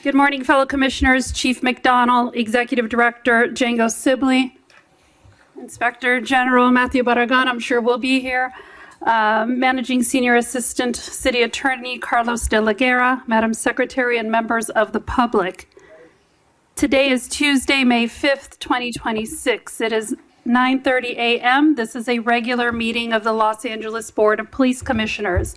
Good morning, fellow commissioners. Chief McDonald, Executive Director Django Sibley, Inspector General Matthew Barragan, I'm sure will be here, Managing Senior Assistant City Attorney Carlos de la Guerra, Madam Secretary, and members of the public. Today is Tuesday, May 5th, 2026. It is 9:30 a.m. This is a regular meeting of the Los Angeles Board of Police Commissioners.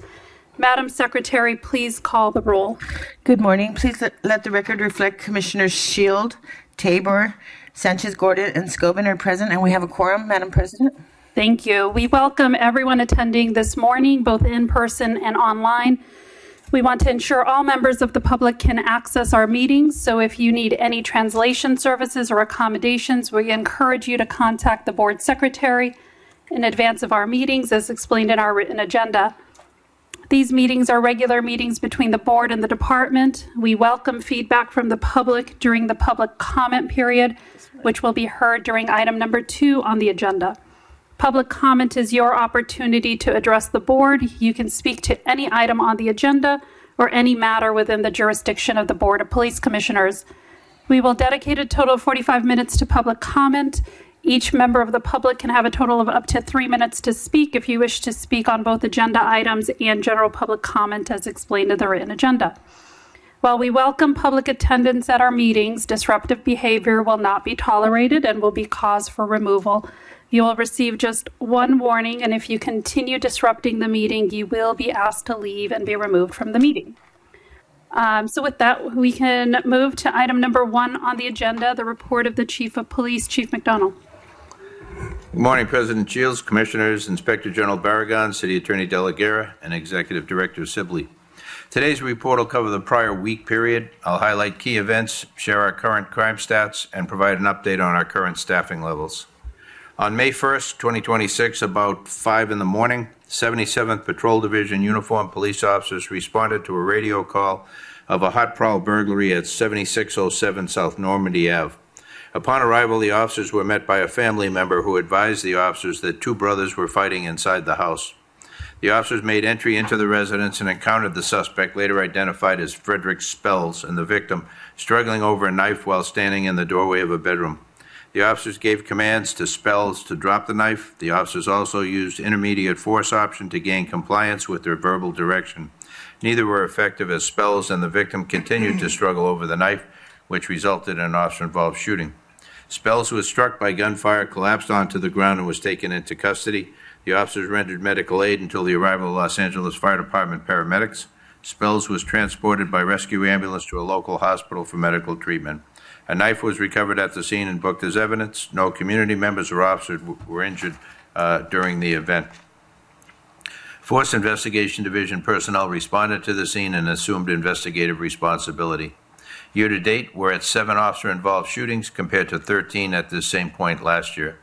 Madam Secretary, please call the roll. Good morning. Please let the record reflect Commissioners Shield, Tabor, Sanchez-Gordon, and Scobin are present, and we have a quorum, Madam President. Thank you. We welcome everyone attending this morning, both in person and online. We want to ensure all members of the public can access our meetings, so if you need any translation services or accommodations, we encourage you to contact the Board Secretary in advance of our meetings, as explained in our written agenda. These meetings are regular meetings between the board and the department. We welcome feedback from the public during the public comment period, which will be heard during item number 2 on the agenda. Public comment is your opportunity to address the board. You can speak to any item on the agenda or any matter within the jurisdiction of the Board of Police Commissioners. We will dedicate a total of 45 minutes to public comment. Each member of the public can have a total of up to 3 minutes to speak if you wish to speak on both agenda items and general public comment as explained in the written agenda. While we welcome public attendance at our meetings, disruptive behavior will not be tolerated and will be cause for removal. You will receive just one warning, and if you continue disrupting the meeting, you will be asked to leave and be removed from the meeting. So with that, we can move to item number 1 on the agenda, the report of the Chief of Police, Chief McDonald. Good morning, President Shields, Commissioners, Inspector General Barragan, City Attorney de la Guerra, and Executive Director Sibley. Today's report will cover the prior week period. I'll highlight key events, share our current crime stats, and provide an update on our current staffing levels. On May 1st, 2026, about 5 in the morning, 77th Patrol Division uniformed police officers responded to a radio call of a hot prowl burglary at 7607 South Normandy Ave. Upon arrival, the officers were met by a family member who advised the officers that 2 brothers were fighting inside the house. The officers made entry into the residence and encountered the suspect, later identified as Frederick Spells, and the victim, struggling over a knife while standing in the doorway of a bedroom. The officers gave commands to Spells to drop the knife. The officers also used intermediate force option to gain compliance with their verbal direction. Neither were effective as Spells and the victim continued to struggle over the knife, which resulted in an officer-involved shooting. Spells, who was struck by gunfire, collapsed onto the ground and was taken into custody. The officers rendered medical aid until the arrival of Los Angeles Fire Department paramedics. Spells was transported by rescue ambulance to a local hospital for medical treatment. A knife was recovered at the scene and booked as evidence. No community members or officers were injured during the event. Force Investigation Division personnel responded to the scene and assumed investigative responsibility. Year to date, we're at 7 officer-involved shootings compared to 13 at this same point last year.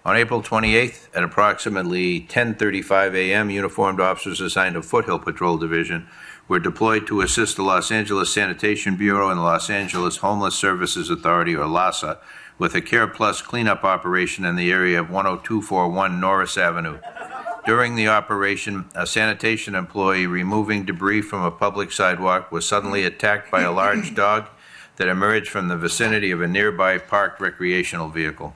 On April 28th, at approximately 10:35 a.m., uniformed officers assigned to Foothill Patrol Division were deployed to assist the Los Angeles Sanitation Bureau and the Los Angeles Homeless Services Authority, or LASA, with a Care Plus cleanup operation in the area of 10241 Norris Avenue. During the operation, a sanitation employee removing debris from a public sidewalk was suddenly attacked by a large dog that emerged from the vicinity of a nearby parked recreational vehicle.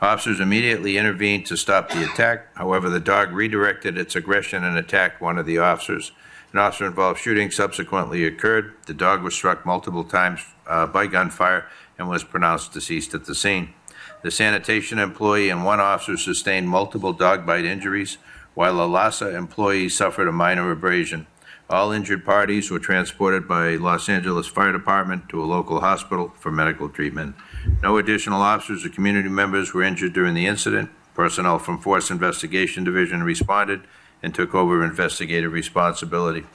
Officers immediately intervened to stop the attack. However, the dog redirected its aggression and attacked one of the officers. An officer-involved shooting subsequently occurred. The dog was struck multiple times by gunfire and was pronounced deceased at the scene. The sanitation employee and 1 officer sustained multiple dog bite injuries, while a LASA employee suffered a minor abrasion. All injured parties were transported by Los Angeles Fire Department to a local hospital for medical treatment. No additional officers or community members were injured during the incident. Personnel from Force Investigation Division responded and took over investigative responsibility.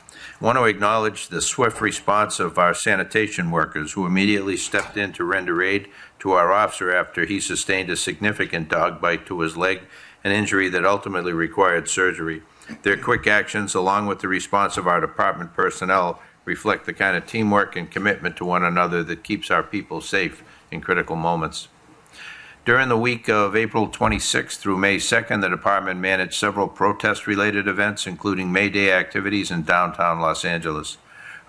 I want to acknowledge the swift response of our sanitation workers, who immediately stepped in to render aid to our officer after he sustained a significant dog bite to his leg, an injury that ultimately required surgery. Their quick actions, along with the response of our department personnel, reflect the kind of teamwork and commitment to one another that keeps our people safe in critical moments. During the week of April 26th through May 2nd, the department managed several protest-related events, including Mayday activities in downtown Los Angeles.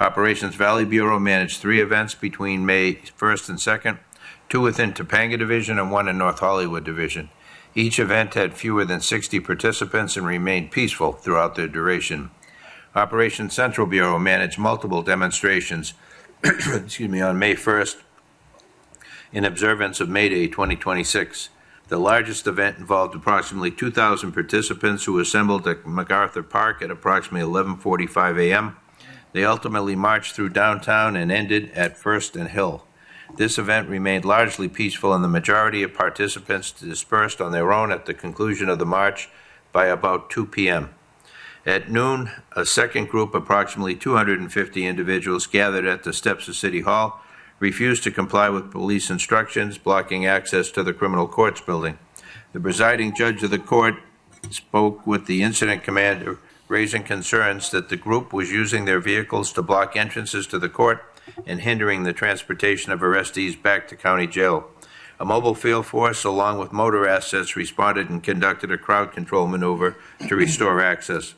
Operations Valley Bureau managed 3 events between May 1st and 2nd, 2 within Topanga Division and 1 in North Hollywood Division. Each event had fewer than 60 participants and remained peaceful throughout their duration. Operations Central Bureau managed multiple demonstrations on May 1st in observance of Mayday 2026. The largest event involved approximately 2,000 participants who assembled at MacArthur Park at approximately 11:45 a.m. They ultimately marched through downtown and ended at First and Hill. This event remained largely peaceful, and the majority of participants dispersed on their own at the conclusion of the march by about 2 p.m. At noon, a second group, approximately 250 individuals, gathered at the steps of City Hall, refused to comply with police instructions, blocking access to the criminal courts building. The presiding judge of the court spoke with the incident commander, raising concerns that the group was using their vehicles to block entrances to the court and hindering the transportation of arrestees back to county jail. A mobile field force, along with motor assets, responded and conducted a crowd control maneuver to restore access.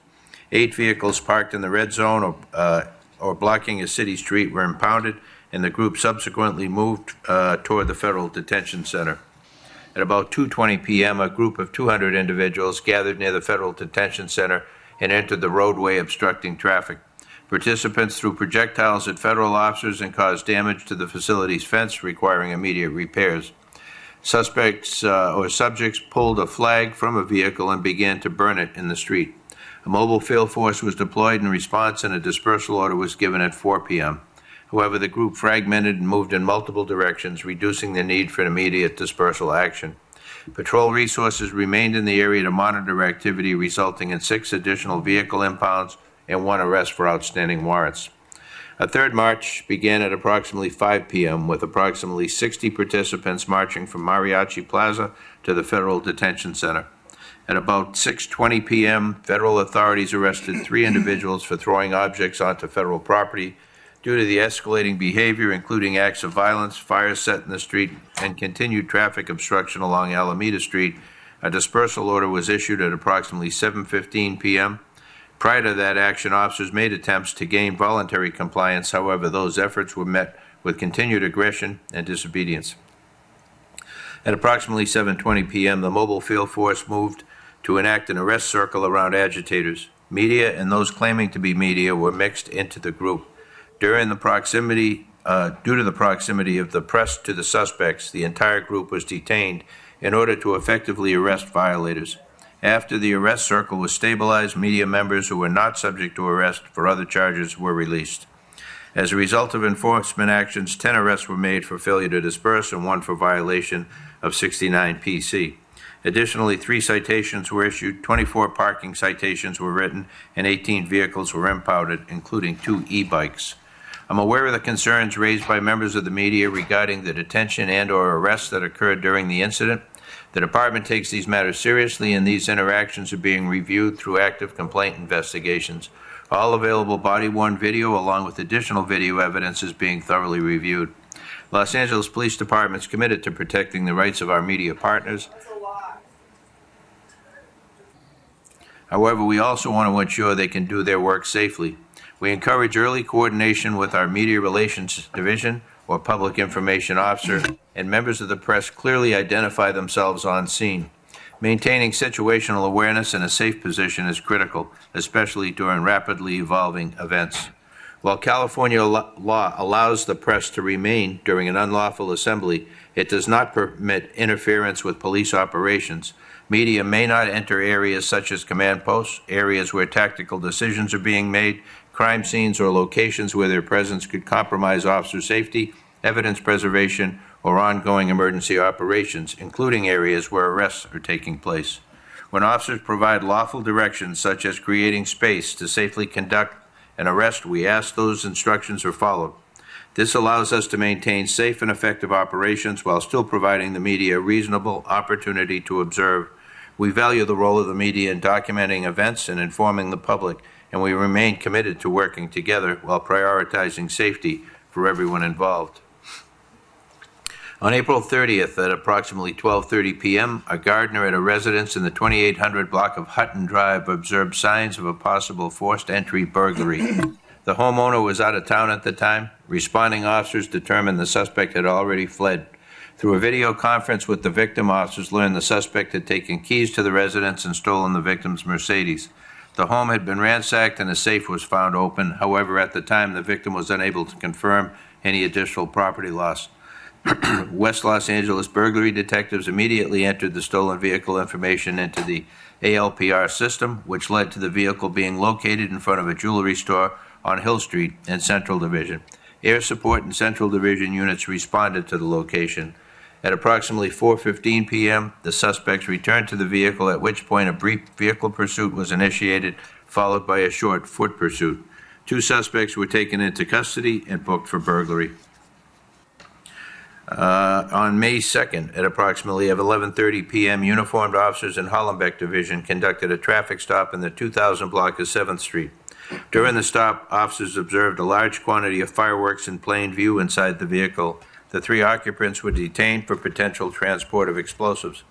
8 vehicles parked in the red zone or blocking a city street were impounded, and the group subsequently moved toward the Federal Detention Center. At about 2:20 p.m., a group of 200 individuals gathered near the Federal Detention Center and entered the roadway, obstructing traffic. Participants threw projectiles at federal officers and caused damage to the facility's fence, requiring immediate repairs. Subjects pulled a flag from a vehicle and began to burn it in the street. A mobile field force was deployed in response, and a dispersal order was given at 4 p.m. However, the group fragmented and moved in multiple directions, reducing the need for immediate dispersal action. Patrol resources remained in the area to monitor activity, resulting in 6 additional vehicle impounds and 1 arrest for outstanding warrants. A third march began at approximately 5 p.m. with approximately 60 participants marching from Mariachi Plaza to the Federal Detention Center. At about 6:20 p.m., federal authorities arrested 3 individuals for throwing objects onto federal property. Due to the escalating behavior, including acts of violence, fires set in the street, and continued traffic obstruction along Alameda Street, a dispersal order was issued at approximately 7:15 p.m. Prior to that action, officers made attempts to gain voluntary compliance. However, those efforts were met with continued aggression and disobedience. At approximately 7:20 p.m., the mobile field force moved to enact an arrest circle around agitators. Media and those claiming to be media were mixed into the group. Due to the proximity of the press to the suspects, the entire group was detained in order to effectively arrest violators. After the arrest circle was stabilized, media members who were not subject to arrest for other charges were released. As a result of enforcement actions, 10 arrests were made for failure to disperse and 1 for violation of 69 PC. Additionally, 3 citations were issued, 24 parking citations were written, and 18 vehicles were impounded, including 2 e-bikes. I'm aware of the concerns raised by members of the media regarding the detention and/or arrests that occurred during the incident. The department takes these matters seriously, and these interactions are being reviewed through active complaint investigations. All available body-worn video, along with additional video evidence, is being thoroughly reviewed. Los Angeles Police Department is committed to protecting the rights of our media partners. However, we also want to ensure they can do their work safely. We encourage early coordination with our Media Relations Division or Public Information Officer, and members of the press clearly identify themselves on scene. Maintaining situational awareness in a safe position is critical, especially during rapidly evolving events. While California law allows the press to remain during an unlawful assembly, it does not permit interference with police operations. Media may not enter areas such as command posts, areas where tactical decisions are being made, crime scenes, or locations where their presence could compromise officer safety, evidence preservation, or ongoing emergency operations, including areas where arrests are taking place. When officers provide lawful directions, such as creating space to safely conduct an arrest, we ask those instructions are followed. This allows us to maintain safe and effective operations while still providing the media a reasonable opportunity to observe. We value the role of the media in documenting events and informing the public, and we remain committed to working together while prioritizing safety for everyone involved. On April 30th at approximately 12:30 p.m., a gardener at a residence in the 2800 block of Hutton Drive observed signs of a possible forced entry burglary. The homeowner was out of town at the time. Responding officers determined the suspect had already fled. Through a video conference with the victim, officers learned the suspect had taken keys to the residence and stolen the victim's Mercedes. The home had been ransacked and a safe was found open. However, at the time, the victim was unable to confirm any additional property loss. West Los Angeles burglary detectives immediately entered the stolen vehicle information into the ALPR system, which led to the vehicle being located in front of a jewelry store on Hill Street in Central Division. Air support and Central Division units responded to the location. At approximately 4:15 p.m., the suspects returned to the vehicle, at which point a brief vehicle pursuit was initiated, followed by a short foot pursuit. 2 suspects were taken into custody and booked for burglary. On May 2nd, at approximately 11:30 p.m., uniformed officers in Hollenbeck Division conducted a traffic stop in the 2000 block of 7th Street. During the stop, officers observed a large quantity of fireworks in plain view inside the vehicle. The 3 occupants were detained for potential transport of explosives.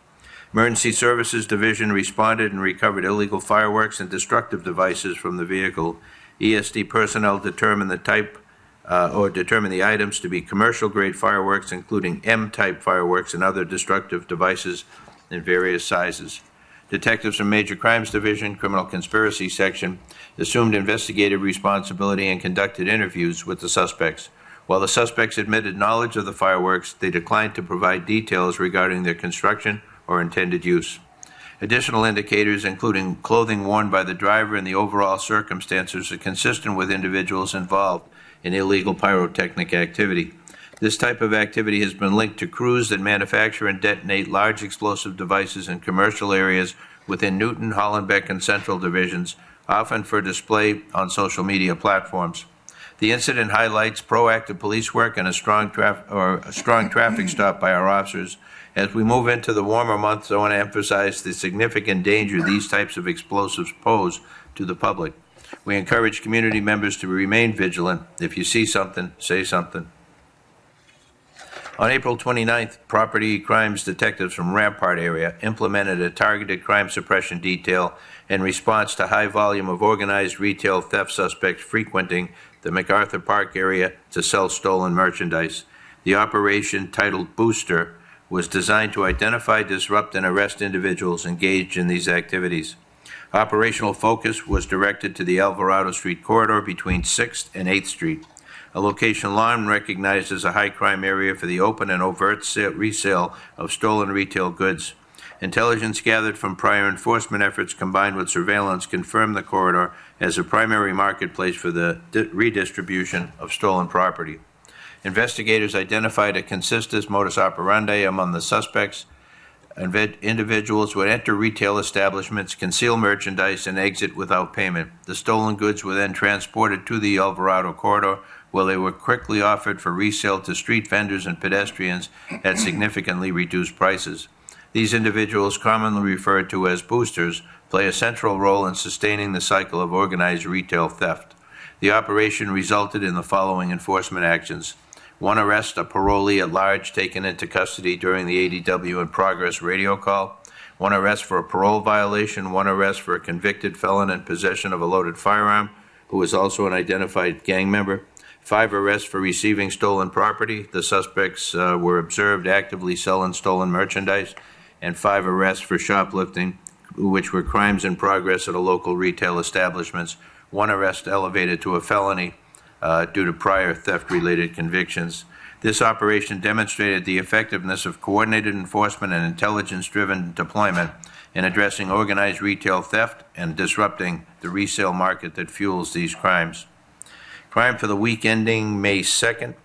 Emergency Services Division responded and recovered illegal fireworks and destructive devices from the vehicle. ESD personnel determined the type determine the items to be commercial-grade fireworks, including M-type fireworks and other destructive devices in various sizes. Detectives from Major Crimes Division, Criminal Conspiracy Section, assumed investigative responsibility and conducted interviews with the suspects. While the suspects admitted knowledge of the fireworks, they declined to provide details regarding their construction or intended use. Additional indicators, including clothing worn by the driver and the overall circumstances, are consistent with individuals involved in illegal pyrotechnic activity. This type of activity has been linked to crews that manufacture and detonate large explosive devices in commercial areas within Newton, Hollenbeck, and Central Divisions, often for display on social media platforms. The incident highlights proactive police work and a strong traffic stop by our officers. As we move into the warmer months, I want to emphasize the significant danger these types of explosives pose to the public. We encourage community members to remain vigilant. If you see something, say something. On April 29th, property crimes detectives from Rampart area implemented a targeted crime suppression detail in response to high volume of organized retail theft suspects frequenting the MacArthur Park area to sell stolen merchandise. The operation, titled Booster, was designed to identify, disrupt, and arrest individuals engaged in these activities. Operational focus was directed to the Alvarado Street corridor between 6th and 8th Street, a location long recognized as a high-crime area for the open and overt resale of stolen retail goods. Intelligence gathered from prior enforcement efforts combined with surveillance confirmed the corridor as a primary marketplace for the redistribution of stolen property. Investigators identified a consistent modus operandi among the suspects. Individuals would enter retail establishments, conceal merchandise, and exit without payment. The stolen goods were then transported to the Alvarado corridor, where they were quickly offered for resale to street vendors and pedestrians at significantly reduced prices. These individuals, commonly referred to as boosters, play a central role in sustaining the cycle of organized retail theft. The operation resulted in the following enforcement actions: 1 arrest, a parolee at large taken into custody during the ADW in progress radio call; 1 arrest for a parole violation; 1 arrest for a convicted felon in possession of a loaded firearm, who is also an identified gang member; 5 arrests for receiving stolen property. The suspects were observed actively selling stolen merchandise; and 5 arrests for shoplifting, which were crimes in progress at a local retail establishments. 1 arrest elevated to a felony due to prior theft-related convictions. This operation demonstrated the effectiveness of coordinated enforcement and intelligence-driven deployment in addressing organized retail theft and disrupting the resale market that fuels these crimes. Crime for the week ending May 2nd.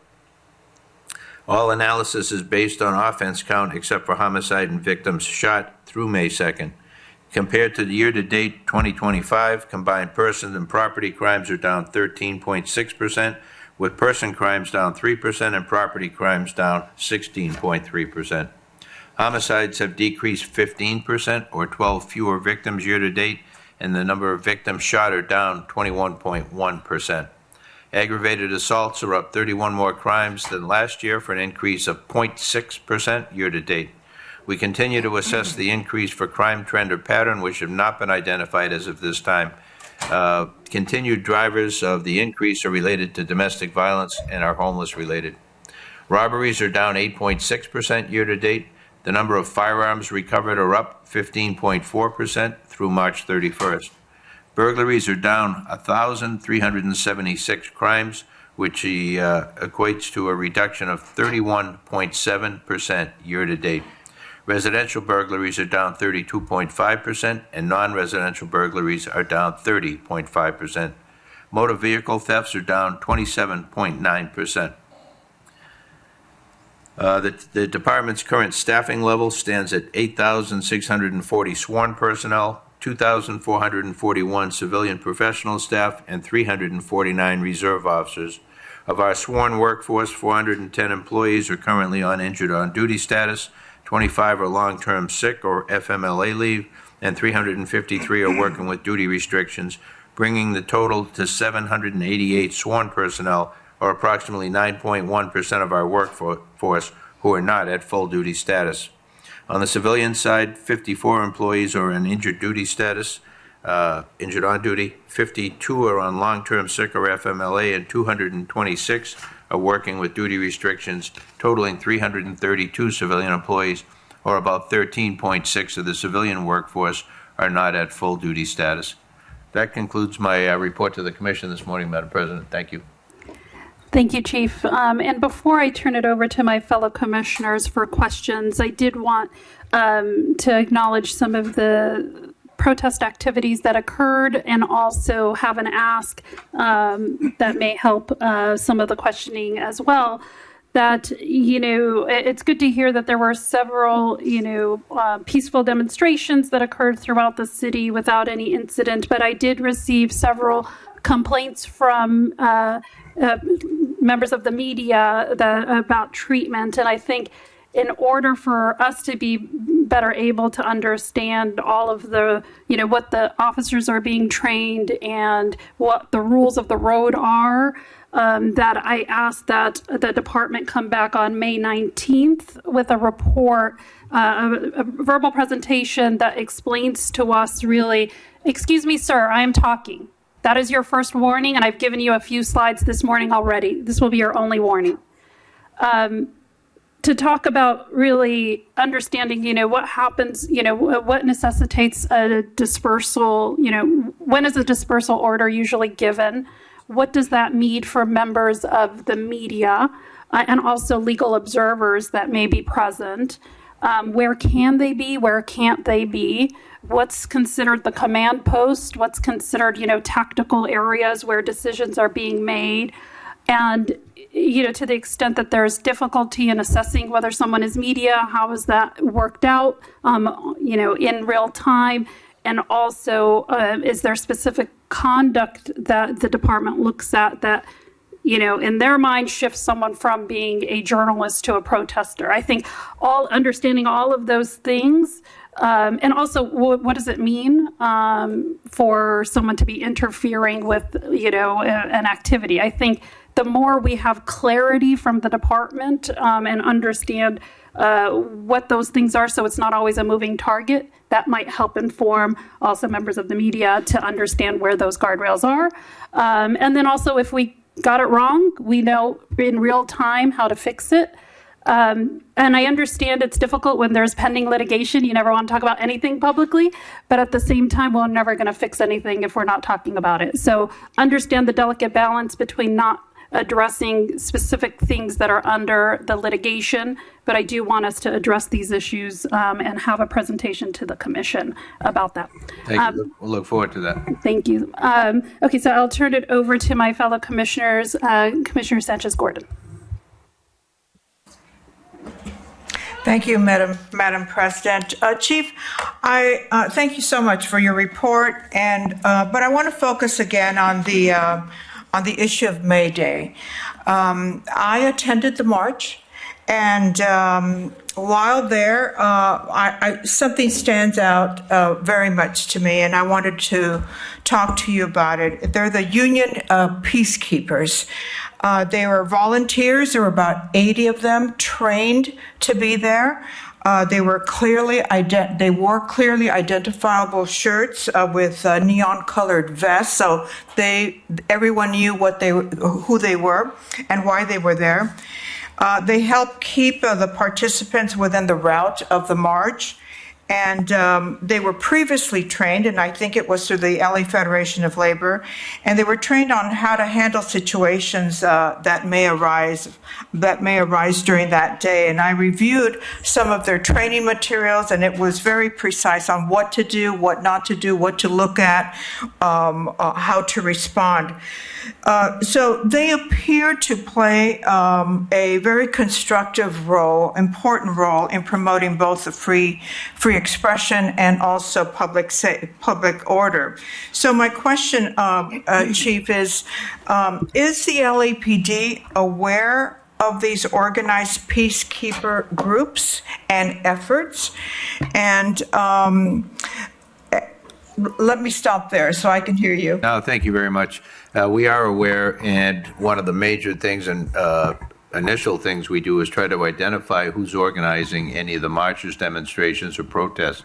All analysis is based on offense count except for homicide and victims shot through May 2nd. Compared to the year-to-date 2025, combined person and property crimes are down 13.6%, with person crimes down 3% and property crimes down 16.3%. Homicides have decreased 15%, or 12 fewer victims year-to-date, and the number of victims shot are down 21.1%. Aggravated assaults are up 31 more crimes than last year for an increase of 0.6% year-to-date. We continue to assess the increase for crime trend or pattern, which have not been identified as of this time. Continued drivers of the increase are related to domestic violence and are homeless related. Robberies are down 8.6% year to date. The number of firearms recovered are up 15.4% through March 31st. Burglaries are down 1,376 crimes, which equates to a reduction of 31.7% year to date. Residential burglaries are down 32.5%, and non-residential burglaries are down 30.5%. Motor vehicle thefts are down 27.9%. The department's current staffing level stands at 8,640 sworn personnel, 2,441 civilian professional staff, and 349 reserve officers. Of our sworn workforce, 410 employees are currently on injured on duty status, 25 are long-term sick or FMLA leave, and 353 are working with duty restrictions, bringing the total to 788 sworn personnel, or approximately 9.1% of our workforce, who are not at full duty status. On the civilian side, 54 employees are in injured duty status, injured on duty, 52 are on long-term sick or FMLA, and 226 are working with duty restrictions, totaling 332 civilian employees, or about 13.6% of the civilian workforce are not at full duty status. That concludes my report to the Commission this morning, Madam President. Thank you. Thank you, Chief. And before I turn it over to my fellow commissioners for questions, I did want to acknowledge some of the protest activities that occurred and also have an ask that may help some of the questioning as well. That, it's good to hear that there were several, peaceful demonstrations that occurred throughout the city without any incident, but I did receive several complaints from members of the media about treatment, and I think in order for us to be better able to understand all of the, what the officers are being trained and what the rules of the road are, that I asked that the department come back on May 19th with a report, a verbal presentation that explains to us really, excuse me, sir, I am talking. That is your first warning, and I've given you a few slides this morning already. This will be your only warning. To talk about really understanding, what happens, what necessitates a dispersal, when is a dispersal order usually given? What does that mean for members of the media and also legal observers that may be present? Where can they be? Where can't they be? What's considered the command post? What's considered, tactical areas where decisions are being made? And, to the extent that there's difficulty in assessing whether someone is media, how is that worked out, in real time? And also, is there specific conduct that the department looks at that, in their mind shifts someone from being a journalist to a protester? I think understanding all of those things, and also what does it mean for someone to be interfering with, an activity? I think the more we have clarity from the department and understand what those things are, so it's not always a moving target, that might help inform also members of the media to understand where those guardrails are. And then also, if we got it wrong, we know in real time how to fix it. And I understand it's difficult when there's pending litigation. You never want to talk about anything publicly, but at the same time, we're never going to fix anything if we're not talking about it. So understand the delicate balance between not addressing specific things that are under the litigation, but I do want us to address these issues and have a presentation to the Commission about that. Thank you. We'll look forward to that. Thank you. Okay, so I'll turn it over to my fellow commissioners, Commissioner Sanchez-Gordon. Thank you, Madam President. Chief, I thank you so much for your report, and but I want to focus again on the issue of Mayday. I attended the march, and while there, something stands out very much to me, and I wanted to talk to you about it. They're the Union Peacekeepers. They were volunteers. There were about 80 of them trained to be there. They were clearly identifiable shirts with neon-colored vests, so everyone knew who they were and why they were there. They helped keep the participants within the route of the march. And they were previously trained, and I think it was through the LA Federation of Labor, and they were trained on how to handle situations that may arise during that day. And I reviewed some of their training materials, and it was very precise on what to do, what not to do, what to look at, how to respond. So they appear to play a very constructive role, important role in promoting both the free expression and also public order. So my question, Chief, is the LAPD aware of these organized peacekeeper groups and efforts? And let me stop there so I can hear you. No, thank you very much. We are aware, and one of the major things and initial things we do is try to identify who's organizing any of the marches, demonstrations, or protests,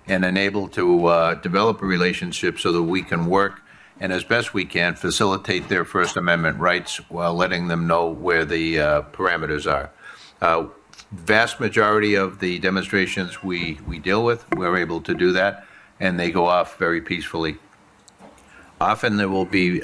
and enable to develop a relationship so that we can work and, as best we can, facilitate their First Amendment rights while letting them know where the parameters are. Vast majority of the demonstrations we deal with, we're able to do that, and they go off very peacefully. Often there will be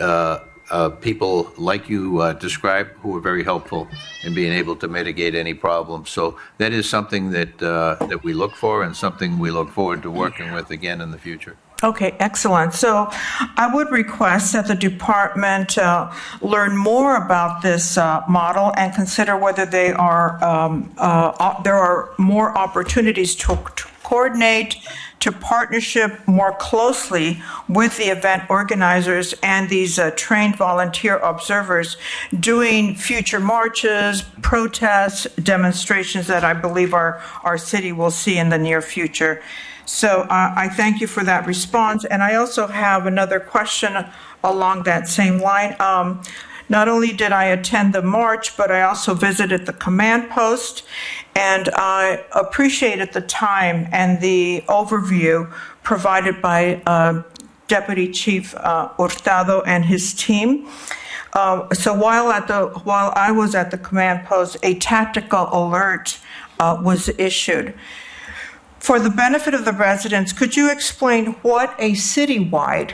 people like you described who are very helpful in being able to mitigate any problems. So that is something that we look for, and something we look forward to working with again in the future. Okay, excellent. So I would request that the department learn more about this model and consider whether there are more opportunities to coordinate, to partnership more closely with the event organizers and these trained volunteer observers doing future marches, protests, demonstrations that I believe our city will see in the near future. So I thank you for that response. And I also have another question along that same line. Not only did I attend the march, but I also visited the command post, and I appreciated the time and the overview provided by Deputy Chief Hurtado and his team. So while I was at the command post, a tactical alert was issued. For the benefit of the residents, could you explain what a citywide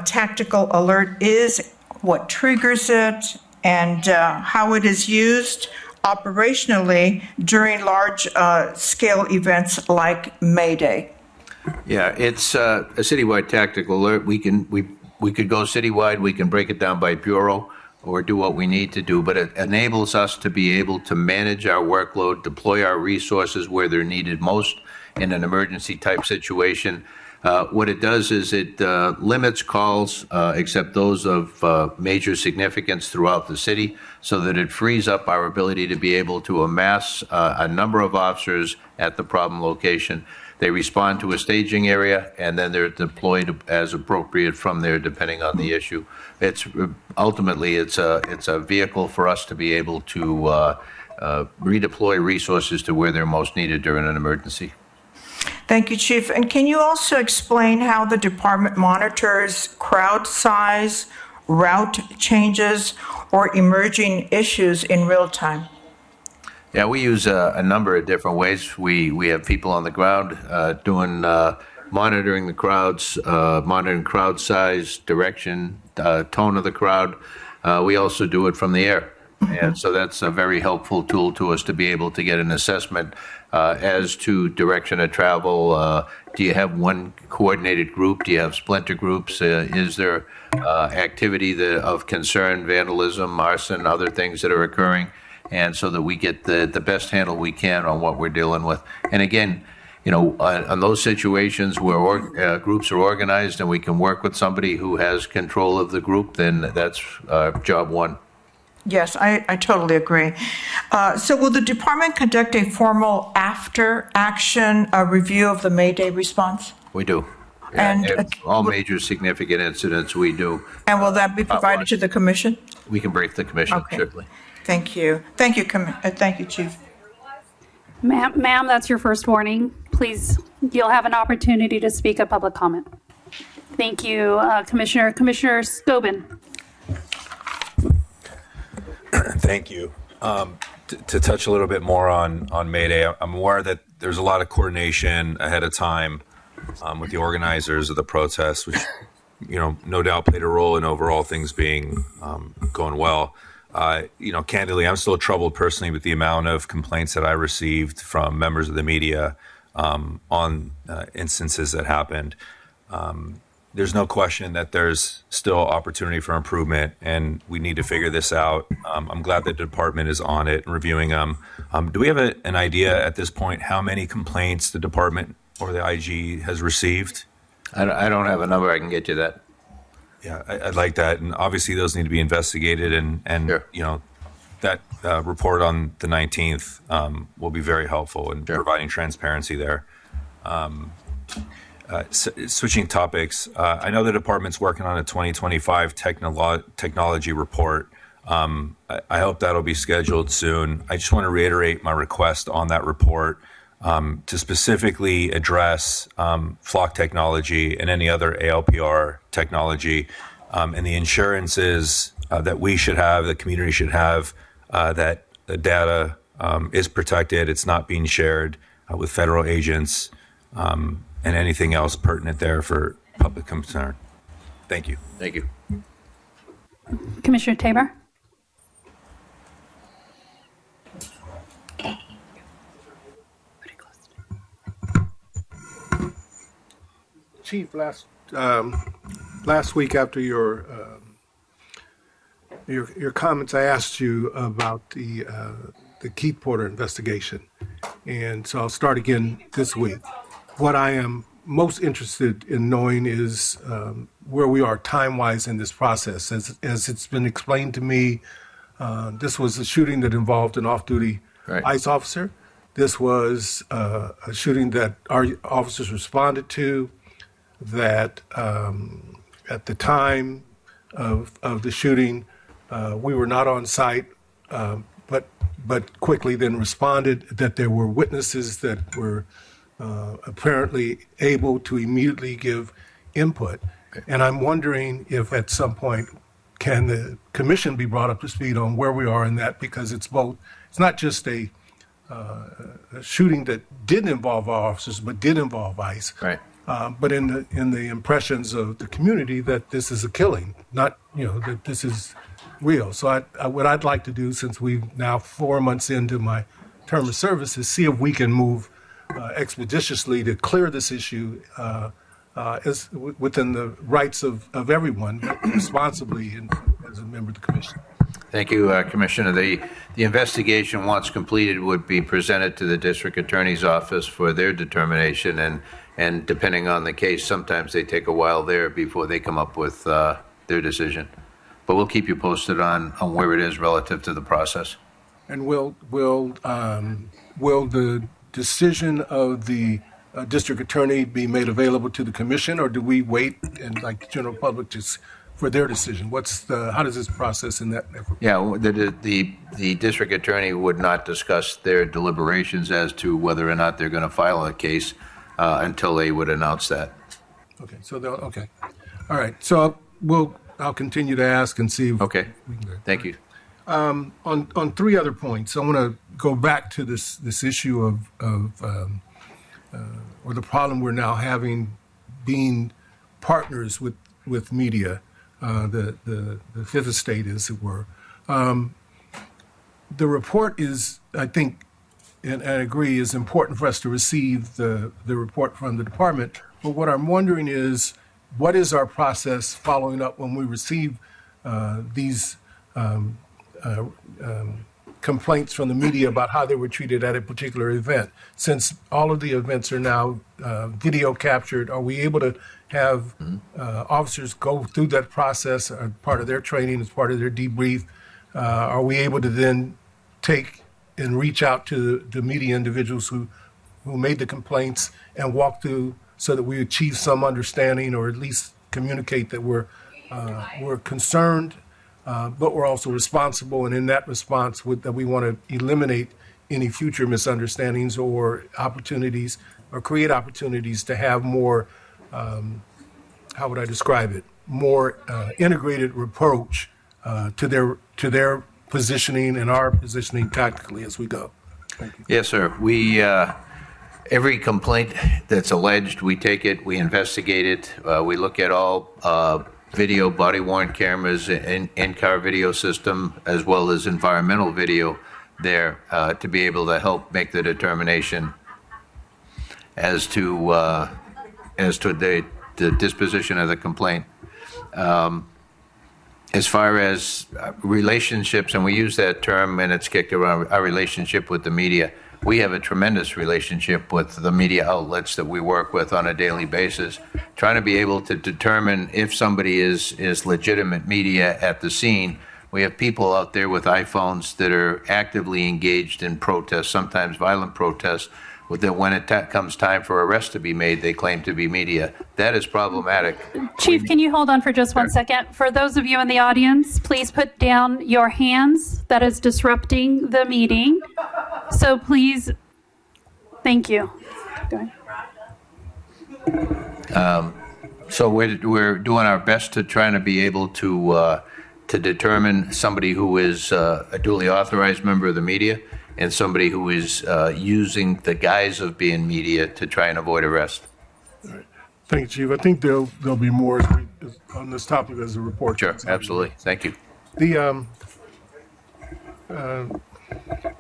tactical alert is, what triggers it, and how it is used operationally during large-scale events like Mayday? Yeah, it's a citywide tactical alert. We could go citywide. We can break it down by bureau or do what we need to do, but it enables us to be able to manage our workload, deploy our resources where they're needed most in an emergency type situation. What it does is it limits calls, except those of major significance throughout the city, so that it frees up our ability to be able to amass a number of officers at the problem location. They respond to a staging area, and then they're deployed as appropriate from there, depending on the issue. Ultimately it's a vehicle for us to be able to redeploy resources to where they're most needed during an emergency. Thank you, Chief. And can you also explain how the department monitors crowd size, route changes, or emerging issues in real time? Yeah, we use a number of different ways. We have people on the ground doing monitoring the crowds, monitoring crowd size, direction, tone of the crowd. We also do it from the air. And so that's a very helpful tool to us to be able to get an assessment as to direction of travel. Do you have one coordinated group? Do you have splinter groups? Is there activity of concern, vandalism, arson, other things that are occurring? And so that we get the best handle we can on what we're dealing with. And again, on those situations where groups are organized and we can work with somebody who has control of the group, then that's job one. Yes, I totally agree. So will the department conduct a formal after-action review of the Mayday response? We do. And all major significant incidents we do. And will that be provided to the commission? We can brief the commission, Okay. certainly. Thank you. Thank you, Chief. Ma'am, that's your first warning. Please, you'll have an opportunity to speak at public comment. Thank you, Commissioner. Commissioner Scobin. Thank you. To touch a little bit more on Mayday, I'm aware that there's a lot of coordination ahead of time with the organizers of the protests, which, no doubt played a role in overall things being going well. Candidly, I'm still troubled personally with the amount of complaints that I received from members of the media on instances that happened. There's no question that there's still opportunity for improvement, and we need to figure this out. I'm glad the department is on it and reviewing them. Do we have an idea at this point how many complaints the department or the IG has received? I don't have a number. I can get you that. Yeah, I'd like that. And obviously those need to be investigated, and Sure. that report on the 19th will be very helpful in Sure. providing transparency there. Switching topics, I know the department's working on a 2025 technology report. I hope that'll be scheduled soon. I just want to reiterate my request on that report to specifically address flock technology and any other ALPR technology and the insurances that we should have, the community should have, that the data is protected, it's not being shared with federal agents, and anything else pertinent there for public concern. Thank you. Thank you. Commissioner Tabor. Chief, last week after your comments, I asked you about the Keith Porter investigation, and so I'll start again this week. What I am most interested in knowing is where we are time-wise in this process. As it's been explained to me, this was a shooting that involved an off-duty Right. ICE officer. This was a shooting that our officers responded to, that at the time of the shooting, we were not on site, but quickly then responded, that there were witnesses that were apparently able to immediately give input. And I'm wondering if at some point can the commission be brought up to speed on where we are in that, because it's not just a shooting that didn't involve our officers, but did involve ICE. Right. But in the impressions of the community that this is a killing, not, that this is real. So what I'd like to do, since we've now 4 months into my term of service, is see if we can move expeditiously to clear this issue as within the rights of everyone, but responsibly and as a member of the commission. Thank you, Commissioner. The investigation, once completed, would be presented to the district attorney's office for their determination, and depending on the case, sometimes they take a while there before they come up with their decision. But we'll keep you posted on where it is relative to the process. And will the decision of the district attorney be made available to the commission, or do we wait and like the general public just for their decision? How does this process in that effort? Yeah, the district attorney would not discuss their deliberations as to whether or not they're going to file a case until they would announce that. Okay, okay. All right, so I'll continue to ask and see. Okay, we can go. thank you. On three other points, I want to go back to this issue of or the problem we're now having being partners with media, the fifth estate, as it were. The report is, I think, and I agree, is important for us to receive the report from the department. But what I'm wondering is, what is our process following up when we receive these complaints from the media about how they were treated at a particular event? Since all of the events are now video captured, are we able to have officers go through that process as part of their training, as part of their debrief? Are we able to then take and reach out to the media individuals who made the complaints and walk through so that we achieve some understanding, or at least communicate that we're concerned, but we're also responsible, and in that response that we want to eliminate any future misunderstandings or opportunities, or create opportunities to have more, how would I describe it, more integrated approach to their positioning and our positioning tactically as we go. Thank you. Yes, sir. We, every complaint that's alleged, we take it, we investigate it. We look at all video, body-worn cameras, in-car video system, as well as environmental video there to be able to help make the determination as to the disposition of the complaint. As far as relationships, and we use that term and it's kicked around, our relationship with the media, we have a tremendous relationship with the media outlets that we work with on a daily basis, trying to be able to determine if somebody is legitimate media at the scene. We have people out there with iPhones that are actively engaged in protests, sometimes violent protests, that when it comes time for arrest to be made, they claim to be media. That is problematic. Chief, can you hold on for just 1 second? For those of you in the audience, please put down your hands. That is disrupting the meeting. So please, thank you. Go ahead. So we're doing our best to try to be able to determine somebody who is a duly authorized member of the media and somebody who is using the guise of being media to try and avoid arrest. All right. Thank you, Chief. I think there'll be more on this topic as the report. Sure, absolutely. Thank you.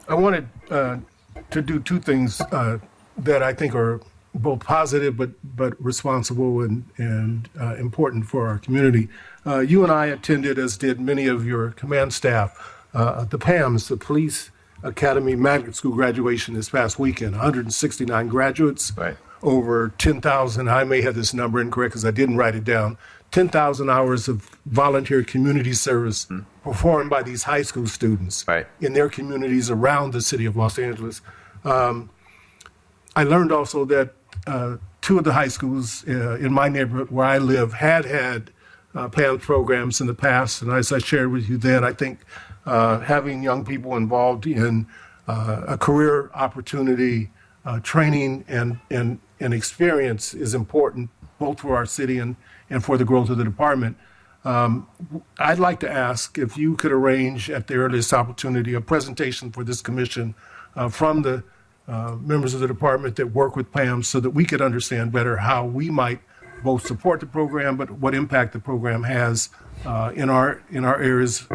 I wanted to do two things that I think are both positive but responsible and important for our community. You and I attended, as did many of your command staff, the PAMS, the Police Academy Magnet School graduation this past weekend. 169 graduates, right. Over 10,000, I may have this number incorrect because I didn't write it down, 10,000 hours of volunteer community service performed by these high school students in their communities around the city of Los Angeles. I learned also that two of the high schools in my neighborhood where I live had PAMS programs in the past, and as I shared with you then, I think having young people involved in a career opportunity, training, and experience is important both for our city and for the growth of the department. I'd like to ask if you could arrange at the earliest opportunity a presentation for this commission from the members of the department that work with PAMS so that we could understand better how we might both support the program, but what impact the program has in our areas,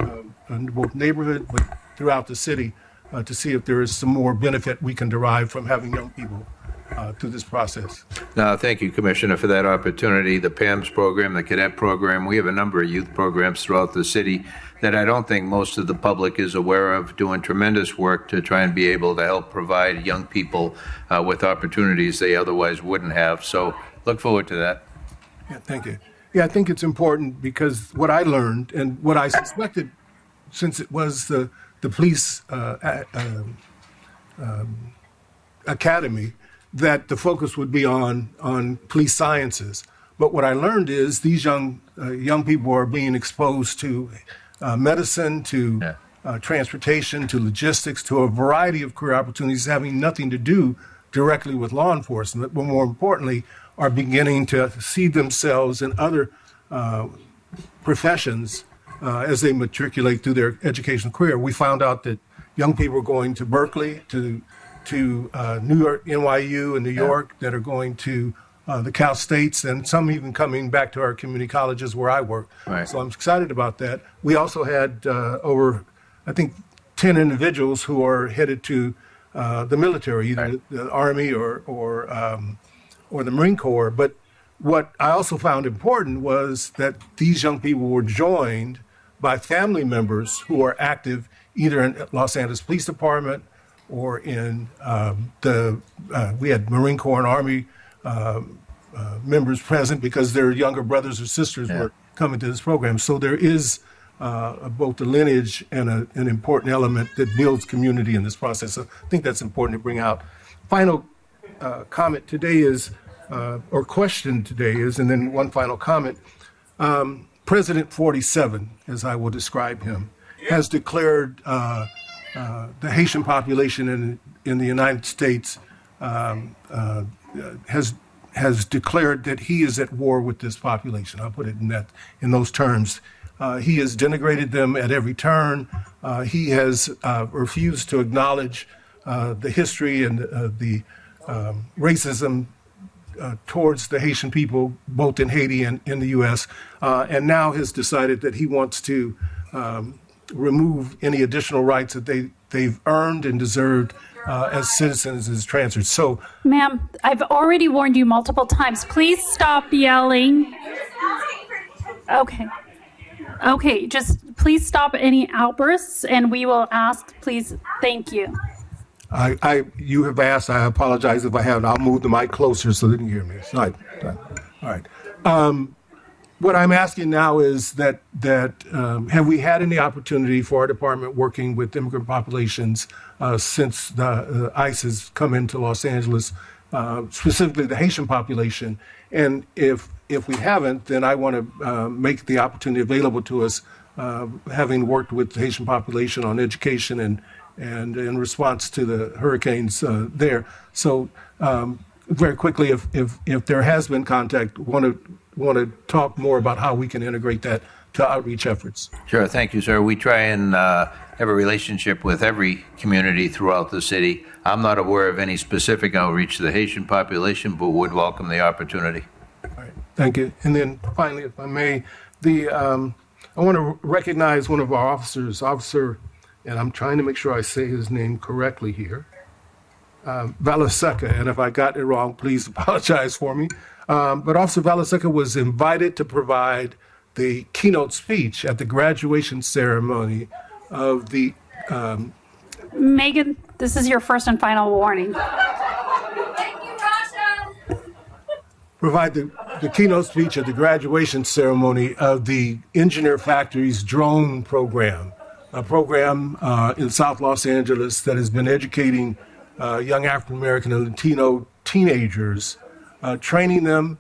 in both neighborhood, but throughout the city, to see if there is some more benefit we can derive from having young people through this process. Thank you, Commissioner, for that opportunity. The PAMS program, the cadet program, we have a number of youth programs throughout the city that I don't think most of the public is aware of, doing tremendous work to try and be able to help provide young people with opportunities they otherwise wouldn't have. So look forward to that. Yeah, thank you. Yeah, I think it's important because what I learned and what I suspected, since it was the police academy, that the focus would be on police sciences. But what I learned is these young people are being exposed to medicine, to transportation, to logistics, to a variety of career opportunities having nothing to do directly with law enforcement, but more importantly, are beginning to see themselves in other professions as they matriculate through their educational career. We found out that young people are going to Berkeley, to New York, NYU in New York, that are going to the Cal States, and some even coming back to our community colleges where I work. Right. So I'm excited about that. We also had over, I think, 10 individuals who are headed to the military, either the Army or the Marine Corps. But what I also found important was that these young people were joined by family members who are active either in Los Angeles Police Department or in we had Marine Corps and Army members present because their younger brothers or sisters were coming to this program. So there is both a lineage and an important element that builds community in this process. So I think that's important to bring out. Final comment today is, or question today is, and then one final comment. President 47, as I will describe him, has declared the Haitian population in the United States has declared that he is at war with this population. I'll put it in those terms. He has denigrated them at every turn. He has refused to acknowledge the history and the racism towards the Haitian people, both in Haiti and in the U.S., and now has decided that he wants to remove any additional rights that they've earned and deserved as citizens as transferred. So, ma'am, I've already warned you multiple times. Please stop yelling. Okay, just please stop any outbursts, and we will ask, please, thank you. You have asked, I apologize if I haven't. I'll move the mic closer so they can hear me. All right. What I'm asking now is that have we had any opportunity for our department working with immigrant populations since the ICE has come into Los Angeles, specifically the Haitian population? And if we haven't, then I want to make the opportunity available to us, having worked with the Haitian population on education and in response to the hurricanes there. So very quickly, if there has been contact, want to talk more about how we can integrate that to outreach efforts. Sure. Thank you, sir. We try and have a relationship with every community throughout the city. I'm not aware of any specific outreach to the Haitian population, but would welcome the opportunity. All right. Thank you. And then finally, if I may, I want to recognize one of our officers, and I'm trying to make sure I say his name correctly here, Valaseca, and if I got it wrong, please apologize for me. But Officer Valaseca was invited to provide the keynote speech at the graduation ceremony of the... Megan, this is your first and final warning. Thank you, Rasha. Provide the keynote speech at the graduation ceremony of the Engineer Factory's drone program, a program in South Los Angeles that has been educating young African American and Latino teenagers, training them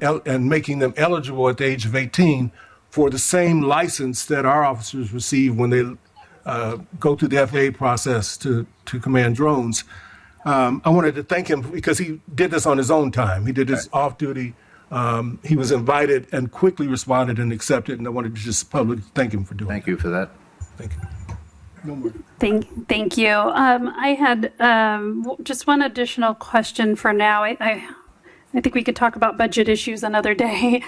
and making them eligible at the age of 18 for the same license that our officers receive when they go through the FAA process to command drones. I wanted to thank him because he did this on his own time. He did this off duty. He was invited and quickly responded and accepted, and I wanted to just publicly thank him for doing Thank you for that. Thank you. No more. Thank you. I had just one additional question for now. I think we could talk about budget issues another day.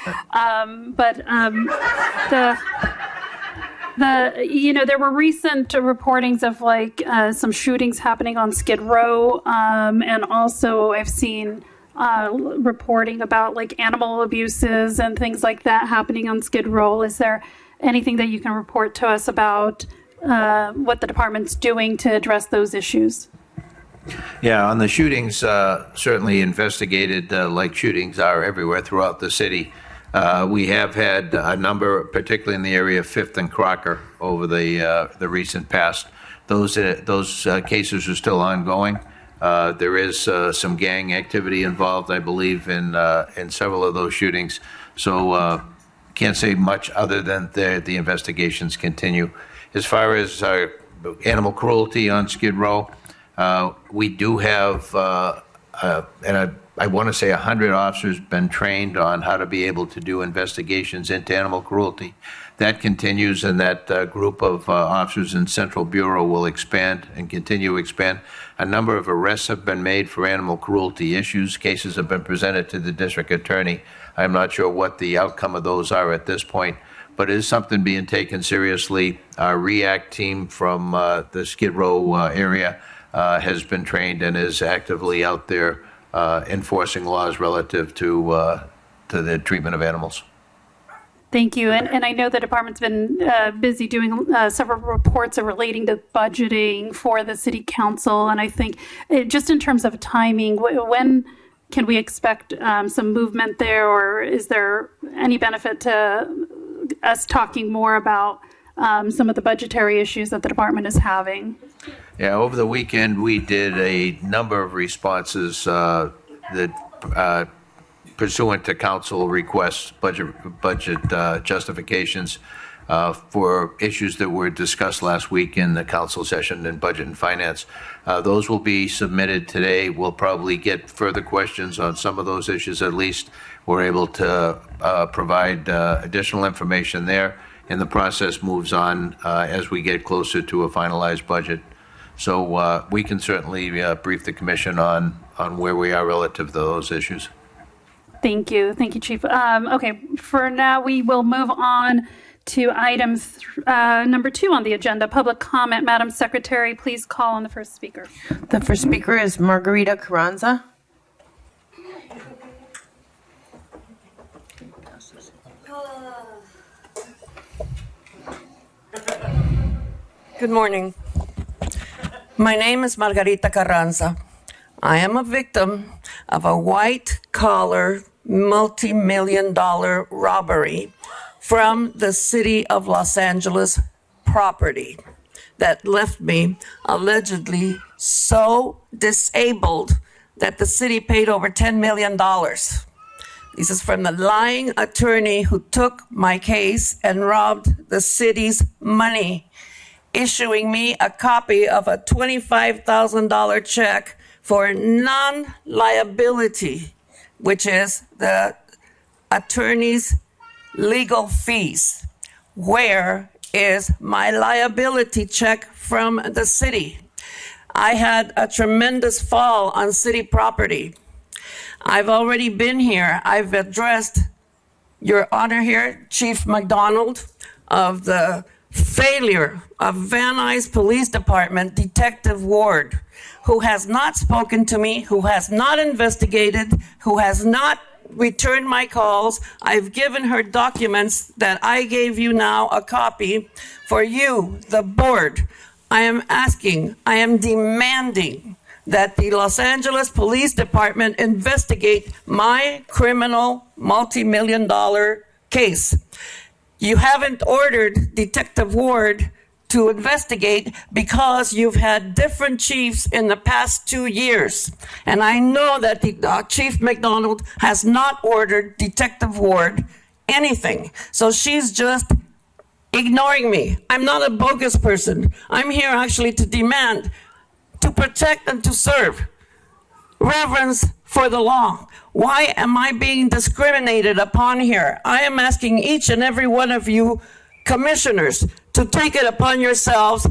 There were recent reportings of some shootings happening on Skid Row, and also I've seen reporting about animal abuses and things like that happening on Skid Row. Is there anything that you can report to us about what the department's doing to address those issues? Yeah, on the shootings, certainly investigated like shootings are everywhere throughout the city. We have had a number, particularly in the area of 5th and Crocker, over the recent past. Those cases are still ongoing. There is some gang activity involved, I believe, in several of those shootings. So can't say much other than the investigations continue. As far as animal cruelty on Skid Row, we do have, and I want to say 100 officers been trained on how to be able to do investigations into animal cruelty. That continues, and that group of officers in Central Bureau will expand and continue to expand. A number of arrests have been made for animal cruelty issues. Cases have been presented to the district attorney. I'm not sure what the outcome of those are at this point, but it is something being taken seriously. Our REACT team from the Skid Row area has been trained and is actively out there enforcing laws relative to the treatment of animals. Thank you. And I know the department's been busy doing several reports relating to budgeting for the city council. And I think just in terms of timing, when can we expect some movement there, or is there any benefit to us talking more about some of the budgetary issues that the department is having? Yeah, over the weekend we did a number of responses that pursuant to council requests, budget justifications. for issues that were discussed last week in the council session in Budget and Finance. Those will be submitted today. We'll probably get further questions on some of those issues. At least we're able to provide additional information there, and the process moves on as we get closer to a finalized budget. So we can certainly brief the commission on where we are relative to those issues. Thank you. Thank you, Chief. Okay, for now, we will move on to item number 2 on the agenda, public comment. Madam Secretary, please call on the first speaker. The first speaker is Margarita Carranza. Good morning. My name is Margarita Carranza. I am a victim of a white-collar, multi-million-dollar robbery from the city of Los Angeles property that left me allegedly so disabled that the city paid over $10 million. This is from the lying attorney who took my case and robbed the city's money, issuing me a copy of a $25,000 check for non-liability, which is the attorney's legal fees. Where is my liability check from the city? I had a tremendous fall on city property. I've already been here. I've addressed Your Honor here, Chief McDonald, of the failure of Van Nuys Police Department Detective Ward, who has not spoken to me, who has not investigated, who has not returned my calls. I've given her documents that I gave you now, a copy for you, the board. I am demanding that the Los Angeles Police Department investigate my criminal multi-million-dollar case. You haven't ordered Detective Ward to investigate because you've had different chiefs in the past 2 years. And I know that Chief McDonald has not ordered Detective Ward anything. So she's just ignoring me. I'm not a bogus person. I'm here actually to demand, to protect and to serve. Reverence for the law. Why am I being discriminated upon here? I am asking each and every one of you commissioners to take it upon yourselves,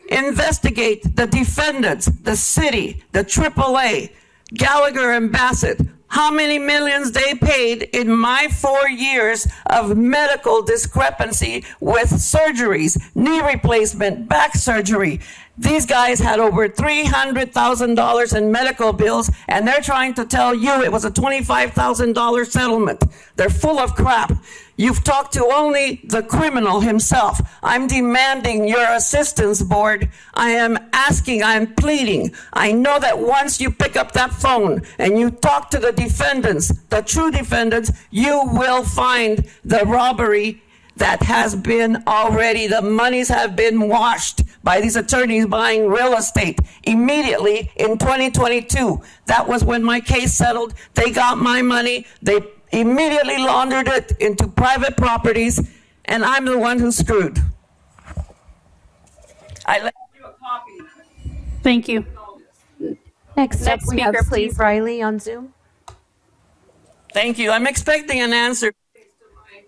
investigate the defendants, the city, the AAA, Gallagher and Bassett, how many millions they paid in my 4 years of medical discrepancy with surgeries, knee replacement, back surgery. These guys had over $300,000 in medical bills, and they're trying to tell you it was a $25,000 settlement. They're full of crap. You've talked to only the criminal himself. I'm demanding your assistance, board. I am asking, I am pleading. I know that once you pick up that phone and you talk to the defendants, the true defendants, you will find the robbery that has been already, the monies have been washed by these attorneys buying real estate immediately in 2022. That was when my case settled. They got my money. They immediately laundered it into private properties, and I'm the one who's screwed. I left you a copy. Thank you. Next up, we have speaker, Steve please. Riley on Zoom. Thank you. I'm expecting an answer.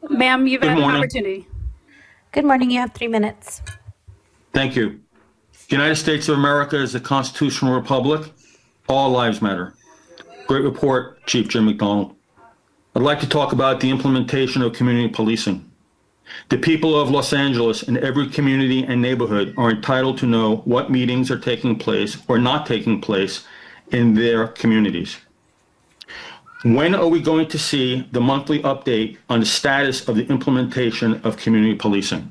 Ma'am, you've had an morning. opportunity. Good morning. You have 3 minutes. Thank you. The United States of America is a constitutional republic. All lives matter. Great report, Chief Jim McDonald. I'd like to talk about the implementation of community policing. The people of Los Angeles in every community and neighborhood are entitled to know what meetings are taking place or not taking place in their communities. When are we going to see the monthly update on the status of the implementation of community policing?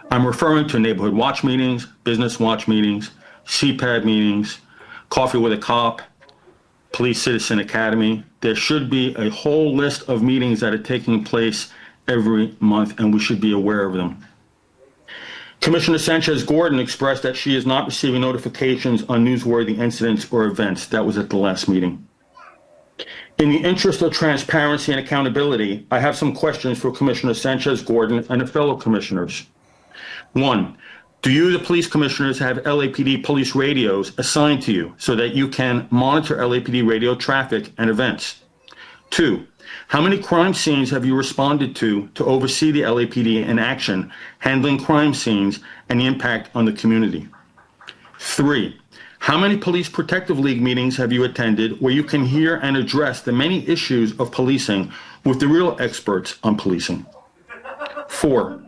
I'm referring to neighborhood watch meetings, business watch meetings, CPAD meetings, coffee with a cop, police citizen academy. There should be a whole list of meetings that are taking place every month, and we should be aware of them. Commissioner Sanchez-Gordon expressed that she is not receiving notifications on newsworthy incidents or events. That was at the last meeting. In the interest of transparency and accountability, I have some questions for Commissioner Sanchez Gordon and the fellow commissioners. One, do you, the police commissioners, have LAPD police radios assigned to you so that you can monitor LAPD radio traffic and events? Two, how many crime scenes have you responded to oversee the LAPD in action, handling crime scenes and the impact on the community? Three, how many Police Protective League meetings have you attended where you can hear and address the many issues of policing with the real experts on policing? Four,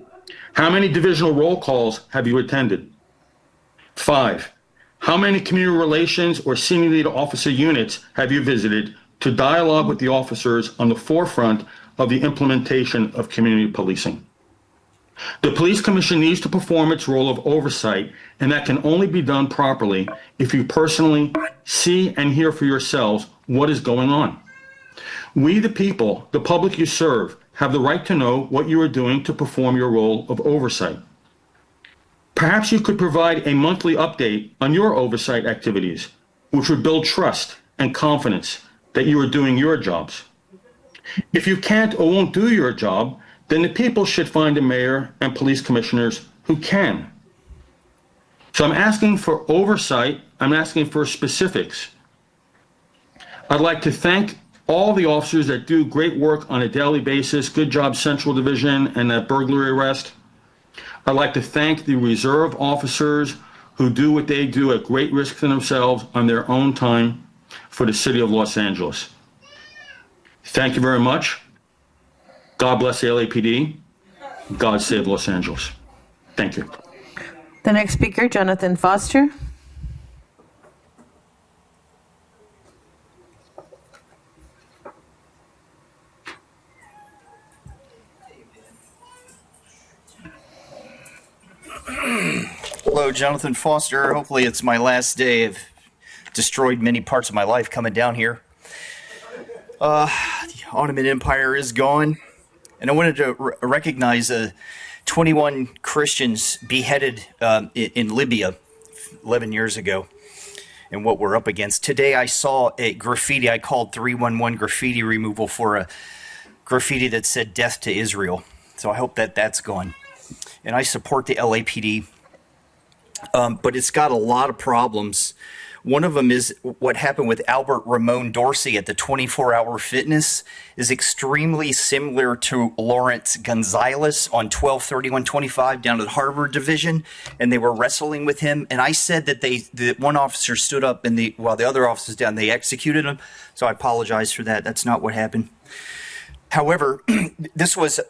how many divisional roll calls have you attended? Five, how many community relations or senior leader officer units have you visited to dialogue with the officers on the forefront of the implementation of community policing? The Police Commission needs to perform its role of oversight, and that can only be done properly if you personally see and hear for yourselves what is going on. We, the people, the public you serve, have the right to know what you are doing to perform your role of oversight. Perhaps you could provide a monthly update on your oversight activities, which would build trust and confidence that you are doing your jobs. If you can't or won't do your job, then the people should find a mayor and police commissioners who can. So I'm asking for oversight. I'm asking for specifics. I'd like to thank all the officers that do great work on a daily basis. Good job, Central Division, and that burglary arrest. I'd like to thank the reserve officers who do what they do at great risk to themselves on their own time for the city of Los Angeles. Thank you very much. God bless the LAPD. God save Los Angeles. Thank you. The next speaker, Jonathan Foster. Hello, Jonathan Foster. Hopefully it's my last day. I've destroyed many parts of my life coming down here. The Ottoman Empire is gone. And I wanted to recognize 21 Christians beheaded in Libya 11 years ago and what we're up against. Today I saw a graffiti. I called 311 graffiti removal for a graffiti that said death to Israel. So I hope that that's gone. And I support the LAPD, but it's got a lot of problems. One of them is what happened with Albert Ramon Dorsey at the 24-Hour Fitness is extremely similar to Lawrence Gonzalez on 12/31/25 down at Harvard Division, and they were wrestling with him. And I said that one officer stood up and while the other officers down, they executed him. So I apologize for that. That's not what happened. However, this was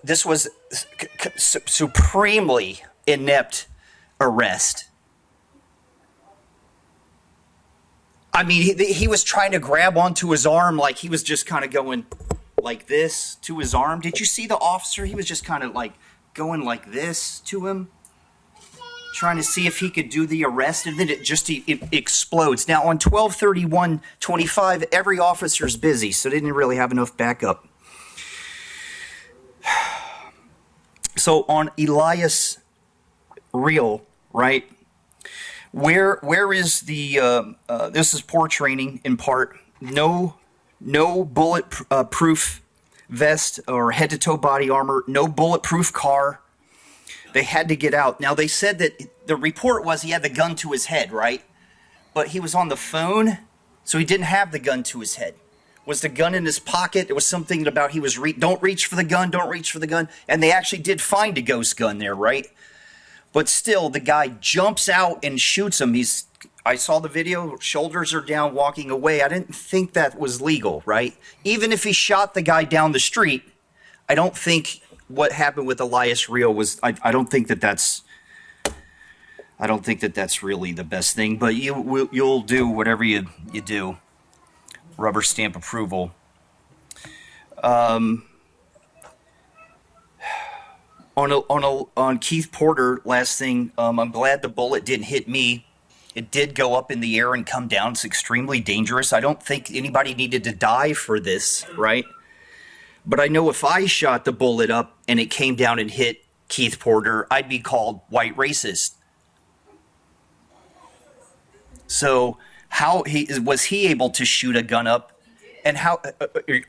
supremely inept arrest. I mean, he was trying to grab onto his arm like he was just kind of going like this to his arm. Did you see the officer? He was just kind of like going like this to him, trying to see if he could do the arrest, and then it explodes. Now, on 12/31/25, every officer's busy, so they didn't really have enough backup. So on Elias Real, right? Where is the this is poor training in part. No bulletproof vest or head-to-toe body armor, no bulletproof car. They had to get out. Now, they said that the report was he had the gun to his head, right? But he was on the phone, so he didn't have the gun to his head. Was the gun in his pocket? There was something about he was don't reach for the gun, don't reach for the gun. And they actually did find a ghost gun there, right? But still, the guy jumps out and shoots him. I saw the video, shoulders are down, walking away. I didn't think that was legal, right? Even if he shot the guy down the street, I don't think what happened with Elias Real was, I don't think that that's really the best thing. But you'll do whatever you do. Rubber stamp approval. On Keith Porter, last thing, I'm glad the bullet didn't hit me. It did go up in the air and come down. It's extremely dangerous. I don't think anybody needed to die for this, right? But I know if I shot the bullet up and it came down and hit Keith Porter, I'd be called white racist. So how was he able to shoot a gun up And how?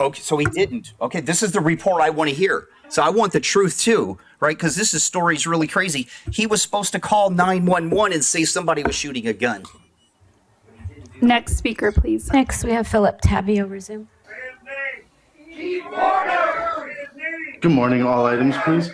Okay, so he didn't. Okay, this is the report I want to hear. So I want the truth too, right? Because this story's really crazy. He was supposed to call 911 and say somebody was shooting a gun. Next speaker, please. Next, we have Philip Tabby over Zoom. Good morning. All items, please.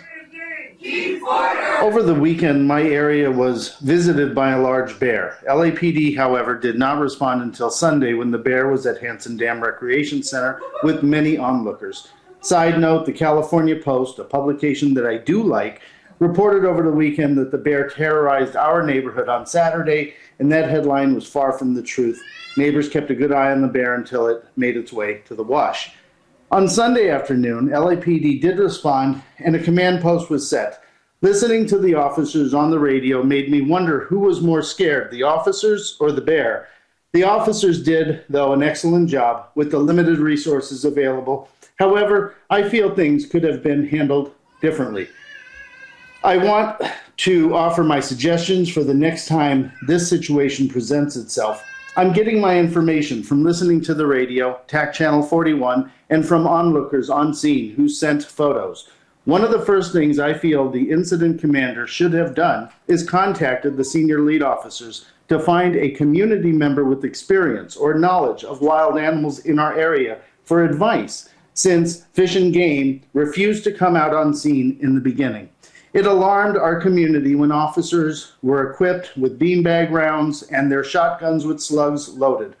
Over the weekend, my area was visited by a large bear. LAPD, however, did not respond until Sunday when the bear was at Hanson Dam Recreation Center with many onlookers. Side note, the California Post, a publication that I do like, reported over the weekend that the bear terrorized our neighborhood on Saturday, and that headline was far from the truth. Neighbors kept a good eye on the bear until it made its way to the wash. On Sunday afternoon, LAPD did respond, and a command post was set. Listening to the officers on the radio made me wonder who was more scared, the officers or the bear. The officers did, though, an excellent job with the limited resources available. However, I feel things could have been handled differently. I want to offer my suggestions for the next time this situation presents itself. I'm getting my information from listening to the radio, TAC Channel 41, and from onlookers on scene who sent photos. One of the first things I feel the incident commander should have done is contacted the senior lead officers to find a community member with experience or knowledge of wild animals in our area for advice, since Fish and Game refused to come out on scene in the beginning. It alarmed our community when officers were equipped with beanbag rounds and their shotguns with slugs loaded.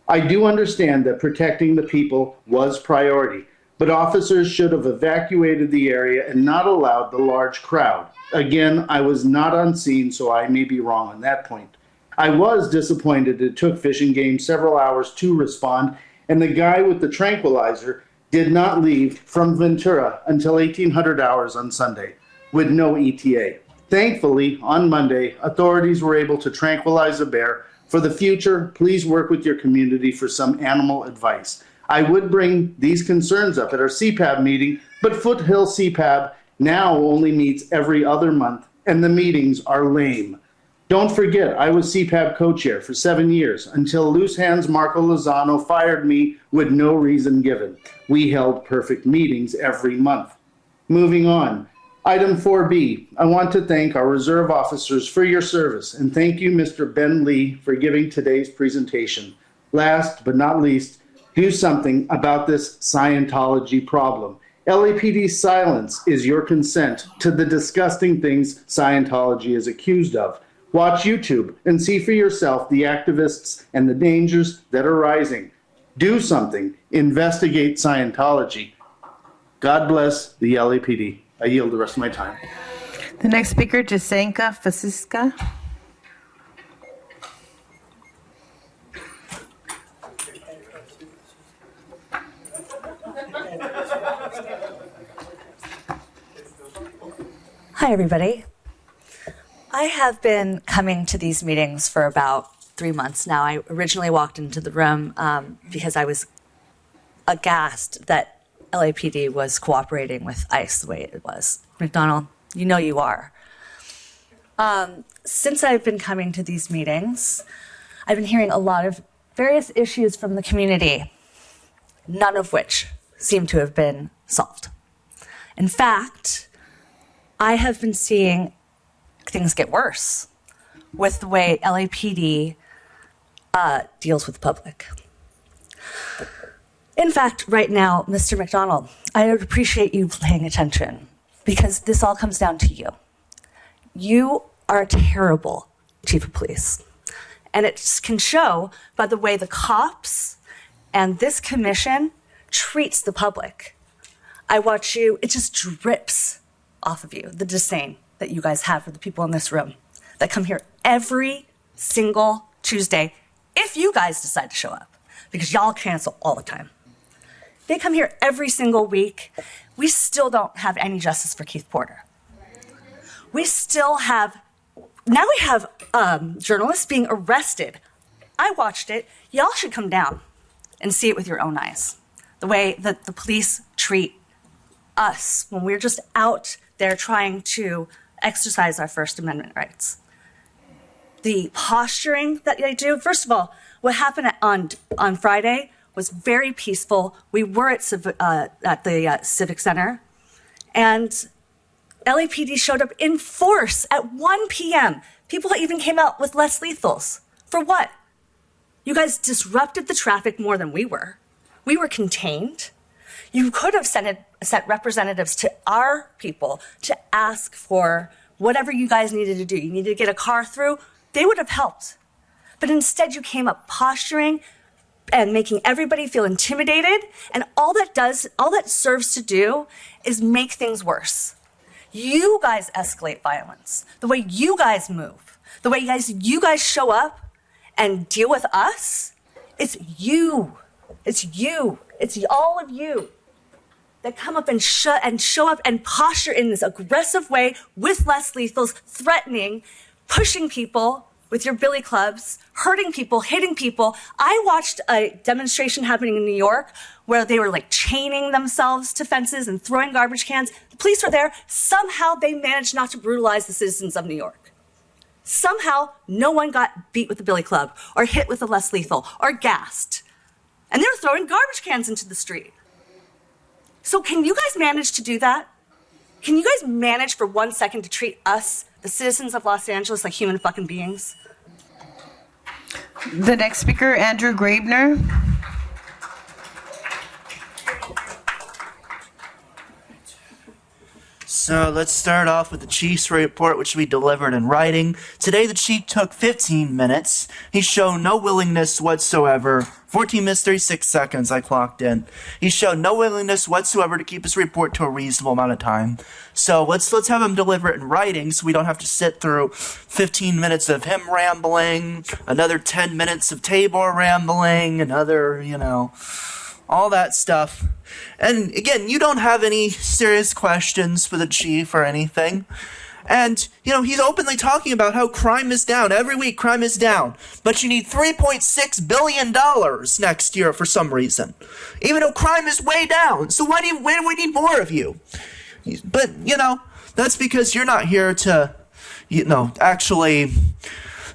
I do understand that protecting the people was priority, but officers should have evacuated the area and not allowed the large crowd. Again, I was not on scene, so I may be wrong on that point. I was disappointed it took Fish and Game several hours to respond, and the guy with the tranquilizer did not leave from Ventura until 1800 hours on Sunday, with no ETA. Thankfully, on Monday, authorities were able to tranquilize the bear. For the future, please work with your community for some animal advice. I would bring these concerns up at our CPAB meeting, but Foothill CPAB now only meets every other month, and the meetings are lame. Don't forget, I was CPAB co-chair for 7 years until loose hands Marco Lozano fired me with no reason given. We held perfect meetings every month. Moving on. Item 4B, I want to thank our reserve officers for your service, and thank you, Mr. Ben Lee, for giving today's presentation. Last but not least, do something about this Scientology problem. LAPD's silence is your consent to the disgusting things Scientology is accused of. Watch YouTube and see for yourself the activists and the dangers that are rising. Do something. Investigate Scientology. God bless the LAPD. I yield the rest of my time. The next speaker, Jasenka Fasiska. Hi, everybody. I have been coming to these meetings for about 3 months now. I originally walked into the room because I was aghast that LAPD was cooperating with ICE the way it was. McDonald, you know you are. Since I've been coming to these meetings, I've been hearing a lot of various issues from the community, none of which seem to have been solved. In fact, I have been seeing things get worse with the way LAPD deals with the public. In fact, right now, Mr. McDonald, I would appreciate you paying attention because this all comes down to you. You are a terrible chief of police. And it can show by the way the cops and this commission treats the public. I watch you, it just drips off of you, the disdain that you guys have for the people in this room that come here every single Tuesday, if you guys decide to show up, because y'all cancel all the time. They come here every single week. We still don't have any justice for Keith Porter. We still have, now we have journalists being arrested. I watched it. Y'all should come down and see it with your own eyes. The way that the police treat us when we're just out there trying to exercise our First Amendment rights. The posturing that they do, first of all, what happened on Friday was very peaceful. We were at the Civic Center, and LAPD showed up in force at 1 p.m. People even came out with less lethals. For what? You guys disrupted the traffic more than we were. We were contained. You could have sent representatives to our people to ask for whatever you guys needed to do. You needed to get a car through. They would have helped. But instead you came up posturing and making everybody feel intimidated. And all that serves to do is make things worse. You guys escalate violence. The way you guys move, the way you guys show up and deal with us, it's you. It's you. It's all of you that come up and show up and posture in this aggressive way with less lethals, threatening, pushing people with your billy clubs, hurting people, hitting people. I watched a demonstration happening in New York where they were like chaining themselves to fences and throwing garbage cans. The police were there. Somehow they managed not to brutalize the citizens of New York. Somehow no one got beat with a billy club or hit with a less lethal or gassed. And they were throwing garbage cans into the street. So can you guys manage to do that? Can you guys manage for 1 second to treat us, the citizens of Los Angeles, like human fucking beings? The next speaker, Andrew Graebner. So let's start off with the chief's report, which we delivered in writing. Today, the chief took 15 minutes. He showed no willingness whatsoever. 14 minutes, 36 seconds I clocked in. He showed no willingness whatsoever to keep his report to a reasonable amount of time. So let's have him deliver it in writing so we don't have to sit through 15 minutes of him rambling, another 10 minutes of Tabor rambling, another, all that stuff. And again, you don't have any serious questions for the chief or anything. And, he's openly talking about how crime is down. Every week, crime is down. But you need $3.6 billion next year for some reason. Even though crime is way down. So why do we need more of you? But, that's because you're not here to, actually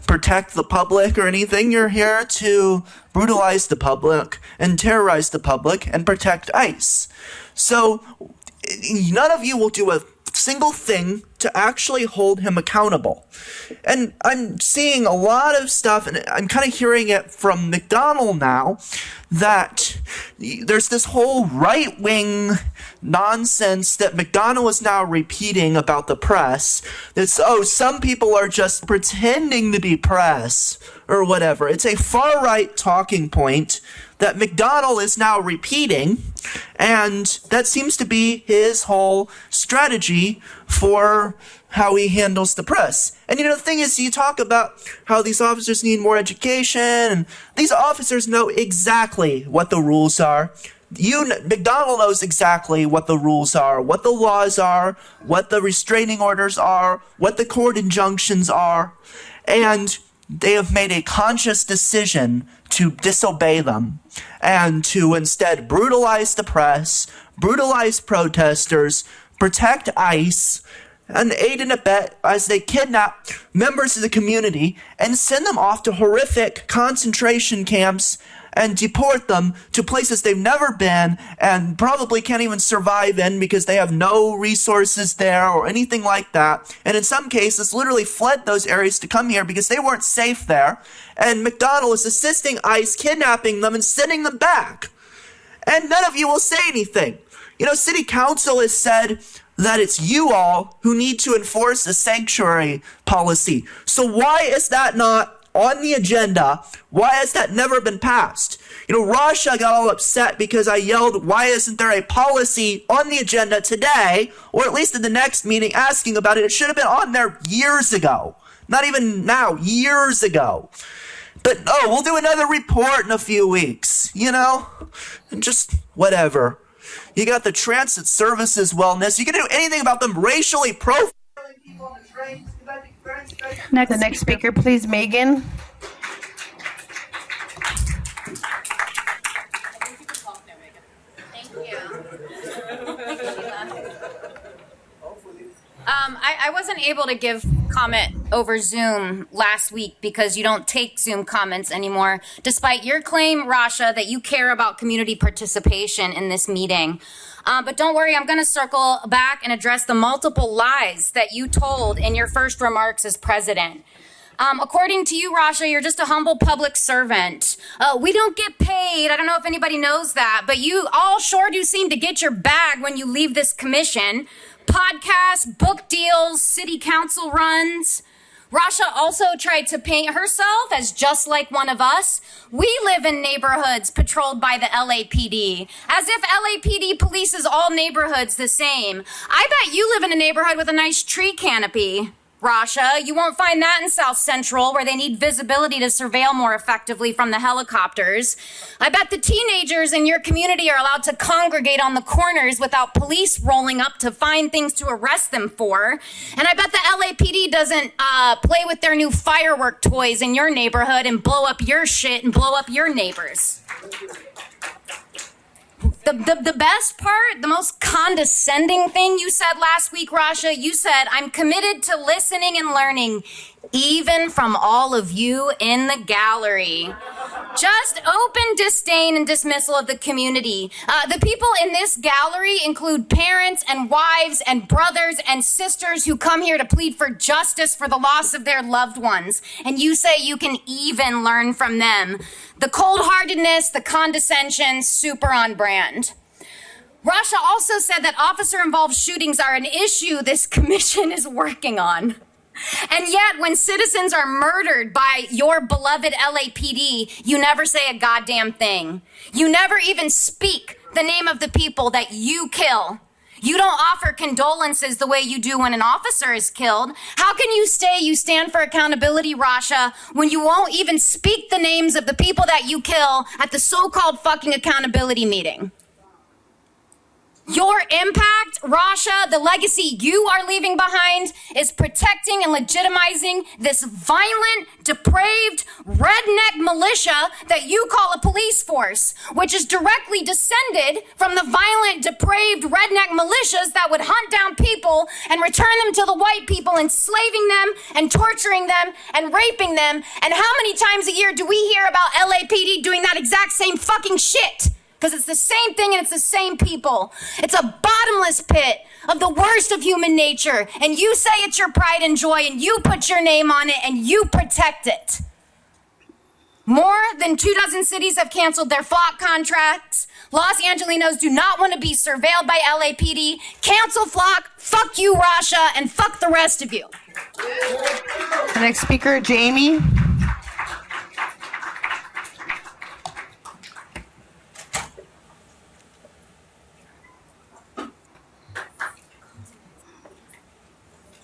protect the public or anything. You're here to brutalize the public and terrorize the public and protect ICE. So none of you will do a single thing to actually hold him accountable. And I'm seeing a lot of stuff, and I'm kind of hearing it from McDonald now, that there's this whole right-wing nonsense that McDonald is now repeating about the press. That's, some people are just pretending to be press or whatever. It's a far-right talking point that McDonald is now repeating, and that seems to be his whole strategy for how he handles the press. And the thing is, you talk about how these officers need more education, and these officers know exactly what the rules are. McDonald knows exactly what the rules are, what the laws are, what the restraining orders are, what the court injunctions are, and they have made a conscious decision to disobey them and to instead brutalize the press, brutalize protesters, protect ICE, and aid and abet as they kidnap members of the community and send them off to horrific concentration camps and deport them to places they've never been and probably can't even survive in because they have no resources there or anything like that. And in some cases, literally fled those areas to come here because they weren't safe there. And McDonald is assisting ICE, kidnapping them and sending them back. And none of you will say anything. City Council has said that it's you all who need to enforce a sanctuary policy. So why is that not on the agenda? Why has that never been passed? Rasha got all upset because I yelled, why isn't there a policy on the agenda today, or at least in the next meeting asking about it? It should have been on there years ago. Not even now, years ago. But, we'll do another report in a few weeks, and just whatever. You got the transit services wellness. You can do anything about them racially profiling people on the trains. The next speaker, please, Megan. Thank you. I wasn't able to give comment over Zoom last week because you don't take Zoom comments anymore, despite your claim, Rasha, that you care about community participation in this meeting. But don't worry, I'm going to circle back and address the multiple lies that you told in your first remarks as president. According to you, Rasha, you're just a humble public servant. We don't get paid. I don't know if anybody knows that, but you all sure do seem to get your bag when you leave this commission. Podcasts, book deals, city council runs. Rasha also tried to paint herself as just like one of us. We live in neighborhoods patrolled by the LAPD, as if LAPD polices all neighborhoods the same. I bet you live in a neighborhood with a nice tree canopy. Rasha, you won't find that in South Central, where they need visibility to surveil more effectively from the helicopters. I bet the teenagers in your community are allowed to congregate on the corners without police rolling up to find things to arrest them for. And I bet the LAPD doesn't play with their new firework toys in your neighborhood and blow up your shit and blow up your neighbors. The best part, the most condescending thing you said last week, Rasha, you said, I'm committed to listening and learning, even from all of you in the gallery. Just open disdain and dismissal of the community. The people in this gallery include parents and wives and brothers and sisters who come here to plead for justice for the loss of their loved ones. And you say you can even learn from them. The cold-heartedness, the condescension, super on brand. Rasha also said that officer-involved shootings are an issue this commission is working on. And yet, when citizens are murdered by your beloved LAPD, you never say a goddamn thing. You never even speak the name of the people that you kill. You don't offer condolences the way you do when an officer is killed. How can you say you stand for accountability, Rasha, when you won't even speak the names of the people that you kill at the so-called fucking accountability meeting? Your impact, Rasha, the legacy you are leaving behind is protecting and legitimizing this violent, depraved, redneck militia that you call a police force, which is directly descended from the violent, depraved, redneck militias that would hunt down people and return them to the white people, enslaving them and torturing them and raping them. And how many times a year do we hear about LAPD doing that exact same fucking shit? Because it's the same thing and it's the same people. It's a bottomless pit of the worst of human nature. And you say it's your pride and joy and you put your name on it and you protect it. More than 24 cities have canceled their flock contracts. Los Angelinos do not want to be surveilled by LAPD. Cancel flock, fuck you, Rasha, and fuck the rest of you. The next speaker, Jamie.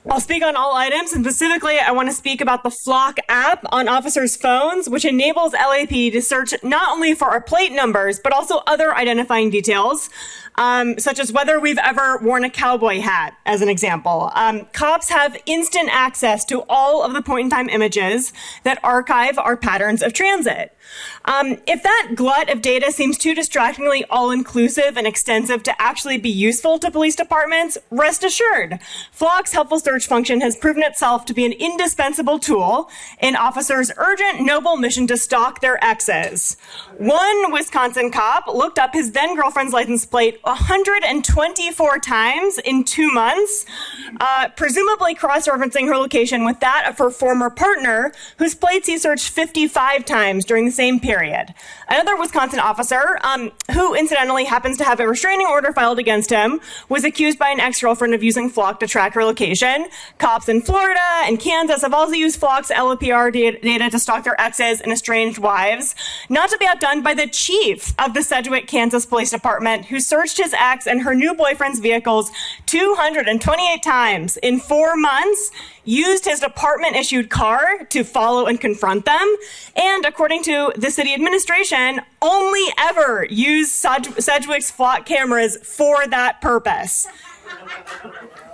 I'll speak on all items, and specifically, I want to speak about the Flock app on officers' phones, which enables LAPD to search not only for our plate numbers, but also other identifying details, such as whether we've ever worn a cowboy hat, as an example. Cops have instant access to all of the point-in-time images that archive our patterns of transit. If that glut of data seems too distractingly all-inclusive and extensive to actually be useful to police departments, rest assured, Flock's helpful search function has proven itself to be an indispensable tool in officers' urgent, noble mission to stalk their exes. One Wisconsin cop looked up his then-girlfriend's license plate 124 times in 2 months, presumably cross-referencing her location with that of her former partner, whose plates he searched 55 times during the same period. Another Wisconsin officer, who incidentally happens to have a restraining order filed against him, was accused by an ex-girlfriend of using Flock to track her location. Cops in Florida and Kansas have also used Flock's LPR data to stalk their exes and estranged wives, not to be outdone by the chief of the Sedgwick, Kansas Police Department, who searched his ex and her new boyfriend's vehicles 228 times in 4 months, used his department-issued car to follow and confront them, and according to the city administration, only ever used Sedgwick's Flock cameras for that purpose.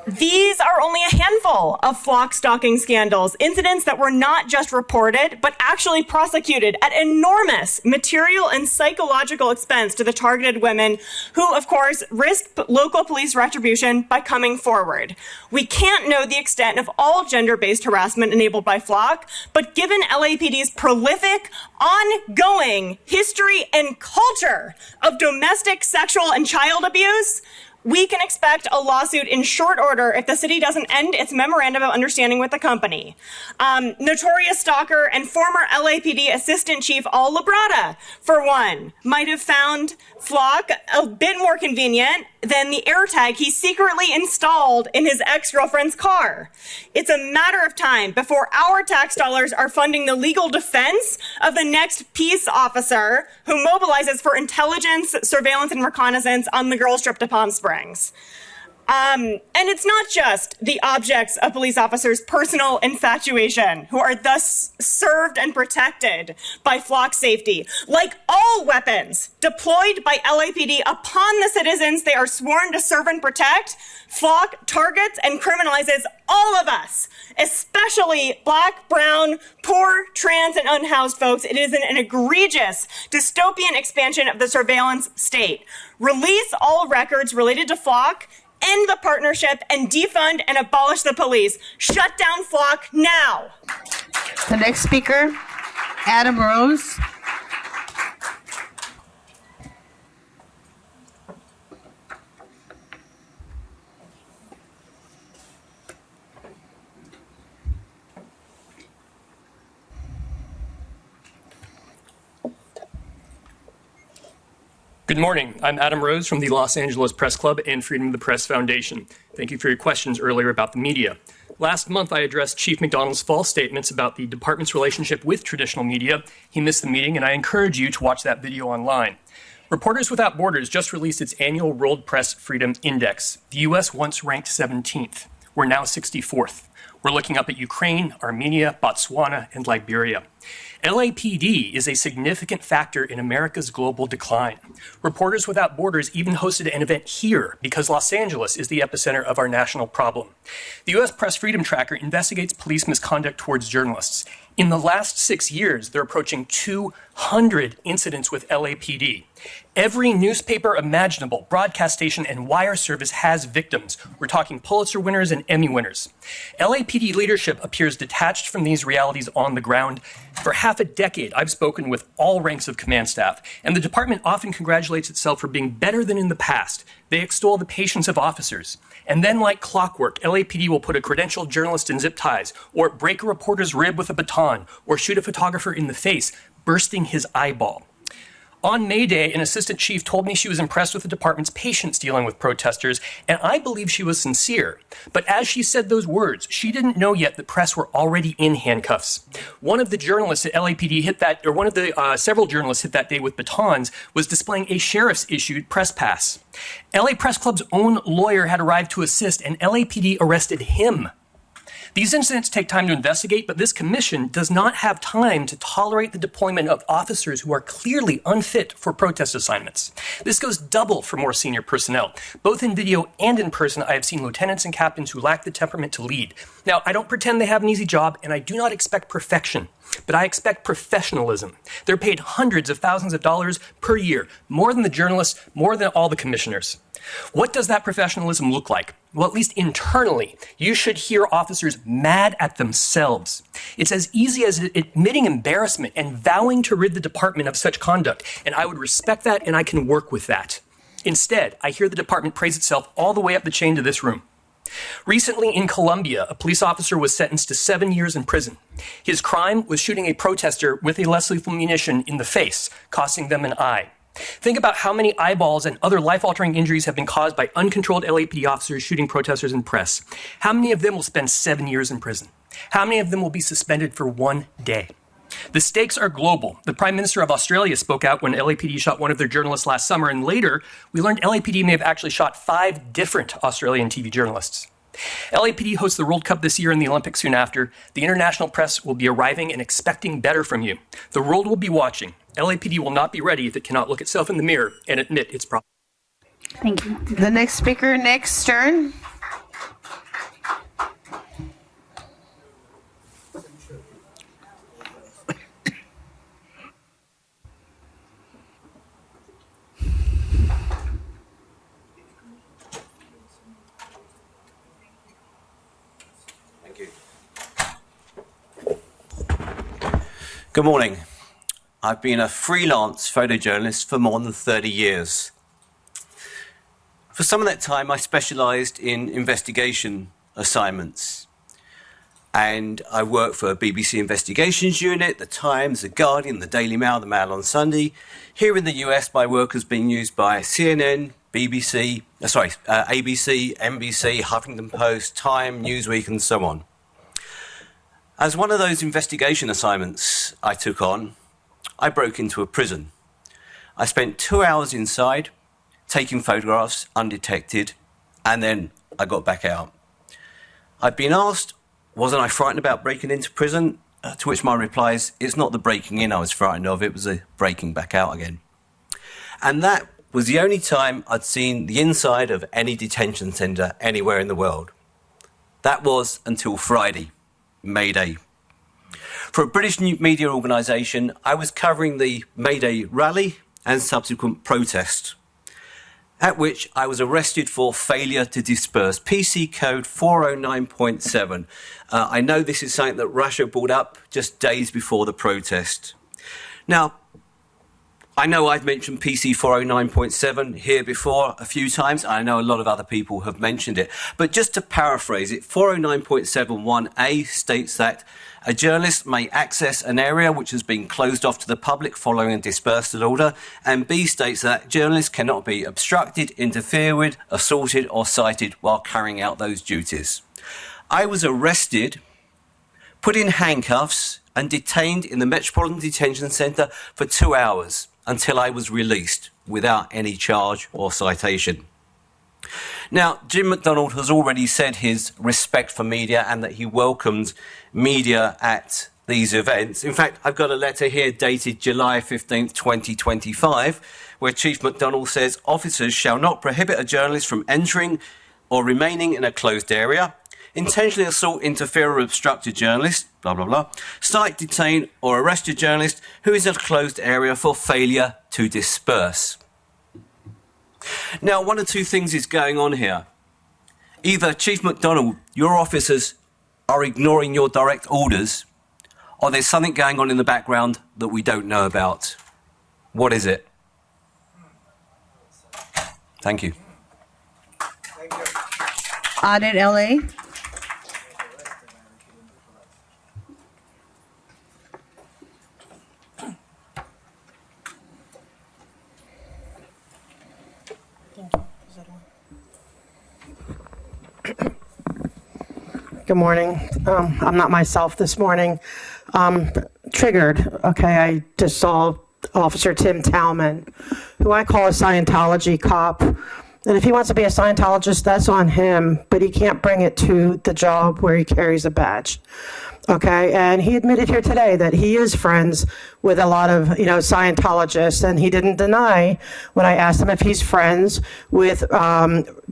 These are only a handful of flock stalking scandals, incidents that were not just reported, but actually prosecuted at enormous material and psychological expense to the targeted women who, of course, risked local police retribution by coming forward. We can't know the extent of all gender-based harassment enabled by flock, but given LAPD's prolific, ongoing history and culture of domestic, sexual, and child abuse, we can expect a lawsuit in short order if the city doesn't end its memorandum of understanding with the company. Notorious stalker and former LAPD Assistant Chief Al Labrada, for one, might have found flock a bit more convenient than the AirTag he secretly installed in his ex-girlfriend's car. It's a matter of time before our tax dollars are funding the legal defense of the next peace officer who mobilizes for intelligence, surveillance, and reconnaissance on the girls' trip to Palm Springs. And it's not just the objects of police officers' personal infatuation who are thus served and protected by flock safety. Like all weapons deployed by LAPD upon the citizens they are sworn to serve and protect, flock targets and criminalizes all of us, especially Black, brown, poor, trans, and unhoused folks. It is an egregious dystopian expansion of the surveillance state. Release all records related to flock, end the partnership, and defund and abolish the police. Shut down flock now. The next speaker, Adam Rose. Good morning. I'm Adam Rose from the Los Angeles Press Club and Freedom of the Press Foundation. Thank you for your questions earlier about the media. Last month, I addressed Chief McDonald's false statements about the department's relationship with traditional media. He missed the meeting, and I encourage you to watch that video online. Reporters Without Borders just released its annual World Press Freedom Index. The U.S. once ranked 17th. We're now 64th. We're looking up at Ukraine, Armenia, Botswana, and Liberia. LAPD is a significant factor in America's global decline. Reporters Without Borders even hosted an event here because Los Angeles is the epicenter of our national problem. The U.S. Press Freedom Tracker investigates police misconduct towards journalists. In the last 6 years, they're approaching 200 incidents with LAPD. Every newspaper imaginable, broadcast station, and wire service has victims. We're talking Pulitzer winners and Emmy winners. LAPD leadership appears detached from these realities on the ground. For half a decade, I've spoken with all ranks of command staff, and the department often congratulates itself for being better than in the past. They extol the patience of officers. And then, like clockwork, LAPD will put a credentialed journalist in zip ties, or break a reporter's rib with a baton, or shoot a photographer in the face, bursting his eyeball. On Mayday, an assistant chief told me she was impressed with the department's patience dealing with protesters, and I believe she was sincere. But as she said those words, she didn't know yet the press were already in handcuffs. One of the journalists at LAPD several journalists hit that day with batons was displaying a sheriff's issued press pass. LA Press Club's own lawyer had arrived to assist, and LAPD arrested him. These incidents take time to investigate, but this commission does not have time to tolerate the deployment of officers who are clearly unfit for protest assignments. This goes double for more senior personnel. Both in video and in person, I have seen lieutenants and captains who lack the temperament to lead. Now, I don't pretend they have an easy job, and I do not expect perfection, but I expect professionalism. They're paid hundreds of thousands of dollars per year, more than the journalists, more than all the commissioners. What does that professionalism look like? Well, at least internally, you should hear officers mad at themselves. It's as easy as admitting embarrassment and vowing to rid the department of such conduct, and I would respect that and I can work with that. Instead, I hear the department praise itself all the way up the chain to this room. Recently in Colombia, a police officer was sentenced to 7 years in prison. His crime was shooting a protester with a less lethal munition in the face, costing them an eye. Think about how many eyeballs and other life-altering injuries have been caused by uncontrolled LAPD officers shooting protesters and press. How many of them will spend 7 years in prison? How many of them will be suspended for 1 day? The stakes are global. The Prime Minister of Australia spoke out when LAPD shot one of their journalists last summer, and later we learned LAPD may have actually shot 5 different Australian TV journalists. LAPD hosts the World Cup this year and the Olympics soon after. The international press will be arriving and expecting better from you. The world will be watching. LAPD will not be ready if it cannot look itself in the mirror and admit its problem. Thank you. The next speaker, Nick Stern. Good morning. I've been a freelance photojournalist for more than 30 years. For some of that time, I specialised in investigation assignments. And I worked for a BBC Investigations Unit, The Times, The Guardian, The Daily Mail, The Mail on Sunday. Here in the US, my work has been used by CNN, ABC, NBC, Huffington Post, Time, Newsweek, and so on. As one of those investigation assignments I took on, I broke into a prison. I spent 2 hours inside, taking photographs undetected, and then I got back out. I'd been asked, wasn't I frightened about breaking into prison? To which my reply is, it's not the breaking in I was frightened of, it was the breaking back out again. And that was the only time I'd seen the inside of any detention centre anywhere in the world. That was until Friday. Mayday. For a British media organisation, I was covering the Mayday rally and subsequent protest, at which I was arrested for failure to disperse, PC code 409.7. I know this is something that Russia brought up just days before the protest. Now, I know I've mentioned PC 409.7 here before a few times. I know a lot of other people have mentioned it. But just to paraphrase it, 409.71a states that a journalist may access an area which has been closed off to the public following a dispersal order, and B states that journalists cannot be obstructed, interfered with, assaulted or cited while carrying out those duties. I was arrested, put in handcuffs and detained in the Metropolitan Detention Centre for 2 hours until I was released without any charge or citation. Now, Jim McDonald has already said his respect for media and that he welcomed media at these events. In fact, I've got a letter here dated July 15th, 2025, where Chief McDonald says officers shall not prohibit a journalist from entering or remaining in a closed area, intentionally assault, interfere or obstruct a journalist, blah, blah, blah, cite, detain or arrest a journalist who is in a closed area for failure to disperse. Now, one of two things is going on here. Either, Chief McDonald, your officers are ignoring your direct orders, or there's something going on in the background that we don't know about. What is it? Thank you. Audit LA. Good morning. I'm not myself this morning. Triggered. Okay, I just saw Officer Tim Talman, who I call a Scientology cop. And if he wants to be a Scientologist, that's on him, but he can't bring it to the job where he carries a badge. Okay, and he admitted here today that he is friends with a lot of, Scientologists, and he didn't deny when I asked him if he's friends with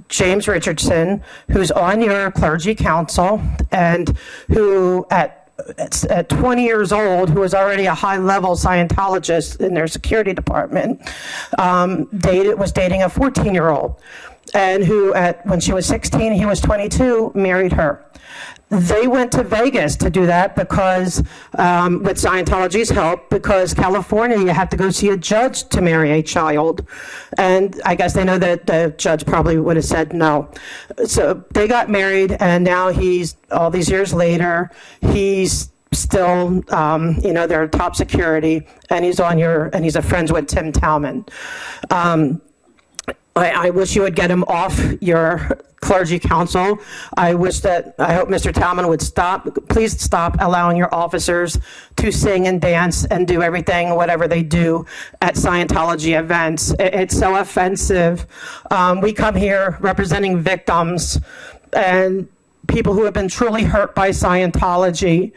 James Richardson, who's on your clergy council, and who at 20 years old, who was already a high-level Scientologist in their security department, was dating a 14-year-old, and who, when she was 16, he was 22, married her. They went to Vegas to do that because, with Scientology's help, because California, you have to go see a judge to marry a child. And I guess they know that the judge probably would have said no. So they got married, and now all these years later, he's still, their top security, and he's a friends with Tim Talman. I wish you would get him off your clergy council. I hope Mr. Talman would please stop allowing your officers to sing and dance and do everything, whatever they do at Scientology events. It's so offensive. We come here representing victims and people who have been truly hurt by Scientology.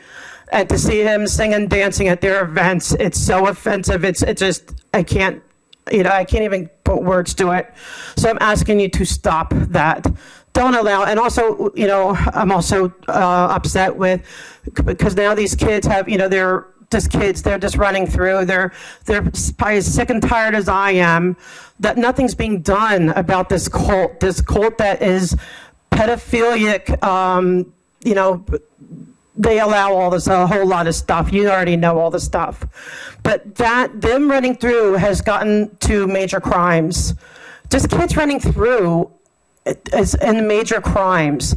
And to see him sing and dancing at their events, it's so offensive. I can't even put words to it. So I'm asking you to stop that. Don't allow, and also, I'm also upset because now these kids have, they're just running through. They're probably as sick and tired as I am that nothing's being done about this cult that is pedophilic, they allow all this, a whole lot of stuff. You already know all the stuff. But them running through has gotten to major crimes. Just kids running through is in major crimes.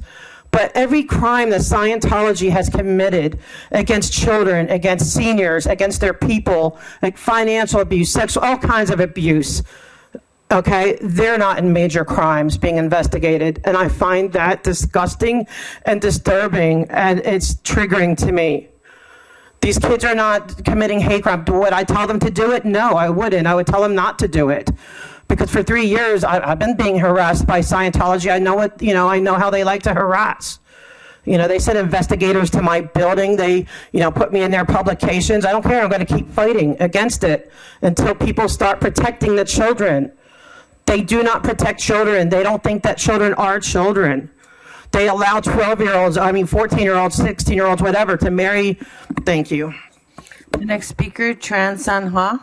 But every crime that Scientology has committed against children, against seniors, against their people, like financial abuse, sexual, all kinds of abuse, okay, they're not in major crimes being investigated. And I find that disgusting and disturbing, and it's triggering to me. These kids are not committing hate crime. Would I tell them to do it? No, I wouldn't. I would tell them not to do it. Because for 3 years, I've been being harassed by Scientology. I know I know how they like to harass. They sent investigators to my building. They, put me in their publications. I don't care. I'm going to keep fighting against it until people start protecting the children. They do not protect children. They don't think that children are children. They allow 12-year-olds, 14-year-olds, 16-year-olds, whatever, to marry. Thank you. The next speaker, Tran Sanhua.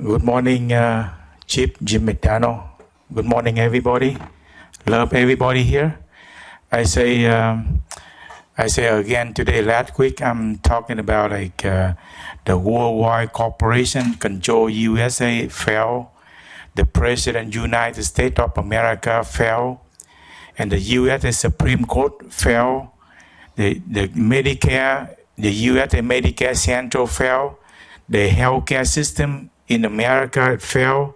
Good morning, Chief Jim McDonald. Good morning, everybody. Love everybody here. I say again today. Last week I'm talking about the worldwide corporation control USA fell. The President United States of America fell, and the U.S. Supreme Court fell. The Medicare, the U.S. Medicare Central fell. The healthcare system in America fell.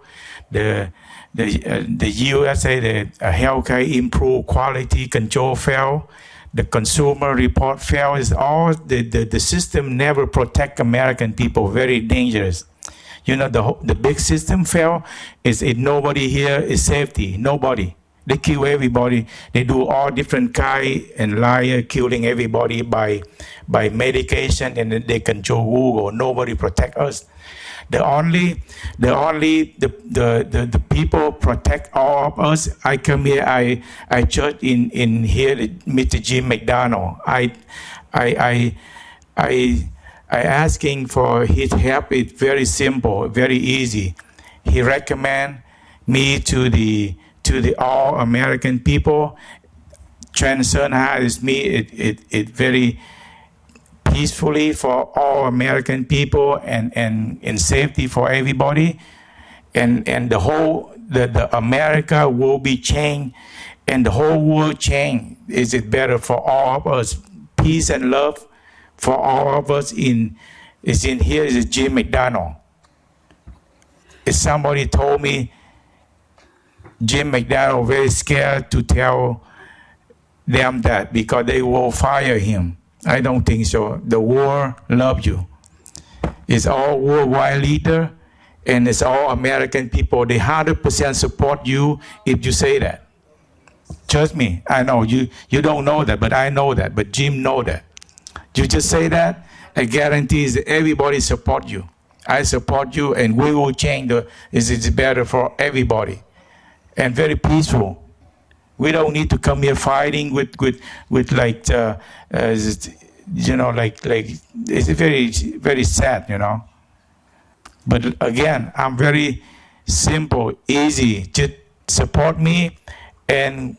The USA, the healthcare improved quality control fell. The consumer report fell. Is all the system never protect American people. Very dangerous. The big system fell. Nobody here is safety. Nobody. They kill everybody. They do all different kind and liar, killing everybody by medication, and then they control Google. Nobody protect us. The people protect all of us. I come here. I church in here, Mr. Jim McDonald. I asking for his help. It's very simple, very easy. He recommend me to the all American people. Transcend is me. It very peacefully for all American people and in safety for everybody, and the whole the America will be changed, and the whole world change. Is it better for all of us? Peace and love for all of us. Is in here is Jim McDonald. If somebody told me Jim McDonald very scared to tell them that because they will fire him. I don't think so. The world loves you. It's all worldwide leader, and it's all American people. They 100% support you if you say that. Trust me, I know you don't know that, but I know that. But Jim know that. You just say that, I guarantee that everybody support you. I support you, and we will change. It's better for everybody, and very peaceful. We don't need to come here fighting with like it's very very sad, But again, I'm very simple, easy. Just support me, and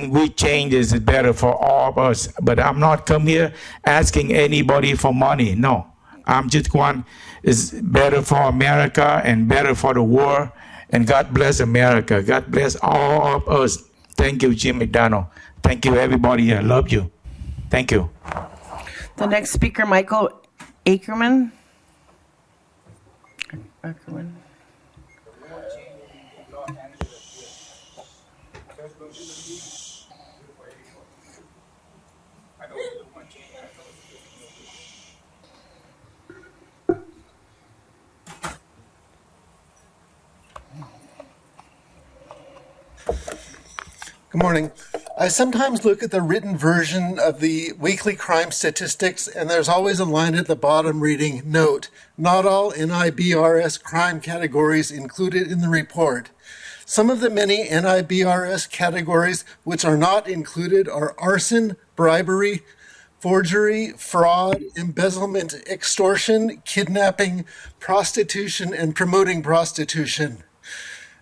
we change is better for all of us. But I'm not come here asking anybody for money. No, I'm just one is better for America and better for the world. And God bless America. God bless all of us. Thank you, Jim McDonald. Thank you, everybody. I love you. Thank you. The next speaker, Michael Ackerman. Good morning. I sometimes look at the written version of the weekly crime statistics, and there's always a line at the bottom reading, "Note, not all NIBRS crime categories included in the report." Some of the many NIBRS categories which are not included are arson, bribery, forgery, fraud, embezzlement, extortion, kidnapping, prostitution, and promoting prostitution.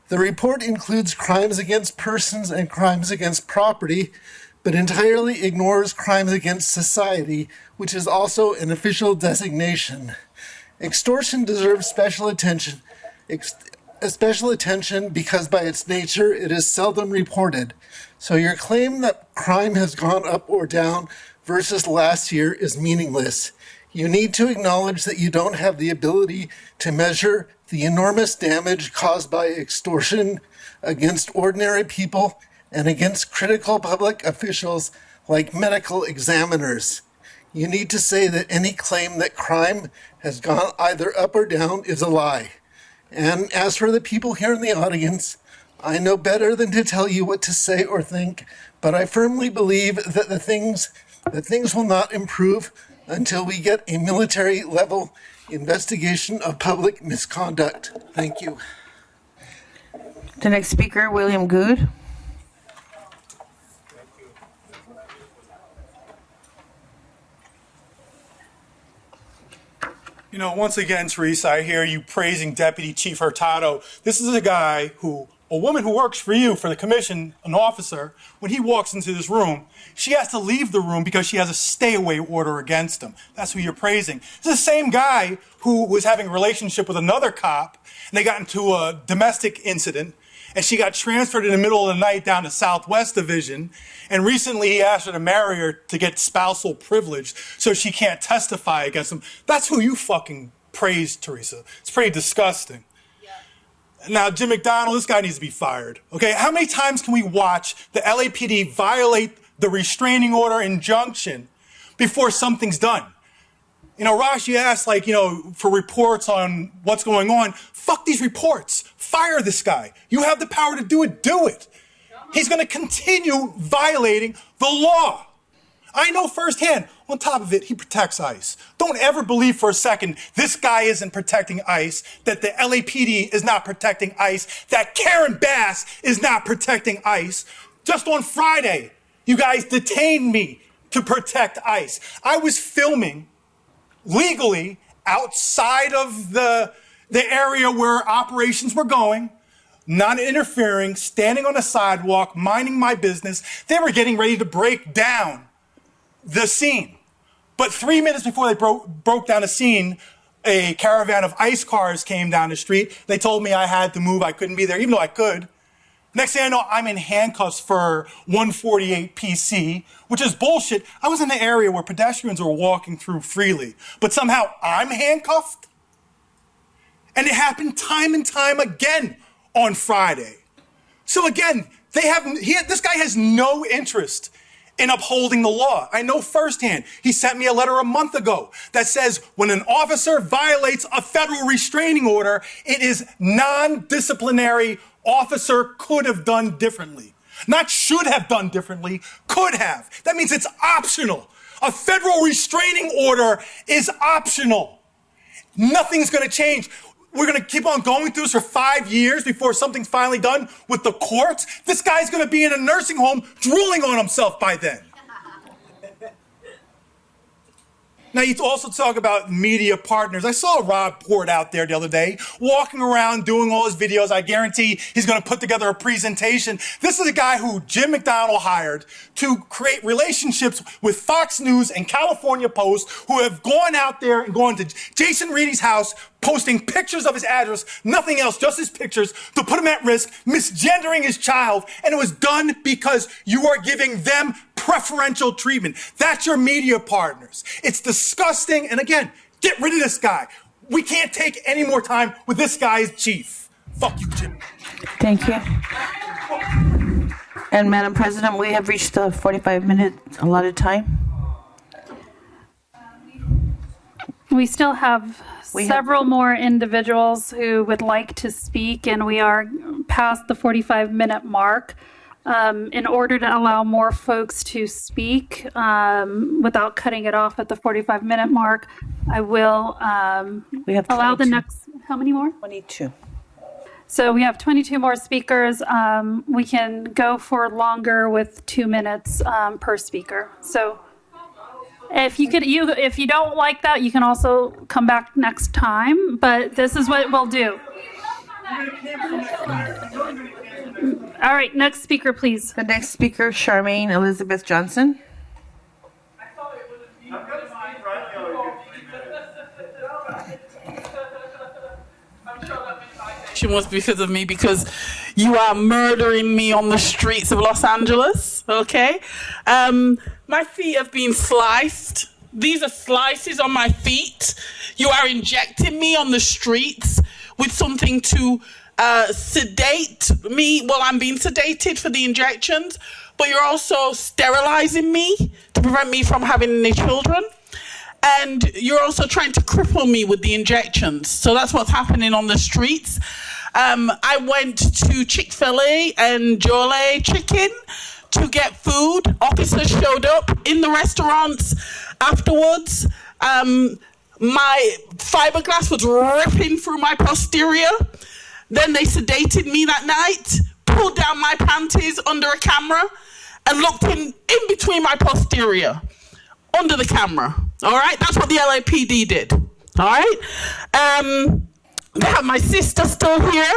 The report includes crimes against persons and crimes against property, but entirely ignores crimes against society, which is also an official designation. Extortion deserves special attention, because by its nature it is seldom reported. So your claim that crime has gone up or down versus last year is meaningless. You need to acknowledge that you don't have the ability to measure the enormous damage caused by extortion against ordinary people and against critical public officials like medical examiners. You need to say that any claim that crime has gone either up or down is a lie. And as for the people here in the audience, I know better than to tell you what to say or think, but I firmly believe that things will not improve until we get a military-level investigation of public misconduct. Thank you. The next speaker, William Good. You know, once again, Teresa, I hear you praising Deputy Chief Hurtado. This is a woman who works for you, for the commission, an officer. When he walks into this room, she has to leave the room because she has a stay-away order against him. That's who you're praising. It's the same guy who was having a relationship with another cop, and they got into a domestic incident, and she got transferred in the middle of the night down to Southwest Division, and recently he asked her to marry her to get spousal privilege so she can't testify against him. That's who you fucking praise, Teresa. It's pretty disgusting. Now, Jim McDonald, this guy needs to be fired. Okay, how many times can we watch the LAPD violate the restraining order injunction before something's done? You know, Rosh, you asked, for reports on what's going on. Fuck these reports. Fire this guy. You have the power to do it. Do it. He's going to continue violating the law. I know firsthand. On top of it, he protects ICE. Don't ever believe for a second this guy isn't protecting ICE, that the LAPD is not protecting ICE, that Karen Bass is not protecting ICE. Just on Friday, you guys detained me to protect ICE. I was filming legally outside of the area where operations were going, not interfering, standing on the sidewalk, minding my business. They were getting ready to break down the scene. But 3 minutes before they broke down the scene, a caravan of ICE cars came down the street. They told me I had to move. I couldn't be there, even though I could. Next thing I know, I'm in handcuffs for 148 PC, which is bullshit. I was in the area where pedestrians were walking through freely, but somehow I'm handcuffed? And it happened time and time again on Friday. So again, this guy has no interest in upholding the law. I know firsthand. He sent me a letter a month ago that says when an officer violates a federal restraining order, it is non-disciplinary. Officer could have done differently. Not should have done differently, could have. That means it's optional. A federal restraining order is optional. Nothing's going to change. We're going to keep on going through this for 5 years before something's finally done with the courts. This guy's going to be in a nursing home drooling on himself by then. Now, you also talk about media partners. I saw Rob Port out there the other day, walking around doing all his videos. I guarantee he's going to put together a presentation. This is a guy who Jim McDonald hired to create relationships with Fox News and California Post, who have gone out there and gone to Jason Reedy's house, posting pictures of his address, nothing else, just his pictures, to put him at risk, misgendering his child. And it was done because you are giving them preferential treatment. That's your media partners. It's disgusting. And again, get rid of this guy. We can't take any more time with this guy as chief. Fuck you, Jim. Thank you. And Madam President, we have reached the 45-minute allotted time. We still have several more individuals who would like to speak, and we are past the 45-minute mark. In order to allow more folks to speak without cutting it off at the 45-minute mark, I will we have allow the next, how many more? 22. So we have 22 more speakers. We can go for longer with 2 minutes per speaker. So if you don't like that, you can also come back next time, but this is what we'll do. All right, next speaker, please. The next speaker, Charmaine Elizabeth Johnson. Was because of me, because you are murdering me on the streets of Los Angeles. Okay, my feet have been sliced. These are slices on my feet. You are injecting me on the streets with something to sedate me. Well, I'm being sedated for the injections, but you're also sterilizing me to prevent me from having any children. And you're also trying to cripple me with the injections. So that's what's happening on the streets. I went to Chick-fil-A and Jolly Chicken to get food. Officers showed up in the restaurants afterwards. My fiberglass was ripping through my posterior. Then they sedated me that night, pulled down my panties under a camera, and looked in between my posterior, under the camera. All right, that's what the LAPD did. All right, they have my sister still here,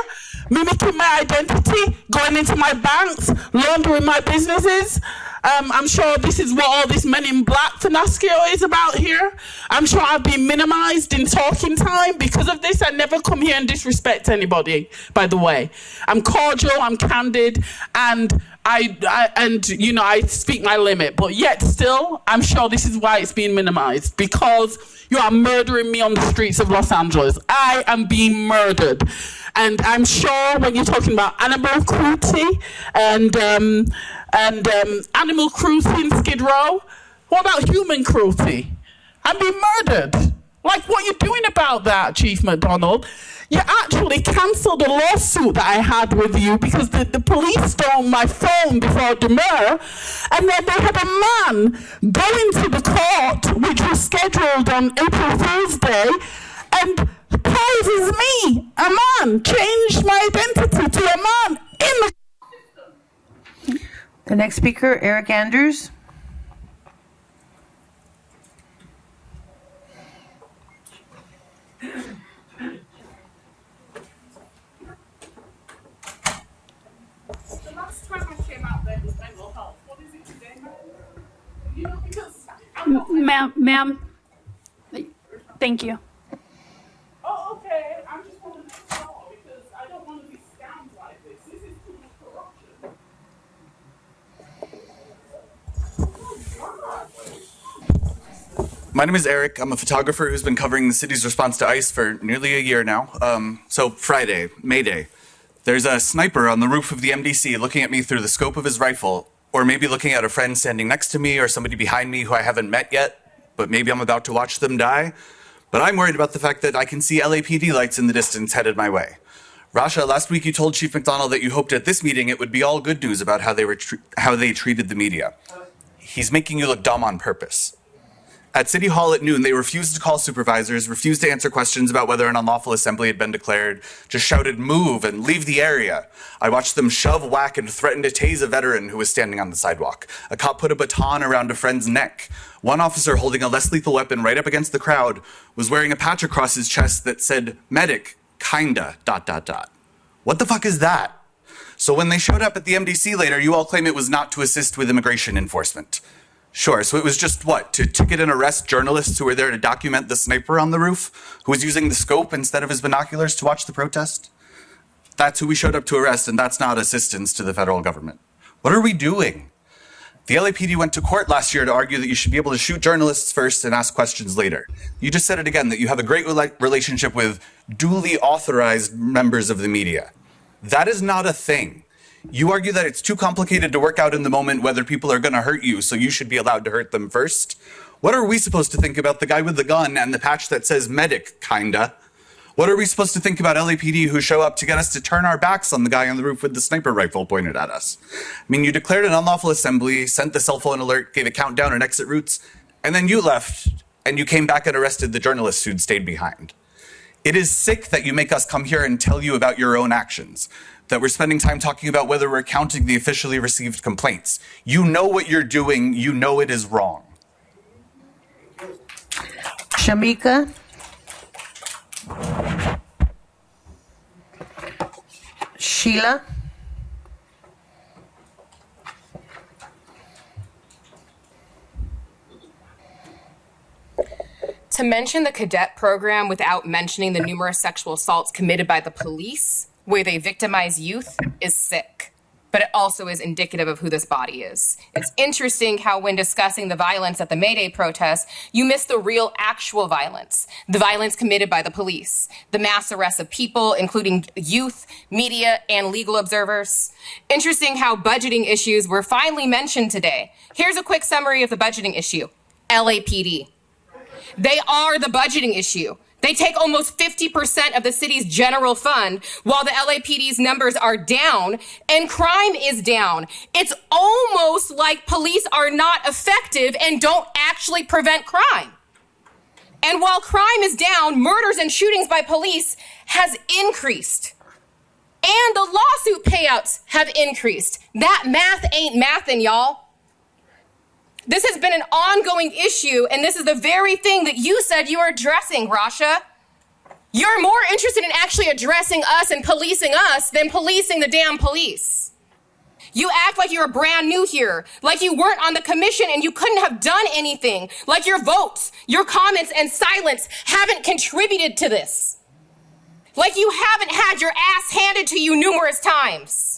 mimicking my identity, going into my banks, laundering my businesses. I'm sure this is what all this Men in Black finasco is about here. I'm sure I've been minimized in talking time because of this. I never come here and disrespect anybody, by the way. I'm cordial, I'm candid, and I speak my limit, but yet still, I'm sure this is why it's being minimized, because you are murdering me on the streets of Los Angeles. I am being murdered. And I'm sure when you're talking about animal cruelty and animal cruelty in Skid Row, what about human cruelty? I'm being murdered. Like, what are you doing about that, Chief McDonald? You actually cancelled a lawsuit that I had with you because the police stole my phone before demur, and then they had a man go into the court, which was scheduled on April Fool's Day, and poses me, a man, changed my identity to a man in the... The next speaker, Eric Andrews. Ma'am, thank you. Oh, okay. I'm just wanting to know because I don't want to be scammed like this. This is too much corruption. My name is Eric. I'm a photographer who's been covering the city's response to ICE for nearly a year now. So Friday, Mayday, there's a sniper on the roof of the MDC looking at me through the scope of his rifle, or maybe looking at a friend standing next to me or somebody behind me who I haven't met yet, but maybe I'm about to watch them die. But I'm worried about the fact that I can see LAPD lights in the distance headed my way. Rasha, last week you told Chief McDonald that you hoped at this meeting it would be all good news about how they treated the media. He's making you look dumb on purpose. At City Hall at noon, they refused to call supervisors, refused to answer questions about whether an unlawful assembly had been declared, just shouted, "Move," and "Leave the area." I watched them shove, whack, and threaten to tase a veteran who was standing on the sidewalk. A cop put a baton around a friend's neck. One officer, holding a less lethal weapon right up against the crowd, was wearing a patch across his chest that said, "Medic, kinda, ... What the fuck is that? So when they showed up at the MDC later, you all claim it was not to assist with immigration enforcement. Sure, so it was just what? To ticket and arrest journalists who were there to document the sniper on the roof, who was using the scope instead of his binoculars to watch the protest? That's who we showed up to arrest, and that's not assistance to the federal government. What are we doing? The LAPD went to court last year to argue that you should be able to shoot journalists first and ask questions later. You just said it again, that you have a great relationship with duly authorized members of the media. That is not a thing. You argue that it's too complicated to work out in the moment whether people are going to hurt you, so you should be allowed to hurt them first. What are we supposed to think about the guy with the gun and the patch that says medic, kinda? What are we supposed to think about LAPD who show up to get us to turn our backs on the guy on the roof with the sniper rifle pointed at us? I mean, you declared an unlawful assembly, sent the cell phone alert, gave a countdown and exit routes, and then you left, and you came back and arrested the journalists who'd stayed behind. It is sick that you make us come here and tell you about your own actions, that we're spending time talking about whether we're counting the officially received complaints. You know what you're doing. You know it is wrong. Shamika. Sheila. To mention the cadet program without mentioning the numerous sexual assaults committed by the police, where they victimize youth, is sick. But it also is indicative of who this body is. It's interesting how when discussing the violence at the Mayday protest, you miss the real actual violence, the violence committed by the police, the mass arrests of people, including youth, media, and legal observers. Interesting how budgeting issues were finally mentioned today. Here's a quick summary of the budgeting issue. LAPD. They are the budgeting issue. They take almost 50% of the city's general fund while the LAPD's numbers are down and crime is down. It's almost like police are not effective and don't actually prevent crime. And while crime is down, murders and shootings by police has increased. And the lawsuit payouts have increased. That math ain't mathin', y'all. This has been an ongoing issue, and this is the very thing that you said you were addressing, Rasha. You're more interested in actually addressing us and policing us than policing the damn police. You act like you're brand new here, like you weren't on the commission and you couldn't have done anything, like your votes, your comments, and silence haven't contributed to this. Like you haven't had your ass handed to you numerous times.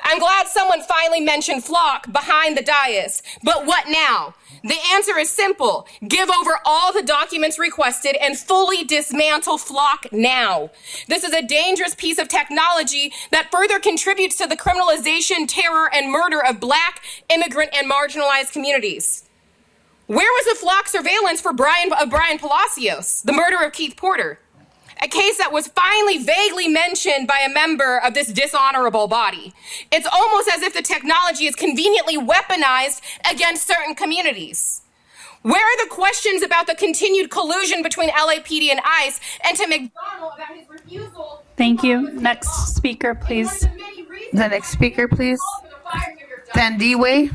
I'm glad someone finally mentioned Flock behind the dais, but what now? The answer is simple. Give over all the documents requested and fully dismantle Flock now. This is a dangerous piece of technology that further contributes to the criminalization, terror, and murder of Black, immigrant, and marginalized communities. Where was the Flock surveillance for Brian Palacios, the murder of Keith Porter? A case that was finally vaguely mentioned by a member of this dishonorable body. It's almost as if the technology is conveniently weaponized against certain communities. Where are the questions about the continued collusion between LAPD and ICE and to McDonald about his refusal? Thank you. Next speaker, please. The next speaker, please. Thandiwe.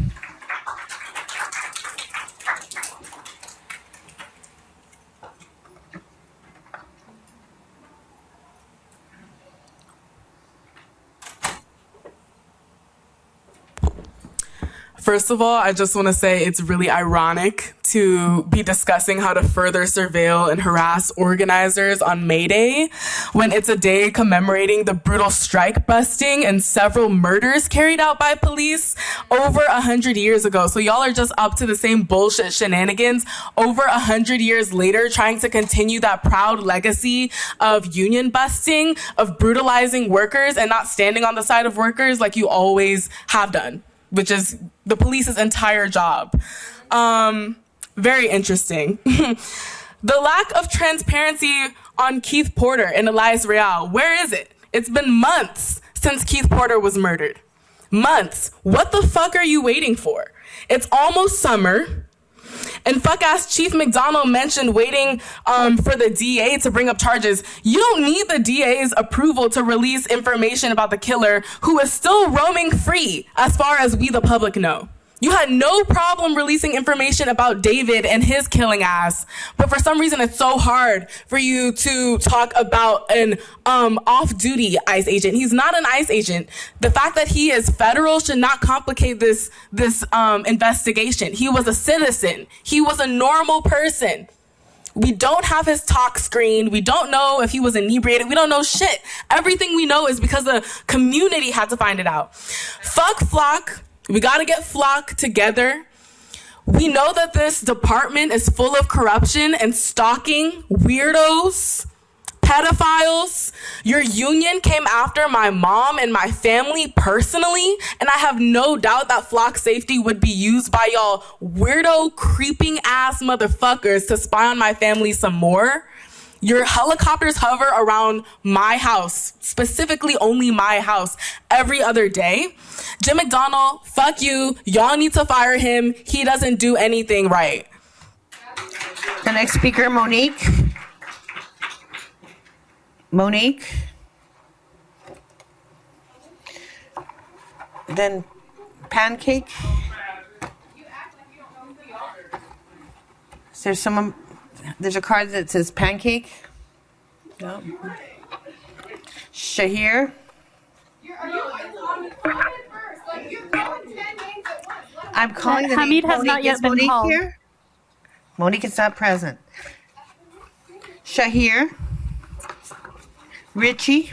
First of all, I just want to say it's really ironic to be discussing how to further surveil and harass organizers on Mayday when it's a day commemorating the brutal strike busting and several murders carried out by police over 100 years ago. So y'all are just up to the same bullshit shenanigans over 100 years later, trying to continue that proud legacy of union busting, of brutalizing workers and not standing on the side of workers like you always have done, which is the police's entire job. Very interesting. The lack of transparency on Keith Porter and Elias Real, where is it? It's been months since Keith Porter was murdered. Months. What the fuck are you waiting for? It's almost summer. And fuck-ass Chief McDonald mentioned waiting for the DA to bring up charges. You don't need the DA's approval to release information about the killer who is still roaming free as far as we the public know. You had no problem releasing information about David and his killing ass, but for some reason it's so hard for you to talk about an off-duty ICE agent. He's not an ICE agent. The fact that he is federal should not complicate this investigation. He was a citizen. He was a normal person. We don't have his talk screen. We don't know if he was inebriated. We don't know shit. Everything we know is because the community had to find it out. Fuck Flock. We gotta get Flock together. We know that this department is full of corruption and stalking, weirdos, pedophiles. Your union came after my mom and my family personally, and I have no doubt that Flock safety would be used by y'all weirdo, creeping ass motherfuckers to spy on my family some more. Your helicopters hover around my house, specifically only my house, every other day. Jim McDonald, fuck you. Y'all need to fire him. He doesn't do anything right. The next speaker, Monique. Monique. Then Pancake. Is there someone? There's a card that says Pancake. No. Shahir. I'm calling the Hamid name. has not yet Is been Monique called. here? Monique is not present. Shahir. Richie.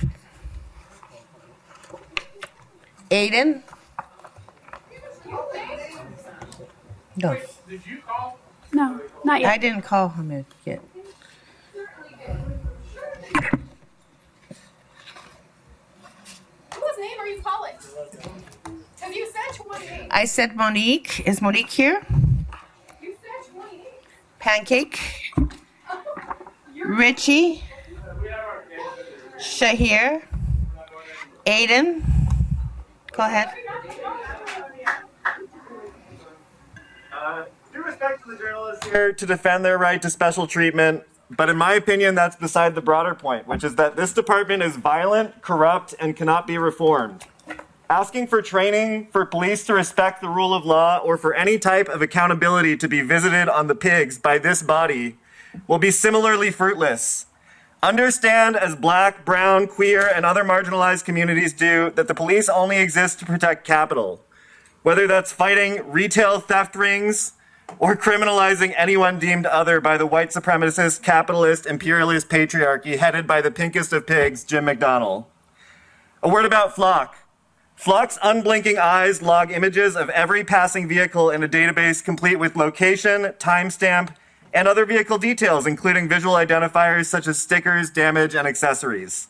Aiden. No. Did you call? No, not yet. I didn't call him yet. Whose name are you calling? Because you said 28. I said Monique. Is Monique here? You said 28. Pancake. Richie. Shahir. Aiden. Go ahead. Due respect to the journalists here to defend their right to special treatment, but in my opinion, that's beside the broader point, which is that this department is violent, corrupt, and cannot be reformed. Asking for training for police to respect the rule of law or for any type of accountability to be visited on the pigs by this body will be similarly fruitless. Understand, as Black, brown, queer, and other marginalized communities do, that the police only exist to protect capital. Whether that's fighting retail theft rings or criminalizing anyone deemed other by the white supremacist, capitalist, imperialist patriarchy headed by the pinkest of pigs, Jim McDonnell. A word about Flock. Flock's unblinking eyes log images of every passing vehicle in a database complete with location, timestamp, and other vehicle details, including visual identifiers such as stickers, damage, and accessories.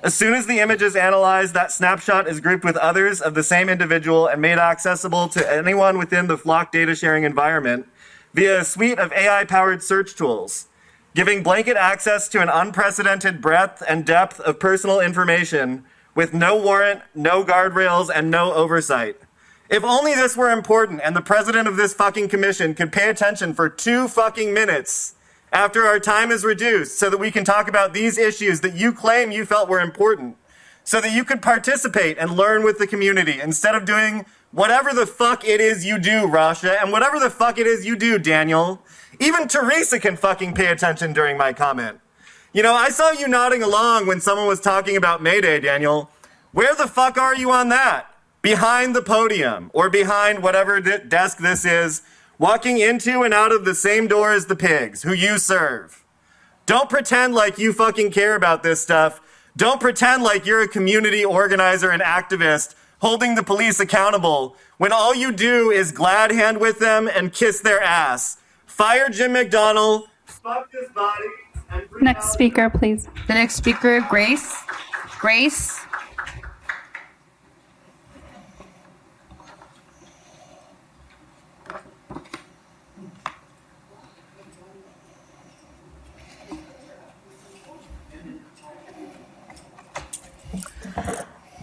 As soon as the image is analyzed, that snapshot is grouped with others of the same individual and made accessible to anyone within the Flock data sharing environment via a suite of AI-powered search tools, giving blanket access to an unprecedented breadth and depth of personal information with no warrant, no guardrails, and no oversight. If only this were important and the president of this fucking commission could pay attention for 2 fucking minutes after our time is reduced so that we can talk about these issues that you claim you felt were important, so that you could participate and learn with the community instead of doing whatever the fuck it is you do, Rasha, and whatever the fuck it is you do, Daniel. Even Teresa can fucking pay attention during my comment. You know, I saw you nodding along when someone was talking about Mayday, Daniel. Where the fuck are you on that? Behind the podium, or behind whatever desk this is, walking into and out of the same door as the pigs, who you serve. Don't pretend like you fucking care about this stuff. Don't pretend like you're a community organizer and activist holding the police accountable when all you do is glad hand with them and kiss their ass. Fire Jim McDonnell, fuck this body, and Next speaker, please. The next speaker, Grace. Grace.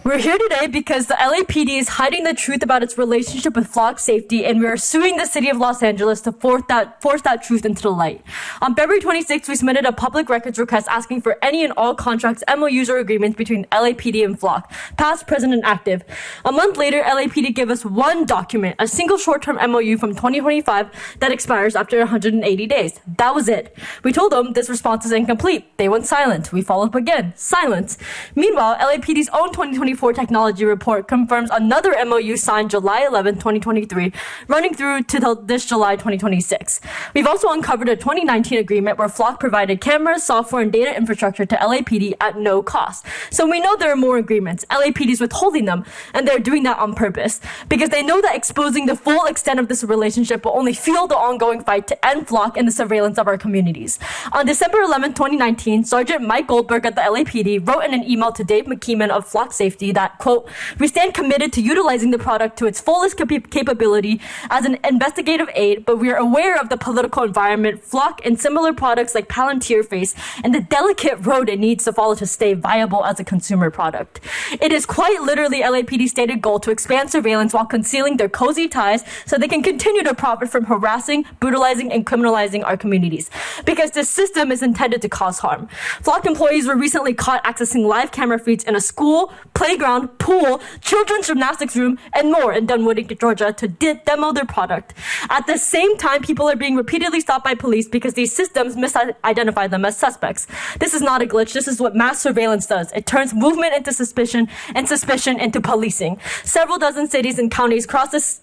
We're here today because the LAPD is hiding the truth about its relationship with flock safety, and we are suing the city of Los Angeles to force that truth into the light. On February 26th, we submitted a public records request asking for any and all contracts, MOUs, or agreements between LAPD and flock, past, present, and active. A month later, LAPD gave us one document, a single short-term MOU from 2025 that expires after 180 days. That was it. We told them this response is incomplete. They went silent. We followed up again. Silence. Meanwhile, LAPD's own 2024 technology report confirms another MOU signed July 11, 2023, running through to this July 2026. We've also uncovered a 2019 agreement where Flock provided cameras, software, and data infrastructure to LAPD at no cost. So we know there are more agreements. LAPD is withholding them, and they're doing that on purpose because they know that exposing the full extent of this relationship will only fuel the ongoing fight to end Flock and the surveillance of our communities. On December 11, 2019, Sergeant Mike Goldberg at the LAPD wrote in an email to Dave McKeeman of Flock Safety safety that, quote, we stand committed to utilizing the product to its fullest capability as an investigative aid, but we are aware of the political environment, Flock and similar products like Palantir face, and the delicate road it needs to follow to stay viable as a consumer product. It is quite literally LAPD's stated goal to expand surveillance while concealing their cozy ties so they can continue to profit from harassing, brutalizing, and criminalizing our communities. Because this system is intended to cause harm. Flock employees were recently caught accessing live camera feeds in a school, playground, pool, children's gymnastics room, and more in Dunwoody, Georgia to demo their product. At the same time, people are being repeatedly stopped by police because these systems misidentify them as suspects. This is not a glitch. This is what mass surveillance does. It turns movement into suspicion and suspicion into policing. Several dozen cities and counties across this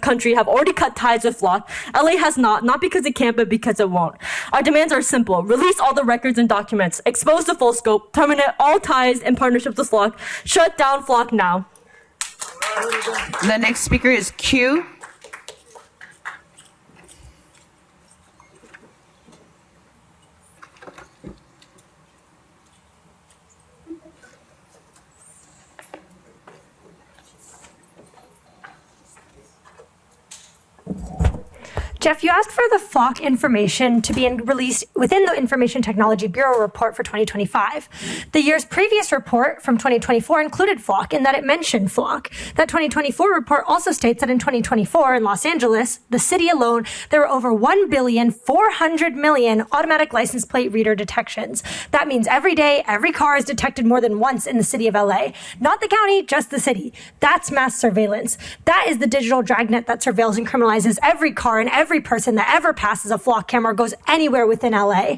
country have already cut ties with Flock. LA has not because it can't, but because it won't. Our demands are simple. Release all the records and documents. Expose the full scope. Terminate all ties and partnerships with Flock. Shut down Flock now. The next speaker is Q. Jeff, you asked for the Flock information to be released within the Information Technology Bureau report for 2025. The year's previous report from 2024 included Flock in that it mentioned Flock. That 2024 report also states that in 2024 in Los Angeles, the city alone, there were over 1,400,000,000 automatic license plate reader detections. That means every day, every car is detected more than once in the city of LA. Not the county, just the city. That's mass surveillance. That is the digital dragnet that surveils and criminalizes every car and every person that ever passes a Flock camera or goes anywhere within LA.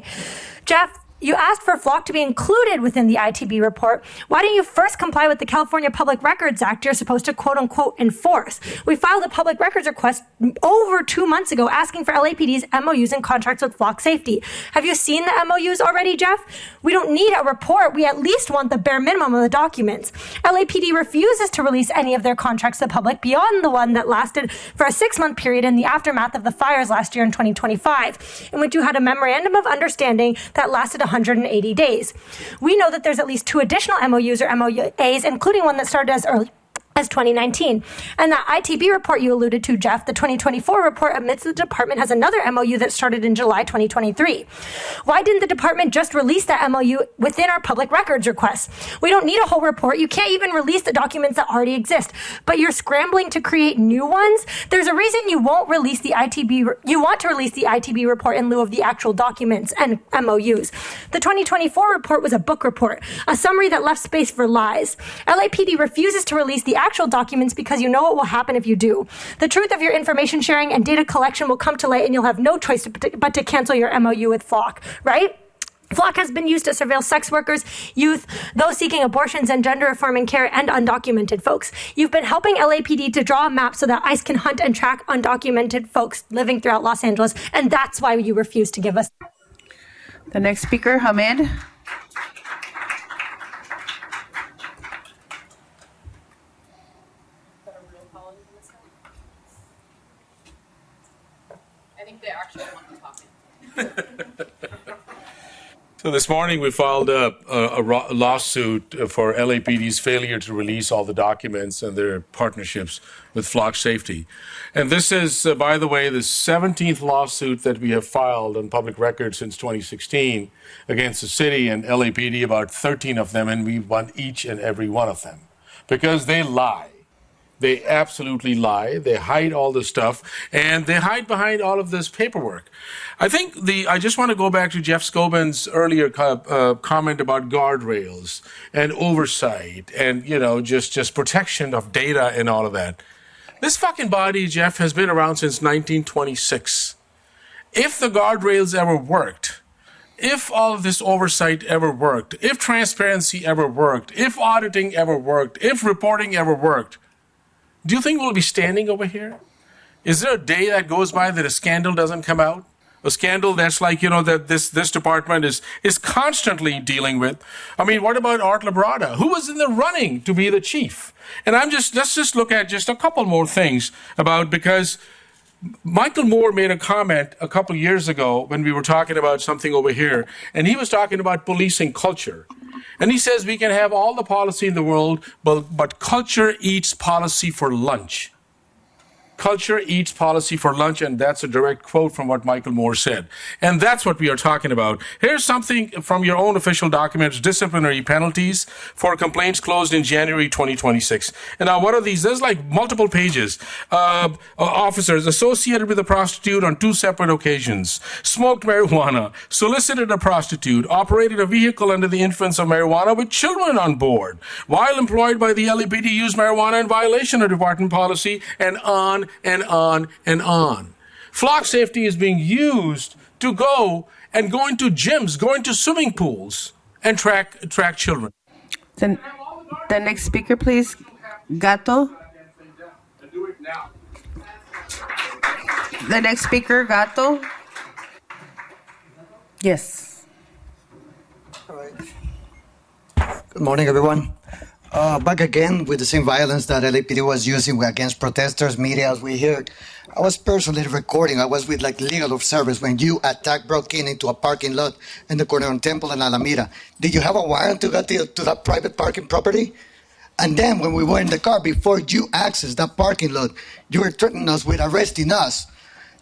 Jeff, you asked for Flock to be included within the ITB report. Why don't you first comply with the California Public Records Act you're supposed to quote unquote enforce? We filed a public records request over 2 months ago asking for LAPD's MOUs and contracts with Flock Safety. Have you seen the MOUs already, Jeff? We don't need a report. We at least want the bare minimum of the documents. LAPD refuses to release any of their contracts to the public beyond the one that lasted for a 6-month period in the aftermath of the fires last year in 2025, in which you had a memorandum of understanding that lasted 180 days. We know that there's at least 2 additional MOUs or MOAs, including one that started as early as 2019. And that ITB report you alluded to, Jeff, the 2024 report admits the department has another MOU that started in July 2023. Why didn't the department just release that MOU within our public records requests? We don't need a whole report. You can't even release the documents that already exist, but you're scrambling to create new ones. There's a reason you won't release the ITB. You want to release the ITB report in lieu of the actual documents and MOUs. The 2024 report was a book report, a summary that left space for lies. LAPD refuses to release the actual documents because you know what will happen if you do. The truth of your information sharing and data collection will come to light and you'll have no choice but to cancel your MOU with Flock, right? Flock has been used to surveil sex workers, youth, those seeking abortions and gender affirming care, and undocumented folks. You've been helping LAPD to draw a map so that ICE can hunt and track undocumented folks living throughout Los Angeles, and that's why you refuse to give us. The next speaker, Hamid. So this morning we filed a lawsuit for LAPD's failure to release all the documents and their partnerships with Flock Safety. And this is, by the way, the 17th lawsuit that we have filed on public record since 2016 against the city and LAPD, about 13 of them, and we won each and every one of them because they lie. They absolutely lie. They hide all this stuff, and they hide behind all of this paperwork. I think I just want to go back to Jeff Scobin's earlier comment about guardrails and oversight and, just protection of data and all of that. This fucking body, Jeff, has been around since 1926. If the guardrails ever worked, if all of this oversight ever worked, if transparency ever worked, if auditing ever worked, if reporting ever worked, do you think we'll be standing over here? Is there a day that goes by that a scandal doesn't come out? A scandal that's like, that this department is constantly dealing with. I mean, what about Art Labrada, who was in the running to be the chief? And let's just look at just a couple more things because Michael Moore made a comment a couple years ago when we were talking about something over here, and he was talking about policing culture. And he says we can have all the policy in the world, but culture eats policy for lunch. Culture eats policy for lunch, and that's a direct quote from what Michael Moore said. And that's what we are talking about. Here's something from your own official documents, disciplinary penalties for complaints closed in January 2026. And now what are these? There's like multiple pages. Officers associated with a prostitute on 2 separate occasions, smoked marijuana, solicited a prostitute, operated a vehicle under the influence of marijuana with children on board, while employed by the LAPD used marijuana in violation of department policy, and on and on and on. Flock safety is being used to go into gyms, go into swimming pools, and track children. The next speaker, please. Gato. The next speaker, Gato. Yes. All right. Good morning, everyone. Back again with the same violence that LAPD was using against protesters, media, as we heard. I was personally recording. I was with legal observers when you broke into a parking lot in the corner on Temple and Alameda. Did you have a warrant to get to that private parking property? And then when we were in the car, before you accessed that parking lot, you were threatening us with arresting us.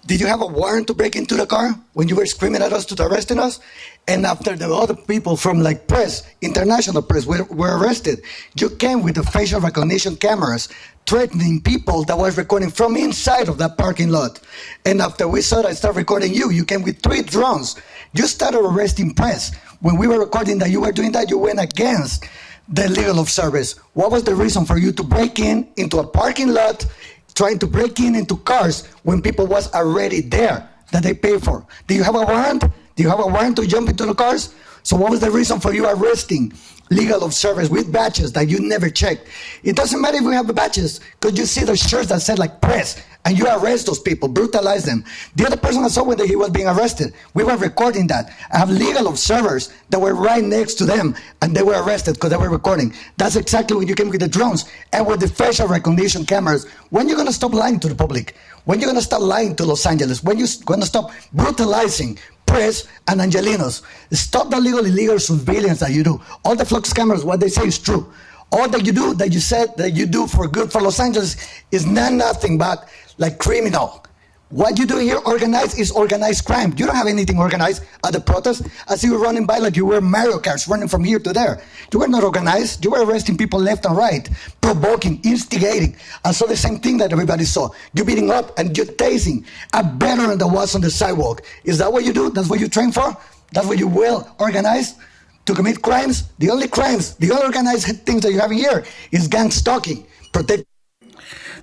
Did you have a warrant to break into the car when you were screaming at us to arresting us? And after the other people from press, international press, were arrested, you came with the facial recognition cameras threatening people that was recording from inside of that parking lot. And after we saw that start recording you came with 3 drones. You started arresting press. When we were recording that you were doing that, you went against the legal observers. What was the reason for you to break into a parking lot, trying to break into cars when people was already there that they paid for? Do you have a warrant? Do you have a warrant to jump into the cars? So what was the reason for you arresting legal observers with badges that you never checked? It doesn't matter if we have the badges, because you see the shirts that said press, and you arrest those people, brutalize them. The other person I saw when he was being arrested, we were recording that. I have legal observers that were right next to them, and they were arrested because they were recording. That's exactly when you came with the drones and with the facial recognition cameras. When are you going to stop lying to the public? When are you going to stop lying to Los Angeles? When are you going to stop brutalizing press and Angelinos? Stop the illegal surveillance that you do. All the Flux cameras, what they say is true. All that you do, that you said that you do for good for Los Angeles is nothing but criminal. What you do here is organized crime. You don't have anything organized at the protest. I see you running by like you were Mario Karts, running from here to there. You were not organized. You were arresting people left and right, provoking, instigating. I saw the same thing that everybody saw. You beating up and you're tasing a veteran that was on the sidewalk. Is that what you do? That's what you train for? That's what you will organize to commit crimes? The only organized things that you're having here is gang stalking. Protect.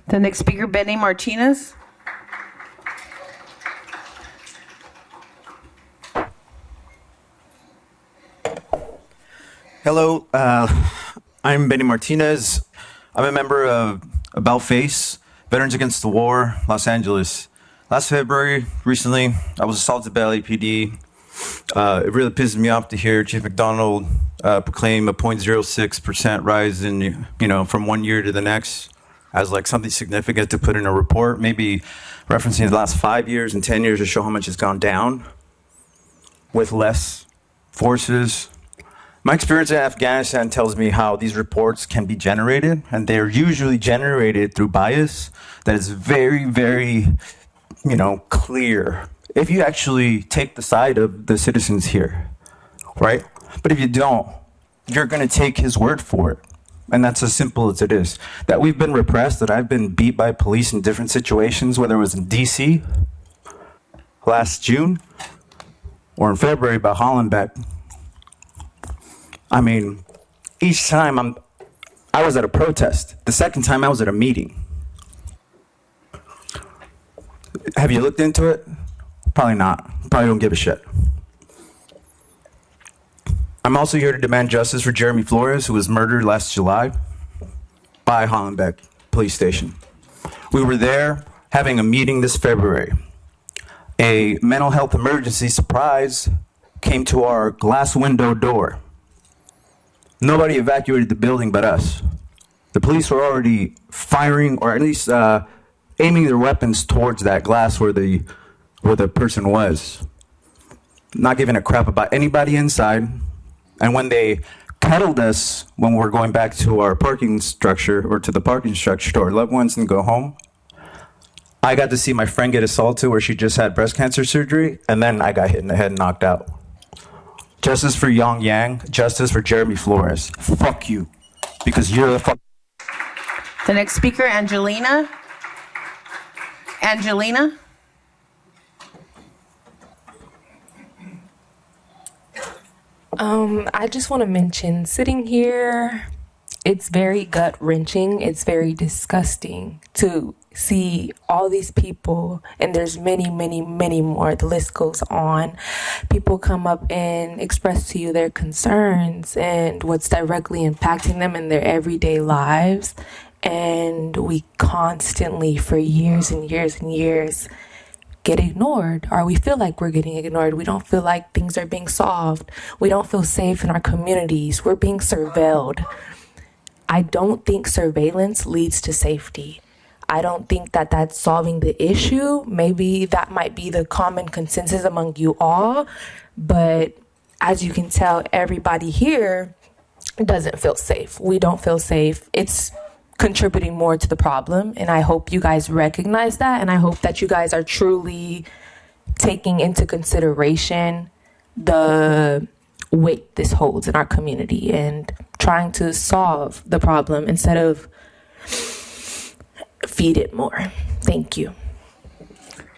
The next speaker, Benny Martinez. Hello, I'm Benny Martinez. I'm a member of About Face, Veterans Against the War, Los Angeles. Last February, recently, I was assaulted by LAPD. It really pisses me off to hear Chief McDonald proclaim a 0.06% rise in, from one year to the next as something significant to put in a report, maybe referencing the last 5 years and 10 years to show how much it's gone down with less forces. My experience in Afghanistan tells me how these reports can be generated, and they're usually generated through bias that is very, very, clear. If you actually take the side of the citizens here, right? But if you don't, you're going to take his word for it. And that's as simple as it is. That we've been repressed, that I've been beat by police in different situations, whether it was in D.C. last June or in February by Hollenbeck. I mean, each time I was at a protest. The second time I was at a meeting. Have you looked into it? Probably not. Probably don't give a shit. I'm also here to demand justice for Jeremy Flores, who was murdered last July by Hollenbeck Police Station. We were there having a meeting this February. A mental health emergency, surprise, came to our glass window door. Nobody evacuated the building but us. The police were already firing, or at least aiming their weapons towards that glass where the person was. Not giving a crap about anybody inside. And when they kettled us when we're going back to our parking structure or to the parking structure to our loved ones and go home. I got to see my friend get assaulted where she just had breast cancer surgery, and then I got hit in the head and knocked out. Justice for Yang Yang, justice for Jeremy Flores. Fuck you, because you're the fuck. The next speaker, Angelina. Angelina. I just want to mention, sitting here, it's very gut-wrenching. It's very disgusting to see all these people, and there's many, many, many more. The list goes on. People come up and express to you their concerns and what's directly impacting them in their everyday lives. And we constantly, for years and years and years, get ignored, or we feel like we're getting ignored. We don't feel like things are being solved. We don't feel safe in our communities. We're being surveilled. I don't think surveillance leads to safety. I don't think that that's solving the issue. Maybe that might be the common consensus among you all, but as you can tell, everybody here doesn't feel safe. We don't feel safe. It's contributing more to the problem, and I hope you guys recognize that, and I hope that you guys are truly taking into consideration the weight this holds in our community and trying to solve the problem instead of feed it more. Thank you.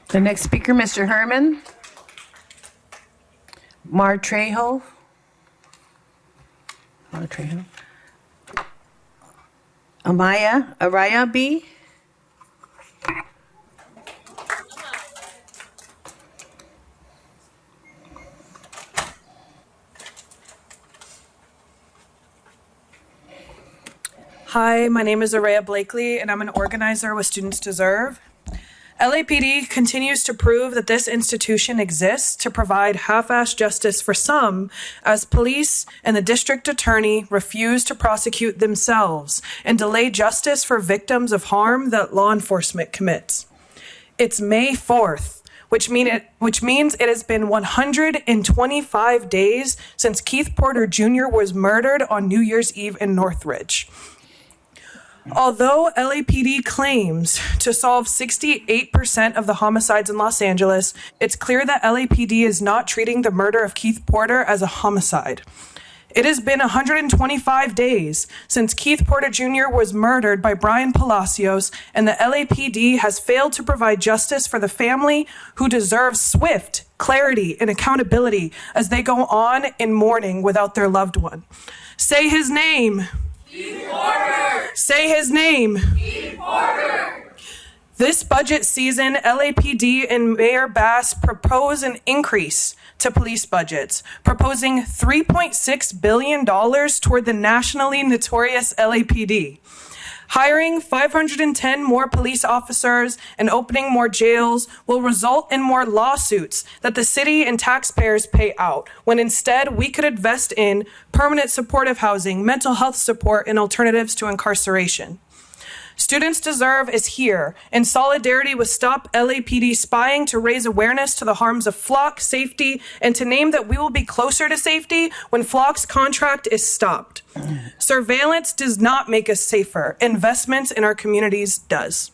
The next speaker, Mr. Herman. Martrejo. Araya B. Hi, my name is Araya Blakely, and I'm an organizer with Students Deserve. LAPD continues to prove that this institution exists to provide half-assed justice for some, as police and the district attorney refuse to prosecute themselves and delay justice for victims of harm that law enforcement commits. It's May 4th, which means it has been 125 days since Keith Porter Jr. was murdered on New Year's Eve in Northridge. Although LAPD claims to solve 68% of the homicides in Los Angeles, it's clear that LAPD is not treating the murder of Keith Porter as a homicide. It has been 125 days since Keith Porter Jr. was murdered by Brian Palacios, and the LAPD has failed to provide justice for the family, who deserves swift clarity and accountability as they go on in mourning without their loved one. Say his name. Keith Porter. Say his name. Keith Porter. This budget season, LAPD and Mayor Bass propose an increase to police budgets, proposing $3.6 billion toward the nationally notorious LAPD. Hiring 510 more police officers and opening more jails will result in more lawsuits that the city and taxpayers pay out, when instead we could invest in permanent supportive housing, mental health support, and alternatives to incarceration. Students Deserve is here in solidarity with Stop LAPD Spying to raise awareness to the harms of flock safety and to name that we will be closer to safety when flock's contract is stopped. Surveillance does not make us safer. Investments in our communities does.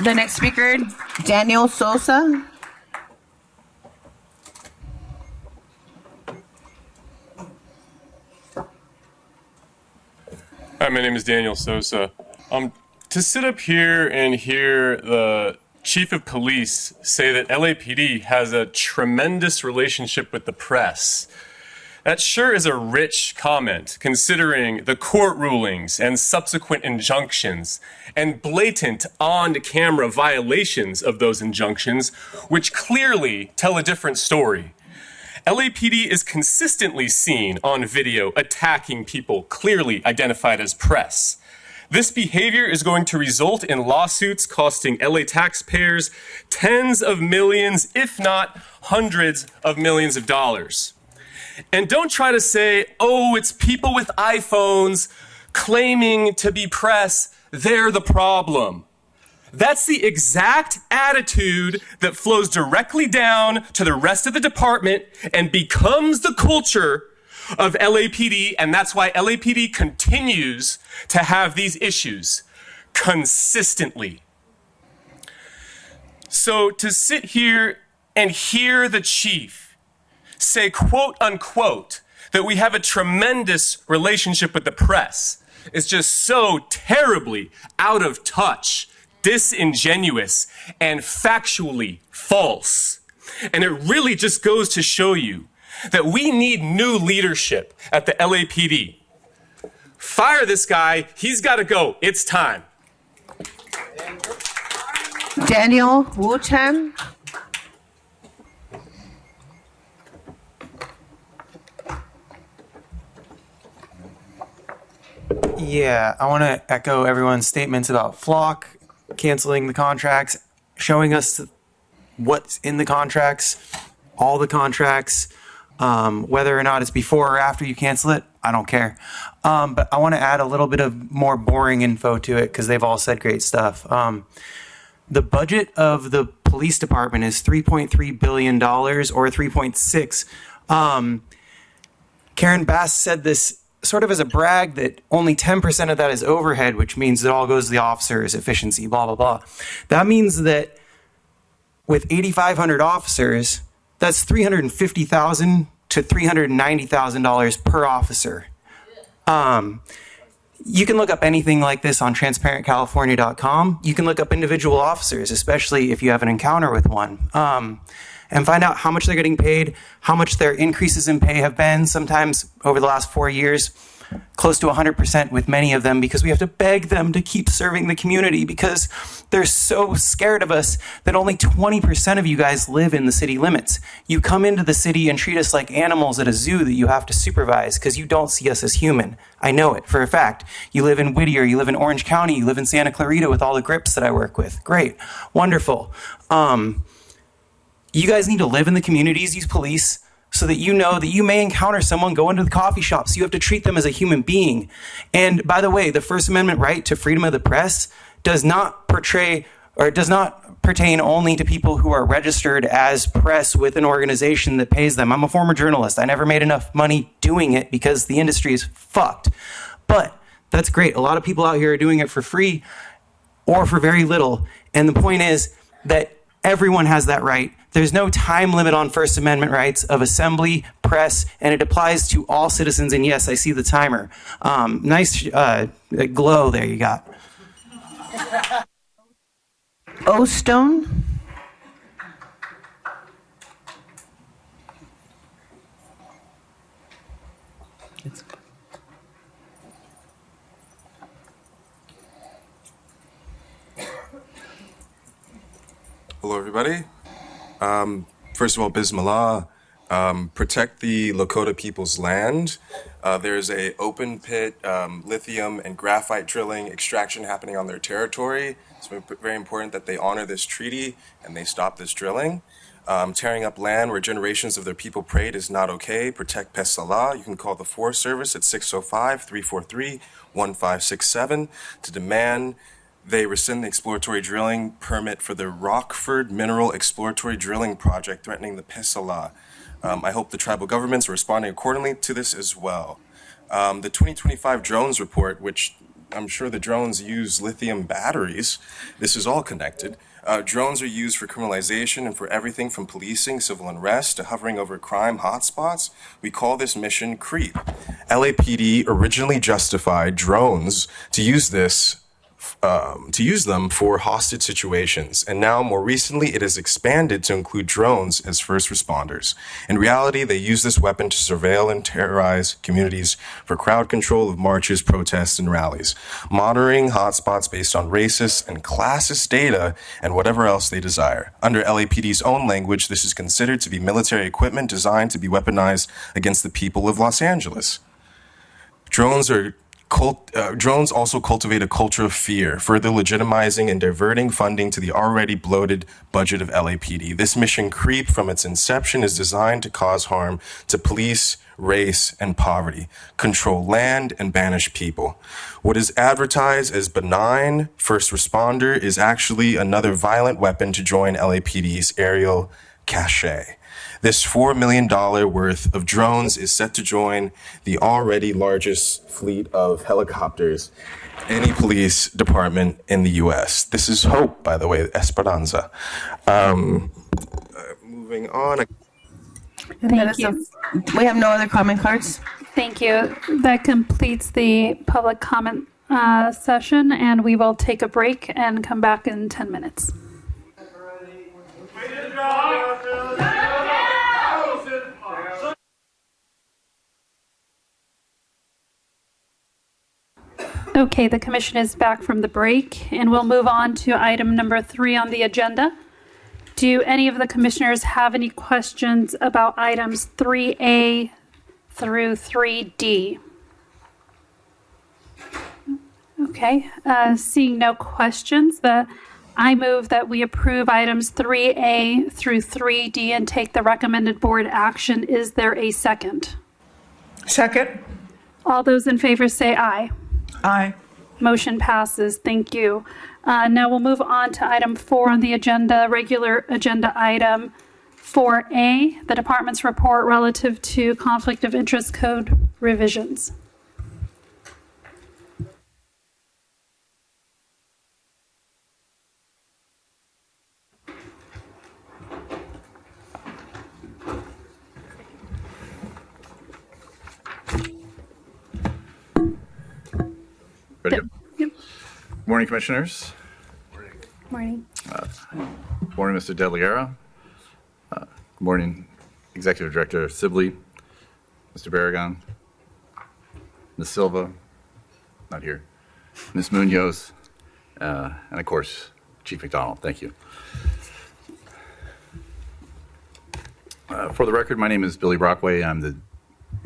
The next speaker, Daniel Sosa. Hi, my name is Daniel Sosa. To sit up here and hear the chief of police say that LAPD has a tremendous relationship with the press, that sure is a rich comment, considering the court rulings and subsequent injunctions and blatant on-camera violations of those injunctions, which clearly tell a different story. LAPD is consistently seen on video attacking people clearly identified as press. This behavior is going to result in lawsuits costing LA taxpayers tens of millions, if not hundreds of millions of dollars. And don't try to say, oh, it's people with iPhones claiming to be press, they're the problem. That's the exact attitude that flows directly down to the rest of the department and becomes the culture of LAPD, and that's why LAPD continues to have these issues consistently. So to sit here and hear the chief say, quote unquote, that we have a tremendous relationship with the press is just so terribly out of touch, disingenuous, and factually false. And it really just goes to show you that we need new leadership at the LAPD. Fire this guy. He's got to go. It's time. Daniel Wu-Chan. Yeah, I want to echo everyone's statements about Flock canceling the contracts, showing us what's in the contracts, all the contracts, whether or not it's before or after you cancel it, I don't care. But I want to add a little bit of more boring info to it because they've all said great stuff. The budget of the police department is $3.3 billion or 3.6. Karen Bass said this sort of as a brag that only 10% of that is overhead, which means it all goes to the officers, efficiency, blah, blah, blah. That means that with 8,500 officers, that's $350,000 to $390,000 per officer. You can look up anything like this on transparentcalifornia.com. You can look up individual officers, especially if you have an encounter with one, and find out how much they're getting paid, how much their increases in pay have been, sometimes over the last 4 years, close to 100% with many of them, because we have to beg them to keep serving the community because they're so scared of us that only 20% of you guys live in the city limits. You come into the city and treat us like animals at a zoo that you have to supervise because you don't see us as human. I know it for a fact. You live in Whittier, you live in Orange County, you live in Santa Clarita with all the grips that I work with. Great, wonderful. You guys need to live in the communities, use police, so that you know that you may encounter someone going to the coffee shop, so you have to treat them as a human being. And by the way, the First Amendment right to freedom of the press does not pertain only to people who are registered as press with an organization that pays them. I'm a former journalist. I never made enough money doing it because the industry is fucked. But that's great. A lot of people out here are doing it for free or for very little. And the point is that everyone has that right. There's no time limit on First Amendment rights of assembly, press, and it applies to all citizens. And yes, I see the timer. Nice glow there you got. O Stone. Hello, everybody. First of all, Bismillah. Protect the Lakota people's land. There's a open pit lithium and graphite drilling extraction happening on their territory. It's very important that they honor this treaty and they stop this drilling. Tearing up land where generations of their people prayed is not okay. Protect Pes Salah. You can call the Forest Service at 605-343-1567 to demand they rescind the exploratory drilling permit for the Rockford Mineral Exploratory Drilling Project threatening the Pes Salah. I hope the tribal governments are responding accordingly to this as well. The 2025 drones report, which I'm sure the drones use lithium batteries, this is all connected. Drones are used for criminalization and for everything from policing, civil unrest, to hovering over crime hotspots. We call this mission CREEP. LAPD originally justified drones to use them for hostage situations, and now more recently it has expanded to include drones as first responders. In reality, they use this weapon to surveil and terrorize communities for crowd control of marches, protests, and rallies, monitoring hotspots based on racist and classist data and whatever else they desire. Under LAPD's own language, this is considered to be military equipment designed to be weaponized against the people of Los Angeles. Drones also cultivate a culture of fear, further legitimizing and diverting funding to the already bloated budget of LAPD. This mission CREEP from its inception is designed to cause harm to police, race, and poverty, control land, and banish people. What is advertised as benign first responder is actually another violent weapon to join LAPD's aerial cachet. This $4 million worth of drones is set to join the already largest fleet of helicopters any police department in the U.S. This is hope, by the way, Esperanza. Moving on. Thank you. We have no other comment cards. Thank you. That completes the public comment session, and we will take a break and come back in 10 minutes. Okay, the commission is back from the break, and we'll move on to item number 3 on the agenda. Do any of the commissioners have any questions about items 3A through 3D? Okay, seeing no questions, I move that we approve items 3A through 3D and take the recommended board action. Is there a second? Second. All those in favor say aye. Aye. Motion passes. Thank you. Now we'll move on to item 4 on the agenda, regular agenda item 4A, the department's report relative to conflict of interest code revisions. Ready? Yep. Morning, Commissioners. Morning. Morning, Mr. De Ligera. Good morning, Executive Director Sibley, Mr. Barragan, Ms. Silva, not here, Ms. Munoz, and of course, Chief McDonald. Thank you. For the record, my name is Billy Brockway. I'm the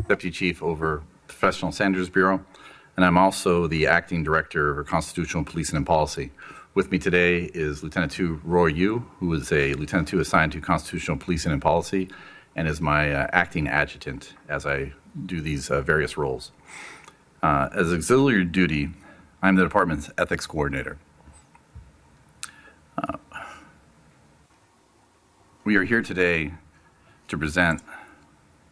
Deputy Chief over Professional Standards Bureau, and I'm also the Acting Director for Constitutional Policing and Policy. With me today is Lieutenant 2 Roy Yu, who is a Lieutenant 2 assigned to Constitutional Policing and Policy, and is my acting adjutant as I do these various roles. As auxiliary duty, I'm the department's ethics coordinator. We are here today to present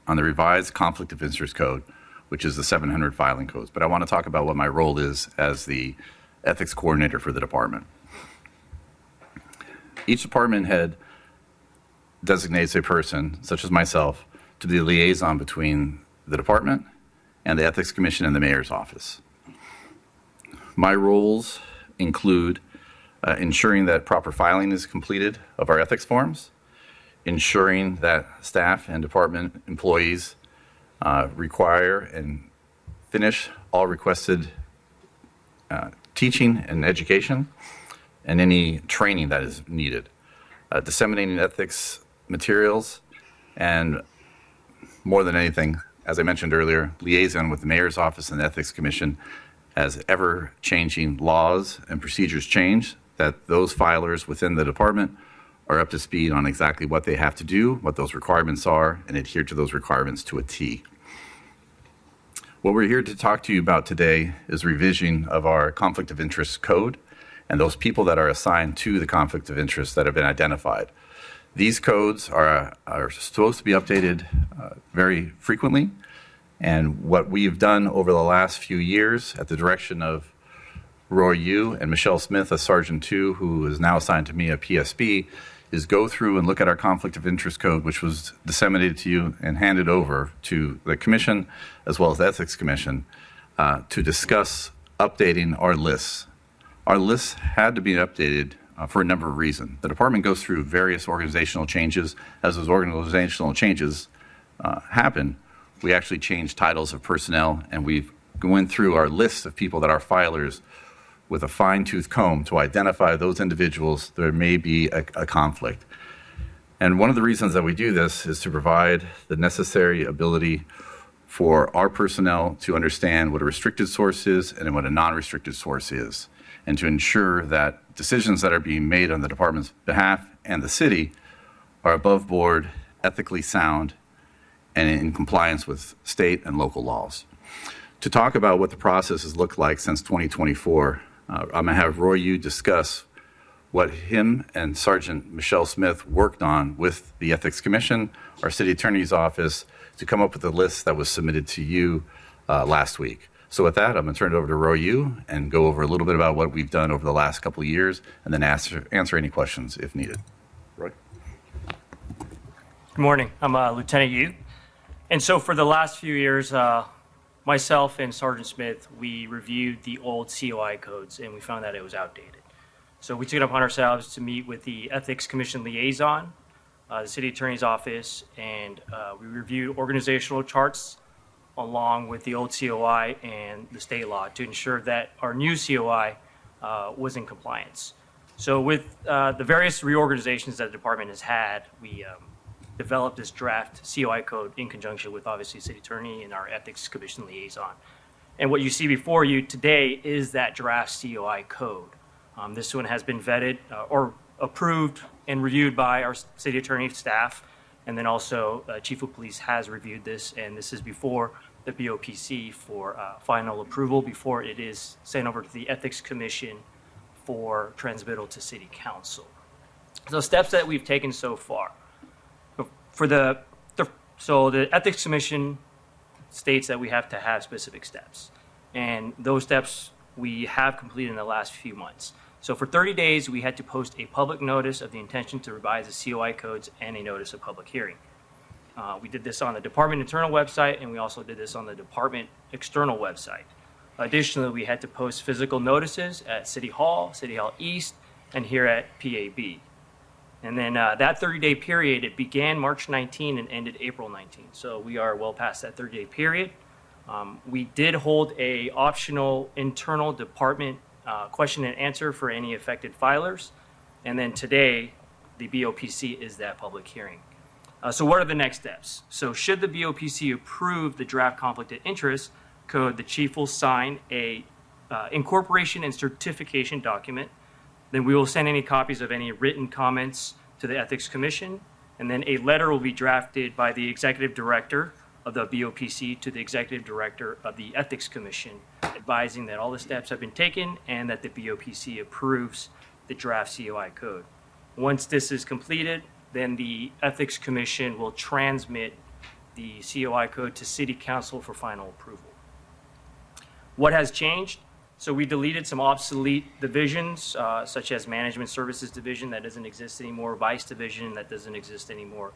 on the revised Conflict of Interest Code, which is the 700 filing codes. But I want to talk about what my role is as the ethics coordinator for the department. Each department head designates a person, such as myself, to be the liaison between the department and the Ethics Commission and the Mayor's office. My roles include ensuring that proper filing is completed of our ethics forms, ensuring that staff and department employees require and finish all requested teaching and education and any training that is needed, disseminating ethics materials, and more than anything, as I mentioned earlier, liaison with the Mayor's office and the Ethics Commission as ever-changing laws and procedures change, that those filers within the department are up to speed on exactly what they have to do, what those requirements are, and adhere to those requirements to a T. What we're here to talk to you about today is revision of our Conflict of Interest Code and those people that are assigned to the conflict of interest that have been identified. These codes are supposed to be updated very frequently, and what we've done over the last few years at the direction of Roy Yu and Michelle Smith, a Sergeant 2, who is now assigned to me a PSB, is go through and look at our Conflict of Interest Code, which was disseminated to you and handed over to the Commission as well as the Ethics Commission to discuss updating our lists. Our lists had to be updated for a number of reasons. The department goes through various organizational changes. As those organizational changes happen, we actually change titles of personnel, and we've gone through our list of people that are filers with a fine-tooth comb to identify those individuals there may be a conflict. And one of the reasons that we do this is to provide the necessary ability for our personnel to understand what a restricted source is and what a non-restricted source is, and to ensure that decisions that are being made on the department's behalf and the city are above board, ethically sound, and in compliance with state and local laws. To talk about what the process has looked like since 2024, I'm going to have Roy Yu discuss what him and Sergeant Michelle Smith worked on with the Ethics Commission, our City Attorney's Office, to come up with a list that was submitted to you last week. So with that, I'm going to turn it over to Roy Yu and go over a little bit about what we've done over the last couple of years, and then answer any questions if needed. Roy? Good morning. I'm Lieutenant Yu. And so for the last few years, myself and Sergeant Smith, we reviewed the old COI codes, and we found that it was outdated. So we took it upon ourselves to meet with the Ethics Commission liaison, the City Attorney's Office, and we reviewed organizational charts along with the old COI and the state law to ensure that our new COI was in compliance. So with the various reorganizations that the department has had, we developed this draft COI code in conjunction with obviously City Attorney and our Ethics Commission liaison. And what you see before you today is that draft COI code. This one has been vetted or approved and reviewed by our City Attorney staff, and then also Chief of Police has reviewed this, and this is before the BOPC for final approval before it is sent over to the Ethics Commission for transmittal to City Council. So steps that we've taken so far. For the Ethics Commission states that we have to have specific steps, and those steps we have completed in the last few months. So for 30 days, we had to post a public notice of the intention to revise the COI codes and a notice of public hearing. We did this on the department internal website, and we also did this on the department external website. Additionally, we had to post physical notices at City Hall East, and here at PAB. And then that 30-day period, it began March 19 and ended April 19. So we are well past that 30-day period. We did hold a optional internal department question and answer for any affected filers. And then today, the BOPC is that public hearing. So what are the next steps? So should the BOPC approve the draft conflict of interest code, the chief will sign a incorporation and certification document. Then we will send any copies of any written comments to the Ethics Commission. And then a letter will be drafted by the executive director of the BOPC to the executive director of the Ethics Commission, advising that all the steps have been taken and that the BOPC approves the draft COI code. Once this is completed, then the Ethics Commission will transmit the COI code to City Council for final approval. What has changed? So we deleted some obsolete divisions, such as Management Services Division that doesn't exist anymore, Vice Division that doesn't exist anymore.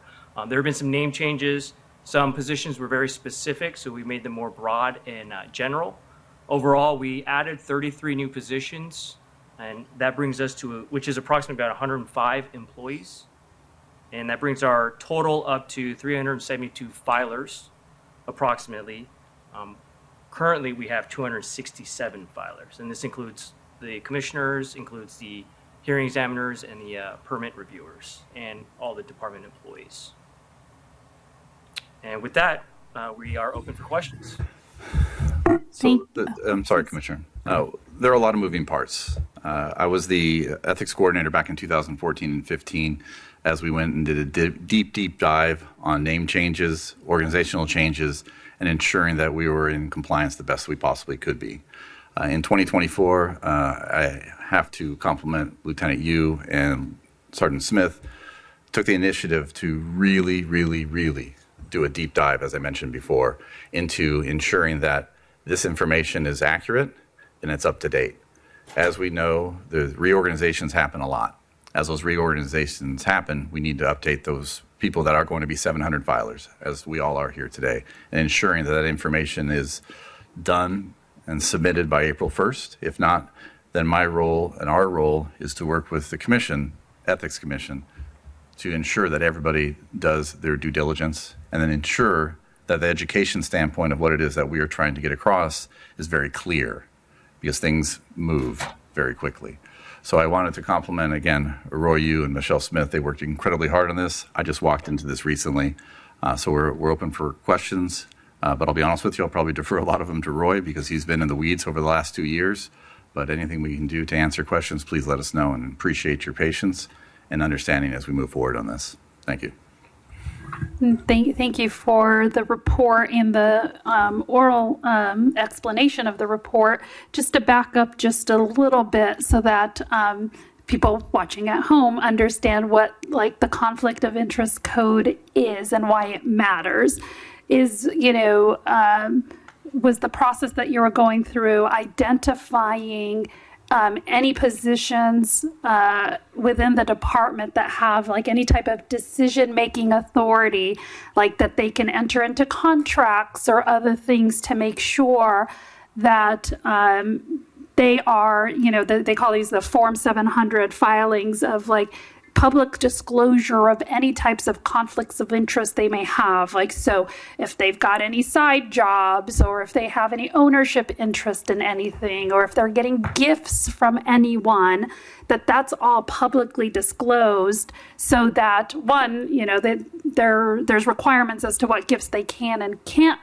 There have been some name changes. Some positions were very specific, so we made them more broad and general. Overall, we added 33 new positions, and that brings us to, which is approximately about 105 employees. And that brings our total up to 372 filers, approximately. Currently, we have 267 filers, and this includes the commissioners, includes the hearing examiners, and the permit reviewers, and all the department employees. And with that, we are open for questions. So, I'm sorry, Commissioner. There are a lot of moving parts. I was the ethics coordinator back in 2014 and 15 as we went and did a deep dive on name changes, organizational changes, and ensuring that we were in compliance the best we possibly could be. In 2024, I have to compliment Lieutenant Yu and Sergeant Smith, took the initiative to really do a deep dive, as I mentioned before, into ensuring that this information is accurate and it's up to date. As we know, the reorganizations happen a lot. As those reorganizations happen, we need to update those people that are going to be 700 filers, as we all are here today, and ensuring that that information is done and submitted by April 1st. If not, then my role and our role is to work with the Commission, Ethics Commission, to ensure that everybody does their due diligence and then ensure that the education standpoint of what it is that we are trying to get across is very clear, because things move very quickly. So I wanted to compliment, again, Roy Yu and Michelle Smith. They worked incredibly hard on this. I just walked into this recently. So we're open for questions. But I'll be honest with you, I'll probably defer a lot of them to Roy because he's been in the weeds over the last 2 years. But anything we can do to answer questions, please let us know, and appreciate your patience and understanding as we move forward on this. Thank you. Thank you for the report and the oral explanation of the report. Just to back up just a little bit so that people watching at home understand what like the conflict of interest code is and why it matters. Is, was the process that you were going through identifying any positions within the department that have like any type of decision-making authority, like that they can enter into contracts or other things to make sure that they are, they call these the Form 700 filings of like public disclosure of any types of conflicts of interest they may have. Like, so if they've got any side jobs, or if they have any ownership interest in anything, or if they're getting gifts from anyone, that's all publicly disclosed, so that one, that there's requirements as to what gifts they can and can't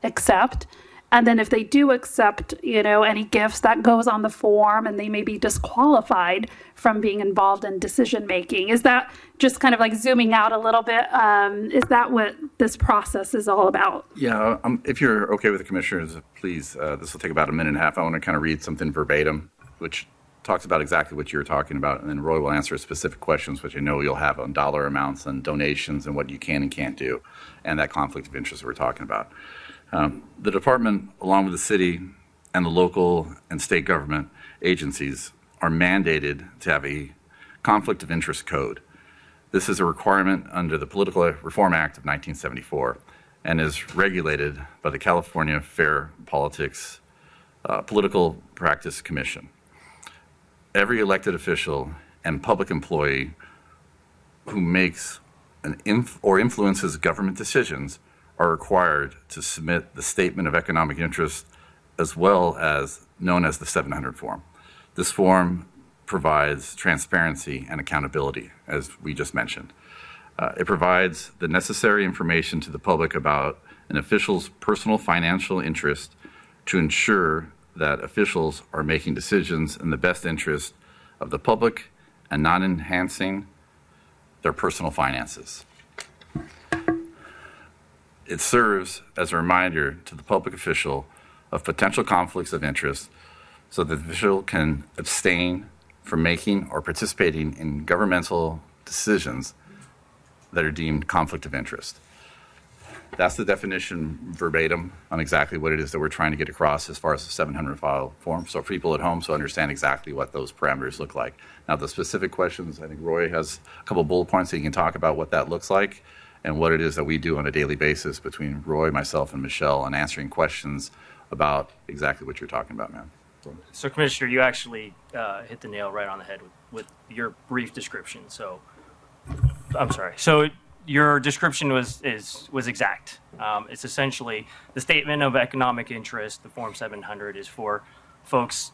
accept. And then if they do accept, any gifts, that goes on the form, and they may be disqualified from being involved in decision making. Is that just kind of like zooming out a little bit? Is that what this process is all about? Yeah, if you're okay with the commissioners, please, this will take about a minute and a half. I want to kind of read something verbatim, which talks about exactly what you're talking about. And then Roy will answer specific questions, which I know you'll have on dollar amounts and donations and what you can and can't do, and that conflict of interest we're talking about. The department, along with the city and the local and state government agencies, are mandated to have a conflict of interest code. This is a requirement under the Political Reform Act of 1974 and is regulated by the California Fair Politics Political Practice Commission. Every elected official and public employee who makes or influences government decisions are required to submit the Statement of Economic Interest, as well as known as the 700 form. This form provides transparency and accountability, as we just mentioned. It provides the necessary information to the public about an official's personal financial interest to ensure that officials are making decisions in the best interest of the public and not enhancing their personal finances. It serves as a reminder to the public official of potential conflicts of interest so that the official can abstain from making or participating in governmental decisions that are deemed conflict of interest. That's the definition verbatim on exactly what it is that we're trying to get across as far as the 700 file form. So for people at home, so understand exactly what those parameters look like. Now the specific questions, I think Roy has a couple bullet points so you can talk about what that looks like and what it is that we do on a daily basis between Roy, myself, and Michelle on answering questions about exactly what you're talking about, man. So, Commissioner, you actually hit the nail right on the head with your brief description. So, I'm sorry. So, your description was exact. It's essentially the Statement of Economic Interest, the Form 700, is for folks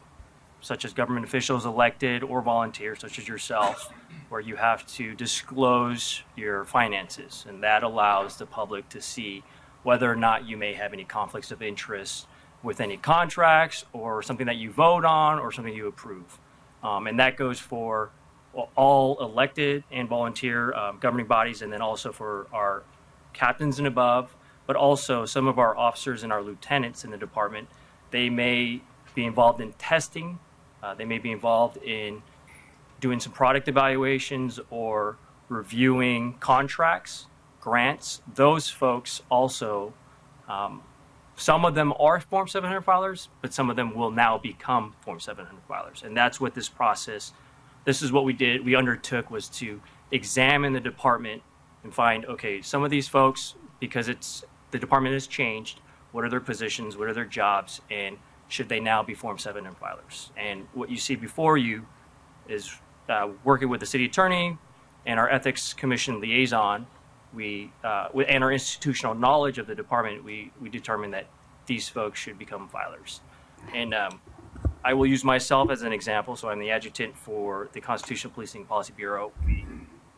such as government officials, elected or volunteers, such as yourself, where you have to disclose your finances, and that allows the public to see whether or not you may have any conflicts of interest with any contracts or something that you vote on or something you approve. And that goes for all elected and volunteer governing bodies, and then also for our captains and above, but also some of our officers and our lieutenants in the department. They may be involved in testing. They may be involved in doing some product evaluations or reviewing contracts, grants. Those folks also, some of them are Form 700 filers, but some of them will now become Form 700 filers. And that's what this process, this is what we undertook, was to examine the department and find, okay, some of these folks, because the department has changed, what are their positions, what are their jobs, and should they now be Form 700 filers? And what you see before you is working with the city attorney and our ethics commission liaison, and our institutional knowledge of the department, we determined that these folks should become filers. And I will use myself as an example. So I'm the adjutant for the Constitutional Policing Policy Bureau. We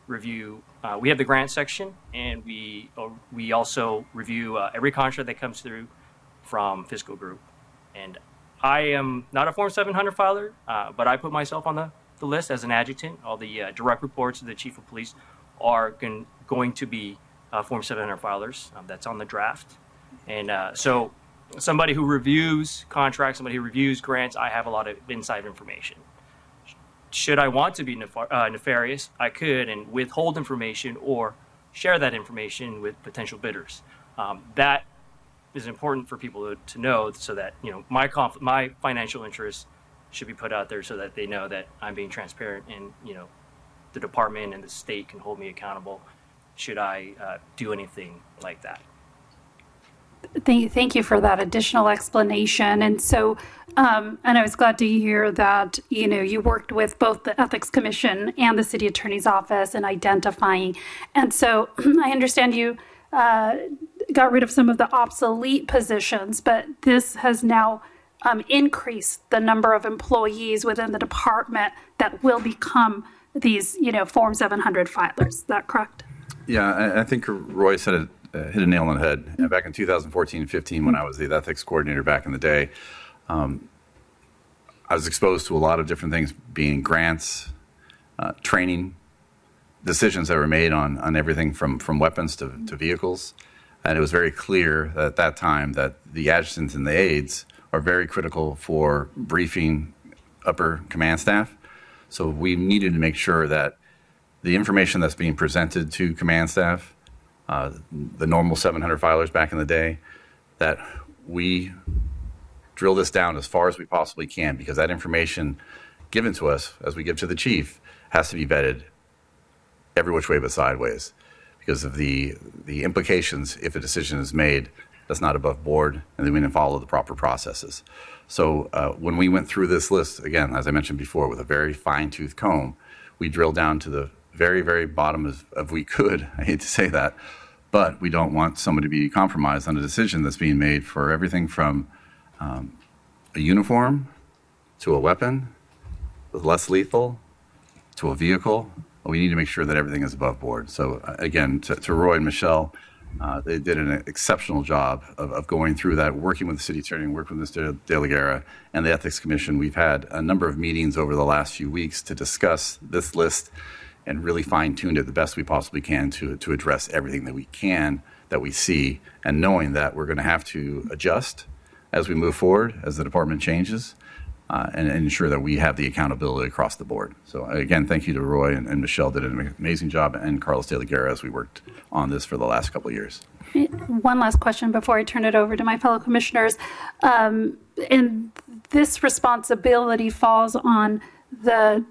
review, we have the grant section, and we also review every contract that comes through from fiscal group. And I am not a Form 700 filer, but I put myself on the list as an adjutant. All the direct reports of the chief of police are going to be Form 700 filers. That's on the draft. And so somebody who reviews contracts, somebody who reviews grants, I have a lot of inside information. should I want to be nefarious, I could and withhold information or share that information with potential bidders. That is important for people to know, so that my financial interests should be put out there so that they know that I'm being transparent, and the department and the state can hold me accountable should I do anything like that. Thank you for that additional explanation. And so, and I was glad to hear that, you worked with both the Ethics Commission and the City Attorney's Office in identifying. And so I understand you got rid of some of the obsolete positions, but this has now increased the number of employees within the department that will become these, Form 700 filers. Is that correct? Yeah, I think Roy said it. Hit a nail on the head. Back in 2014-15, when I was the ethics coordinator back in the day, I was exposed to a lot of different things, being grants, training, decisions that were made on everything from weapons to vehicles. And it was very clear at that time that the adjutants and the aides are very critical for briefing upper command staff. So we needed to make sure that the information that's being presented to command staff, the normal 700 filers back in the day, that we drill this down as far as we possibly can, because that information given to us, as we give to the chief, has to be vetted every which way but sideways, because of the implications if a decision is made that's not above board and then we didn't follow the proper processes. So when we went through this list, again, as I mentioned before, with a very fine-tooth comb, we drilled down to the very, very bottom of we could. I hate to say that, but we don't want somebody to be compromised on a decision that's being made for everything from a uniform to a weapon, less lethal, to a vehicle. We need to make sure that everything is above board. So again, to Roy and Michelle, they did an exceptional job of going through that, working with the city attorney, working with Mr. De La Guerra and the Ethics Commission. We've had a number of meetings over the last few weeks to discuss this list and really fine-tuned it the best we possibly can to address everything that we can, that we see, and knowing that we're going to have to adjust as we move forward, as the department changes, and ensure that we have the accountability across the board. So again, thank you to Roy and Michelle, did an amazing job, and Carlos De La Guerra as we worked on this for the last couple of years. One last question before I turn it over to my fellow commissioners. And this responsibility falls on the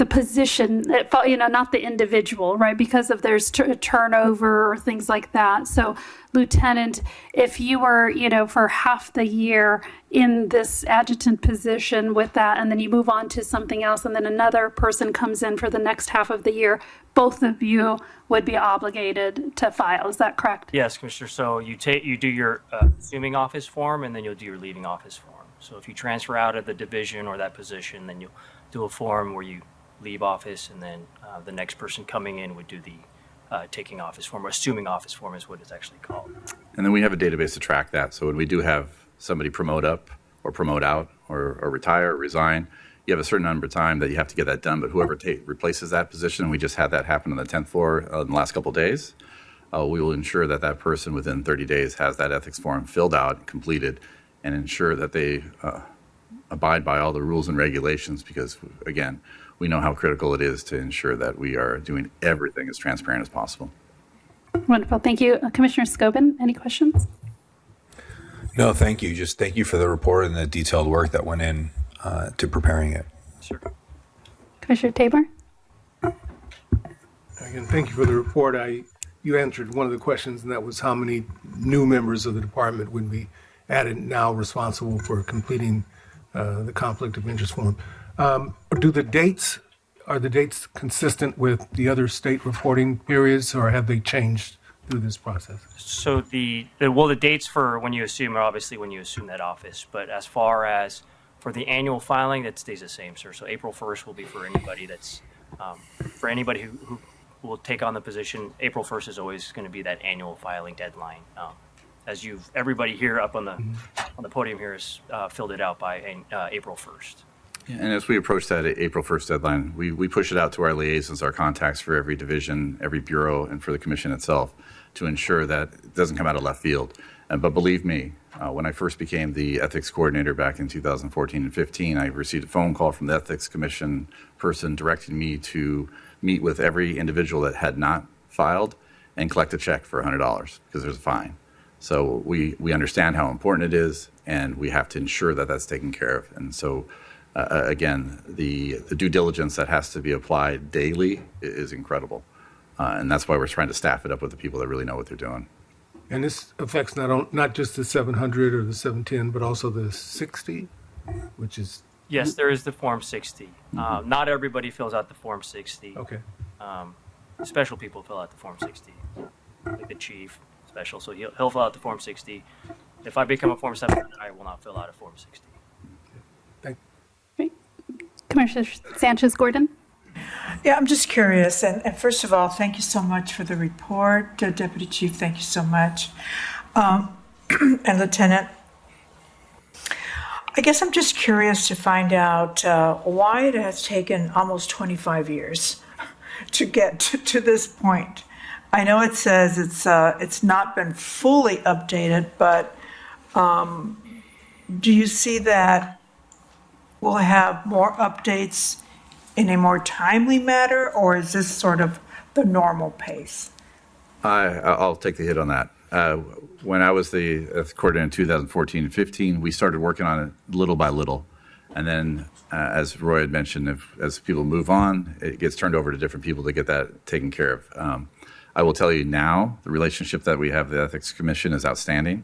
position, not the individual, right? Because of there's turnover or things like that. So, Lieutenant, if you were, for half the year in this adjutant position with that, and then you move on to something else, and then another person comes in for the next half of the year, both of you would be obligated to file. Is that correct? Yes, Commissioner. So you do your assuming office form, and then you'll do your leaving office form. So if you transfer out of the division or that position, then you'll do a form where you leave office, and then the next person coming in would do the taking office form, or assuming office form is what it's actually called. And then we have a database to track that. So when we do have somebody promote up or promote out or retire or resign, you have a certain number of time that you have to get that done. But whoever replaces that position, we just had that happen on the 10th floor in the last couple of days, we will ensure that that person within 30 days has that ethics form filled out, completed, and ensure that they abide by all the rules and regulations, because, again, we know how critical it is to ensure that we are doing everything as transparent as possible. Wonderful. Thank you. Commissioner Scobin, any questions? No, thank you. Just thank you for the report and the detailed work that went in to preparing it. Sure. Commissioner Tabor? Again, thank you for the report. You answered one of the questions, and that was how many new members of the department would be added now responsible for completing the conflict of interest form. Are the dates consistent with the other state reporting periods, or have they changed through this process? So the dates for when you assume are obviously when you assume that office, but as far as for the annual filing, that stays the same, sir. So April 1st will be for anybody that's for anybody who will take on the position. April 1st is always going to be that annual filing deadline. As everybody here up on the podium here has filled it out by April 1st. And as we approach that April 1st deadline, we push it out to our liaisons, our contacts for every division, every bureau, and for the commission itself to ensure that it doesn't come out of left field. But believe me, When I first became the ethics coordinator back in 2014 and 15, I received a phone call from the Ethics Commission person directing me to meet with every individual that had not filed and collect a check for $100 because there's a fine. So we understand how important it is, and we have to ensure that that's taken care of. And so, again, the due diligence that has to be applied daily is incredible. And that's why we're trying to staff it up with the people that really know what they're doing. And this affects not just the 700 or the 710, but also the 60, which is... Yes, there is the Form 60. Not everybody fills out the Form 60. Okay. Special people fill out the Form 60, like the chief, special. So he'll fill out the Form 60. If I become a Form 700, I will not fill out a Form 60. Thank you. Commissioner Sanchez-Gordon? Yeah, I'm just curious. And first of all, thank you so much for the report. Deputy Chief, thank you so much. And Lieutenant, I guess I'm just curious to find out why it has taken almost 25 years to get to this point. I know it says it's not been fully updated, but do you see that we'll have more updates in a more timely manner, or is this sort of the normal pace? I'll take the hit on that. When I was the coordinator in 2014 and 15, we started working on it little by little. And then, as Roy had mentioned, as people move on, it gets turned over to different people to get that taken care of. I will tell you now, the relationship that we have with the Ethics Commission is outstanding.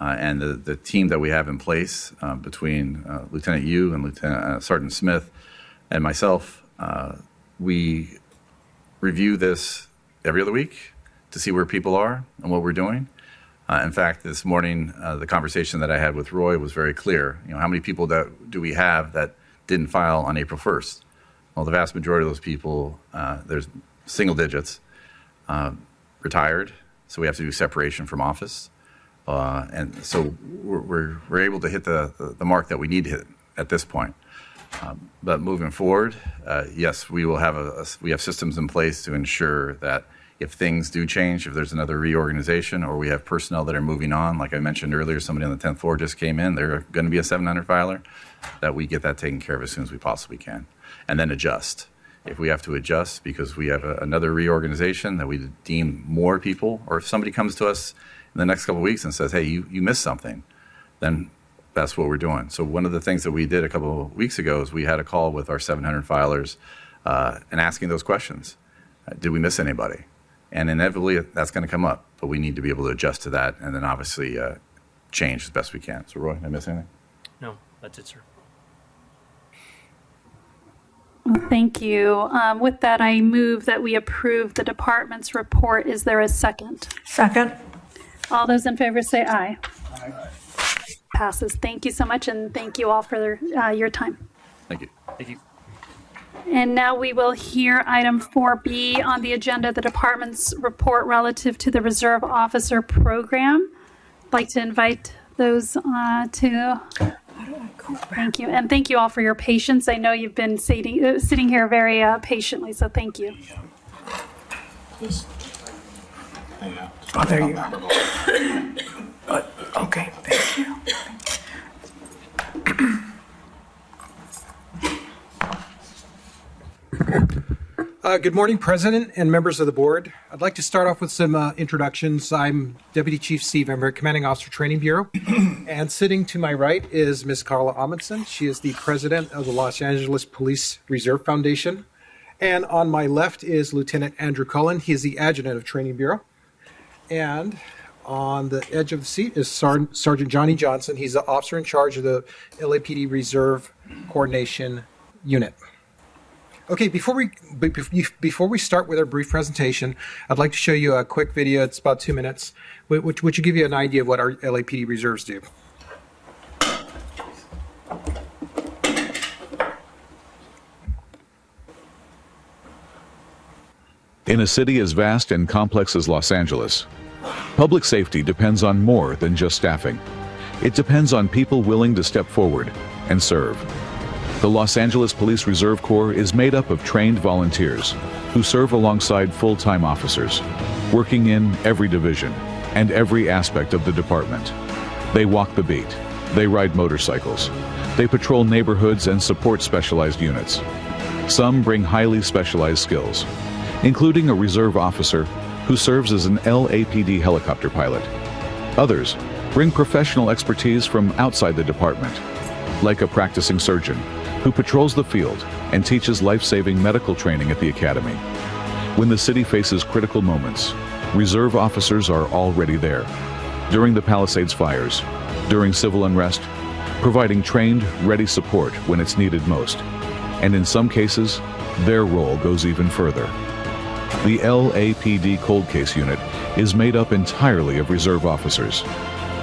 And the team that we have in place between Lieutenant Yu and Lieutenant Sergeant Smith and myself, we review this every other week to see where people are and what we're doing. In fact, this morning, the conversation that I had with Roy was very clear. You know, how many people do we have that didn't file on April 1st? Well, the vast majority of those people, there's single digits, retired, so we have to do separation from office. And so we're able to hit the mark that we need to hit at this point. But moving forward, yes, we will have we have systems in place to ensure that if things do change, if there's another reorganization or we have personnel that are moving on, like I mentioned earlier, somebody on the 10th floor just came in, they're going to be a 700 filer, that we get that taken care of as soon as we possibly can. And then adjust. If we have to adjust because we have another reorganization that we deem more people, or if somebody comes to us in the next couple of weeks and says, hey, you missed something, then that's what we're doing. So one of the things that we did a couple of weeks ago is we had a call with our 700 filers and asking those questions. Did we miss anybody? And inevitably, that's going to come up, but we need to be able to adjust to that and then obviously change as best we can. So, Roy, did I miss anything? No, that's it, sir. Well, thank you. With that, I move that we approve the department's report. Is there a second? Second. All those in favor say aye. Aye. Passes. Thank you so much, and thank you all for your time. Thank you. Thank you. And now we will hear item 4B on the agenda, the department's report relative to the Reserve Officer Program. I'd like to invite those to... Thank you. And thank you all for your patience. I know you've been sitting here very patiently, so thank you. Oh, there you go. Okay, thank you. Good morning, President and members of the board. I'd like to start off with some introductions. I'm Deputy Chief Steve Emmerich, Commanding Officer Training Bureau. And sitting to my right is Ms. Carla Amundsen. She is the President of the Los Angeles Police Reserve Foundation. And on my left is Lieutenant Andrew Cullen. He is the Adjutant of Training Bureau. And on the edge of the seat is Sergeant Johnny Johnson. He's the officer in charge of the LAPD Reserve Coordination Unit. Okay, before we start with our brief presentation, I'd like to show you a quick video. It's about 2 minutes, which will give you an idea of what our LAPD reserves do. In a city as vast and complex as Los Angeles, public safety depends on more than just staffing. It depends on people willing to step forward and serve. The Los Angeles Police Reserve Corps is made up of trained volunteers who serve alongside full-time officers, working in every division and every aspect of the department. They walk the beat. They ride motorcycles. They patrol neighborhoods and support specialized units. Some bring highly specialized skills, including a reserve officer who serves as an LAPD helicopter pilot. Others bring professional expertise from outside the department, like a practicing surgeon who patrols the field and teaches life-saving medical training at the academy. When the city faces critical moments, reserve officers are already there. During the Palisades fires, during civil unrest, providing trained, ready support when it's needed most. And in some cases, their role goes even further. The LAPD Cold Case Unit is made up entirely of reserve officers.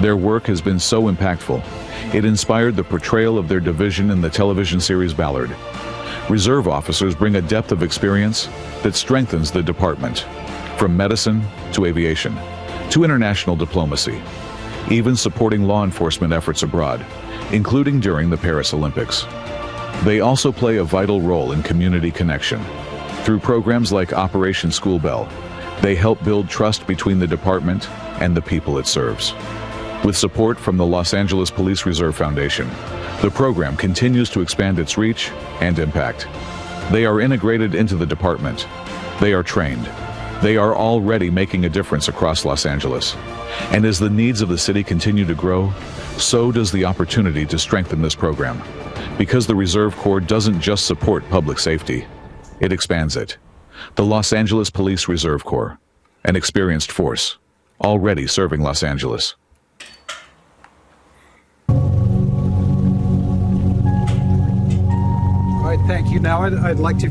Their work has been so impactful, it inspired the portrayal of their division in the television series Ballard. Reserve officers bring a depth of experience that strengthens the department, from medicine to aviation to international diplomacy, even supporting law enforcement efforts abroad, including during the Paris Olympics. They also play a vital role in community connection. Through programs like Operation School Bell, they help build trust between the department and the people it serves. With support from the Los Angeles Police Reserve Foundation, the program continues to expand its reach and impact. They are integrated into the department. They are trained. They are already making a difference across Los Angeles. And as the needs of the city continue to grow, so does the opportunity to strengthen this program. Because the Reserve Corps doesn't just support public safety, it expands it. The Los Angeles Police Reserve Corps, an experienced force, already serving Los Angeles. All right, thank you. Now I'd like to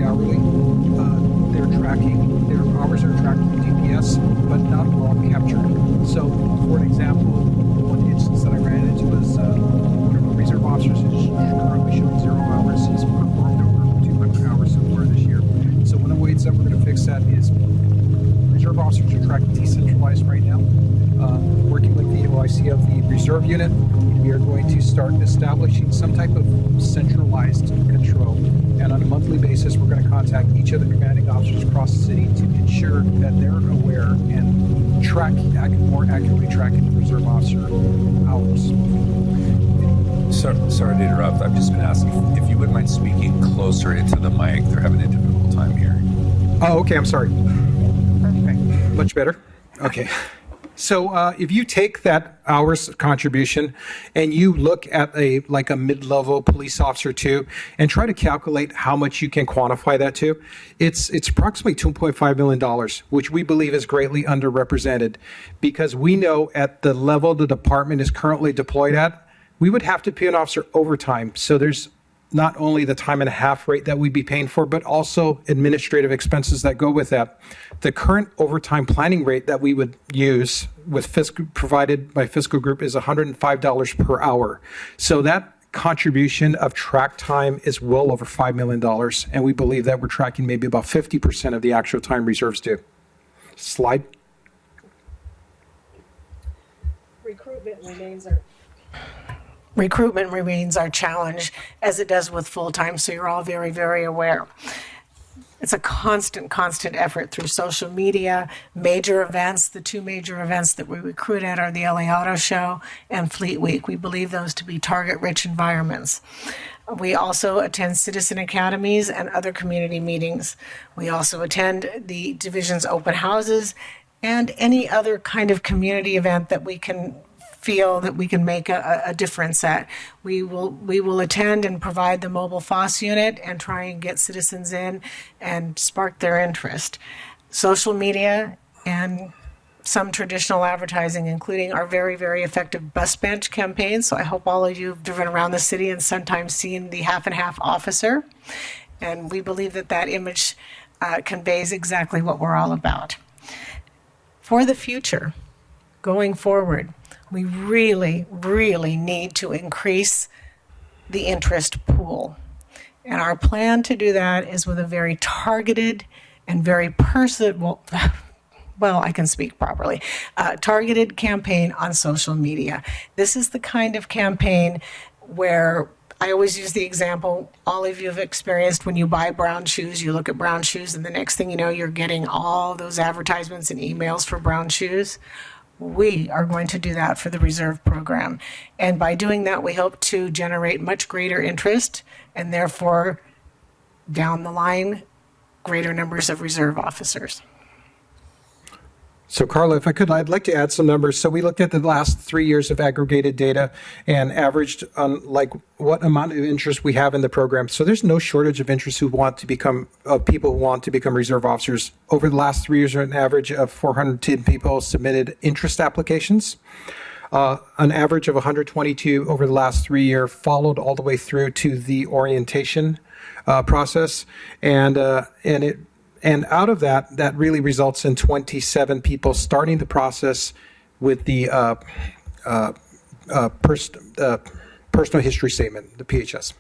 hourly. Their hours are tracked with DPS, but not all captured. So, for an example, one instance that I ran into was one of our reserve officers who's currently showing 0 hours. He's performed over 200 hours so far this year. So one of the ways that we're going to fix that is reserve officers are tracked decentralized right now. Working with the OIC of the reserve unit, we are going to start establishing some type of centralized control. And on a monthly basis, we're going to contact each of the commanding officers across the city to ensure that they're aware and more accurately tracking reserve officer hours. Sorry to interrupt. I've just been asking if you wouldn't mind speaking closer into the mic. They're having a difficult time here. Oh, okay. I'm sorry. Perfect. Much better. Okay. So if you take that hours contribution and you look at a mid-level police officer too, and try to calculate how much you can quantify that to, it's approximately $2.5 million, which we believe is greatly underrepresented, because we know at the level the department is currently deployed at, we would have to pay an officer overtime. So there's not only the time and a half rate that we'd be paying for, but also administrative expenses that go with that. The current overtime planning rate that we would use with provided by fiscal group is $105 per hour. So that contribution of track time is well over $5 million. And we believe that we're tracking maybe about 50% of the actual time reserves do. Slide. Recruitment remains our challenge, as it does with full-time, so you're all very, very aware. It's a constant effort through social media, major events. The two major events that we recruit at are the LA Auto Show and Fleet Week. We believe those to be target-rich environments. We also attend citizen academies and other community meetings. We also attend the division's open houses and any other kind of community event that we can feel that we can make a difference at. We will attend and provide the mobile FOSS unit and try and get citizens in and spark their interest. Social media and some traditional advertising, including our very, very effective bus bench campaign. So I hope all of you have driven around the city and sometimes seen the half and half officer. And we believe that that image conveys exactly what we're all about. For the future, going forward, we really, really need to increase the interest pool. And our plan to do that is with a very targeted and very personal, well, I can speak properly, targeted campaign on social media. This is the kind of campaign where I always use the example all of you have experienced when you buy brown shoes, you look at brown shoes, and the next thing you know, you're getting all those advertisements and emails for brown shoes. We are going to do that for the reserve program. And by doing that, we hope to generate much greater interest and therefore, down the line, greater numbers of reserve officers. So Carla, if I could, I'd like to add some numbers. So we looked at the last 3 years of aggregated data and averaged on what amount of interest we have in the program. So there's no shortage of interest people who want to become reserve officers. Over the last 3 years, an average of 410 people submitted interest applications. An average of 122 over the last 3 years, followed all the way through to the orientation process, and out of that, that really results in 27 people starting the process with the personal history statement, the PHS.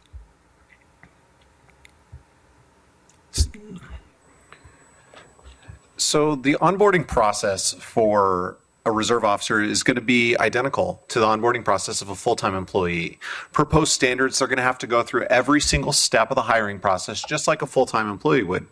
So the onboarding process for a reserve officer is going to be identical to the onboarding process of a full-time employee. Per post standards, they're going to have to go through every single step of the hiring process, just like a full-time employee would.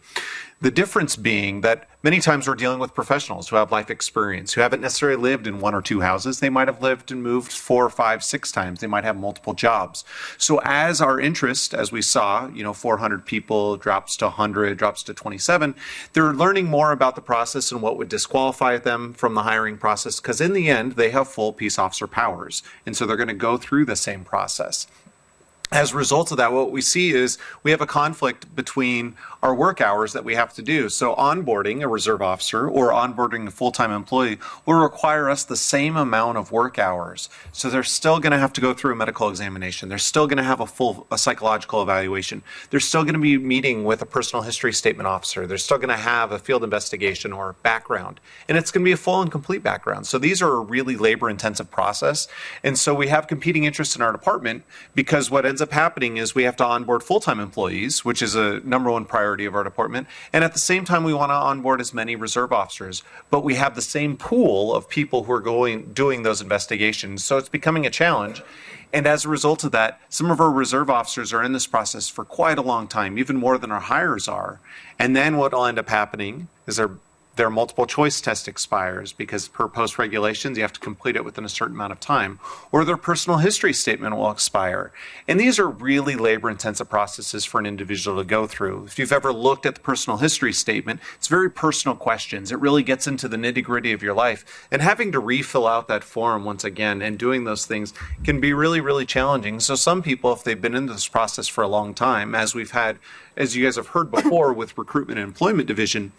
The difference being that many times we're dealing with professionals who have life experience, who haven't necessarily lived in 1 or 2 houses. They might have lived and moved 4, 5, 6 times. They might have multiple jobs. So as our interest, as we saw, 400 people drops to 100, drops to 27, they're learning more about the process and what would disqualify them from the hiring process, because in the end, they have full peace officer powers. And so they're going to go through the same process. As a result of that, what we see is we have a conflict between our work hours that we have to do. So onboarding a reserve officer or onboarding a full-time employee will require us the same amount of work hours. So they're still going to have to go through a medical examination. They're still going to have a psychological evaluation. They're still going to be meeting with a personal history statement officer. They're still going to have a field investigation or background. And it's going to be a full and complete background. So these are a really labor-intensive process. And so we have competing interests in our department because what ends up happening is we have to onboard full-time employees, which is a number one priority of our department. And at the same time, we want to onboard as many reserve officers, but we have the same pool of people who are doing those investigations. So it's becoming a challenge. And as a result of that, some of our reserve officers are in this process for quite a long time, even more than our hires are. And then what will end up happening is their multiple choice test expires because per post regulations, you have to complete it within a certain amount of time, or their personal history statement will expire. And these are really labor intensive processes for an individual to go through. If you've ever looked at the personal history statement, it's very personal questions. It really gets into the nitty gritty of your life, and having to refill out that form once again and doing those things can be really, really challenging. So some people, if they've been in this process for a long time, as we've had, as you guys have heard before with recruitment and employment division,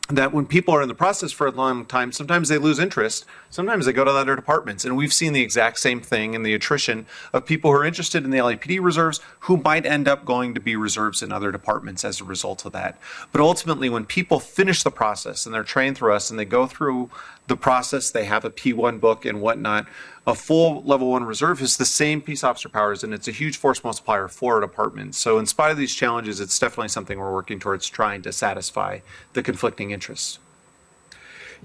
that when people are in the process for a long time, sometimes they lose interest, sometimes they go to other departments. And we've seen the exact same thing in the attrition of people who are interested in the LAPD reserves who might end up going to be reserves in other departments as a result of that. But ultimately, when people finish the process and they're trained through us and they go through the process, they have a P1 book and whatnot, a full level 1 reserve is the same peace officer powers, and it's a huge force multiplier for our department. So in spite of these challenges, it's definitely something we're working towards trying to satisfy the conflicting interests.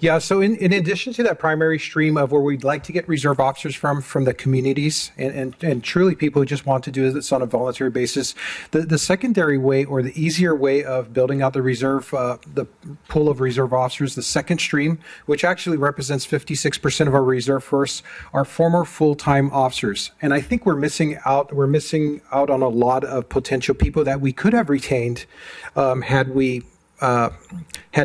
Yeah, so in addition to that primary stream of where we'd like to get reserve officers from the communities and truly people who just want to do this on a voluntary basis, the secondary way or the easier way of building out the reserve, the pool of reserve officers, the second stream, which actually represents 56% of our reserve force, are former full-time officers. And I think we're missing out on a lot of potential people that we could have retained had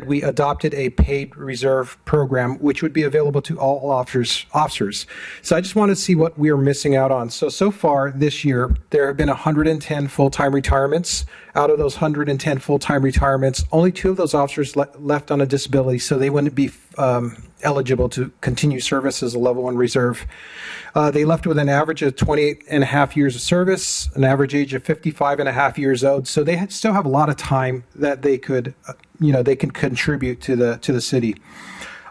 we adopted a paid reserve program, which would be available to all officers. So I just want to see what we are missing out on. So far this year, there have been 110 full-time retirements. Out of those 110 full-time retirements, only 2 of those officers left on a disability, so they wouldn't be eligible to continue service as a level 1 reserve. They left with an average of 28 and a half years of service, an average age of 55 and a half years old. So they still have a lot of time that they could, they can contribute to the city.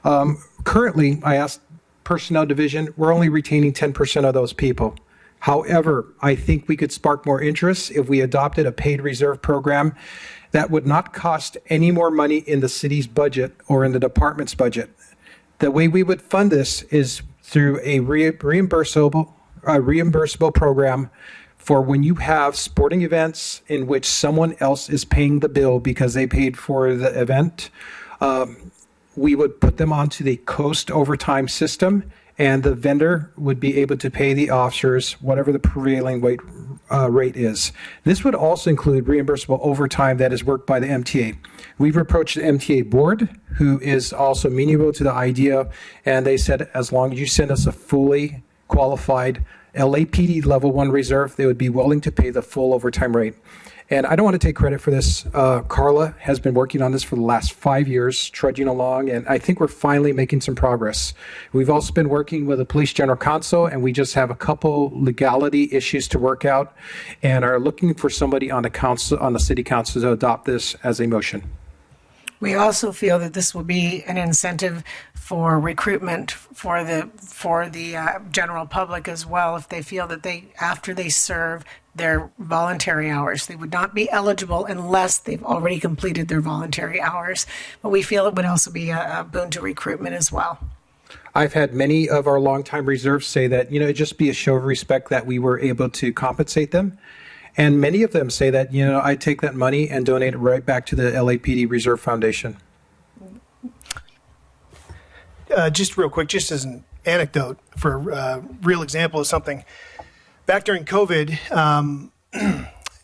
Currently, I asked Personnel Division, we're only retaining 10% of those people. However, I think we could spark more interest if we adopted a paid reserve program that would not cost any more money in the city's budget or in the department's budget. The way we would fund this is through a reimbursable program for when you have sporting events in which someone else is paying the bill because they paid for the event. We would put them onto the coast overtime system, and the vendor would be able to pay the officers whatever the prevailing rate is. This would also include reimbursable overtime that is worked by the MTA. We've approached the MTA board, who is also amenable to the idea, and they said as long as you send us a fully qualified LAPD level 1 reserve, they would be willing to pay the full overtime rate. And I don't want to take credit for this. Carla has been working on this for the last 5 years, trudging along, and I think we're finally making some progress. We've also been working with the Police General Counsel, and we just have a couple legality issues to work out, and are looking for somebody on the city council to adopt this as a motion. We also feel that this will be an incentive for recruitment for the general public as well. If they feel that after they serve their voluntary hours, they would not be eligible unless they've already completed their voluntary hours. But we feel it would also be a boon to recruitment as well. I've had many of our longtime reserves say that, it'd just be a show of respect that we were able to compensate them. And many of them say that, I take that money and donate it right back to the LAPD Reserve Foundation. Just real quick, just as an anecdote for a real example of something. Back during COVID,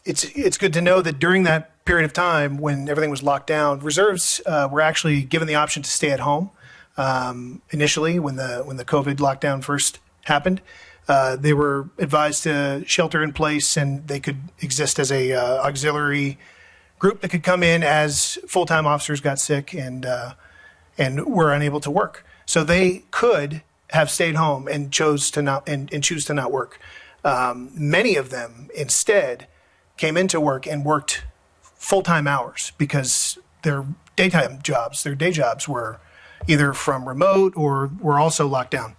it's good to know that during that period of time when everything was locked down, reserves were actually given the option to stay at home initially when the COVID lockdown first happened. They were advised to shelter in place, and they could exist as a auxiliary group that could come in as full-time officers got sick and were unable to work. So they could have stayed home and chose to not and choose to not work. Many of them instead came into work and worked full-time hours because their day jobs were either from remote or were also locked down.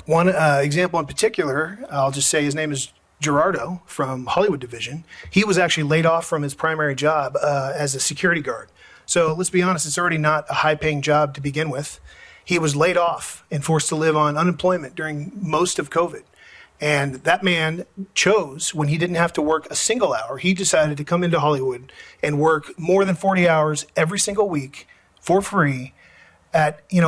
One example in particular, I'll just say his name is Gerardo from Hollywood Division. He was actually laid off from his primary job as a security guard. So let's be honest, it's already not a high-paying job to begin with. He was laid off and forced to live on unemployment during most of COVID. And that man chose, when he didn't have to work a single hour, he decided to come into Hollywood and work more than 40 hours every single week for free. We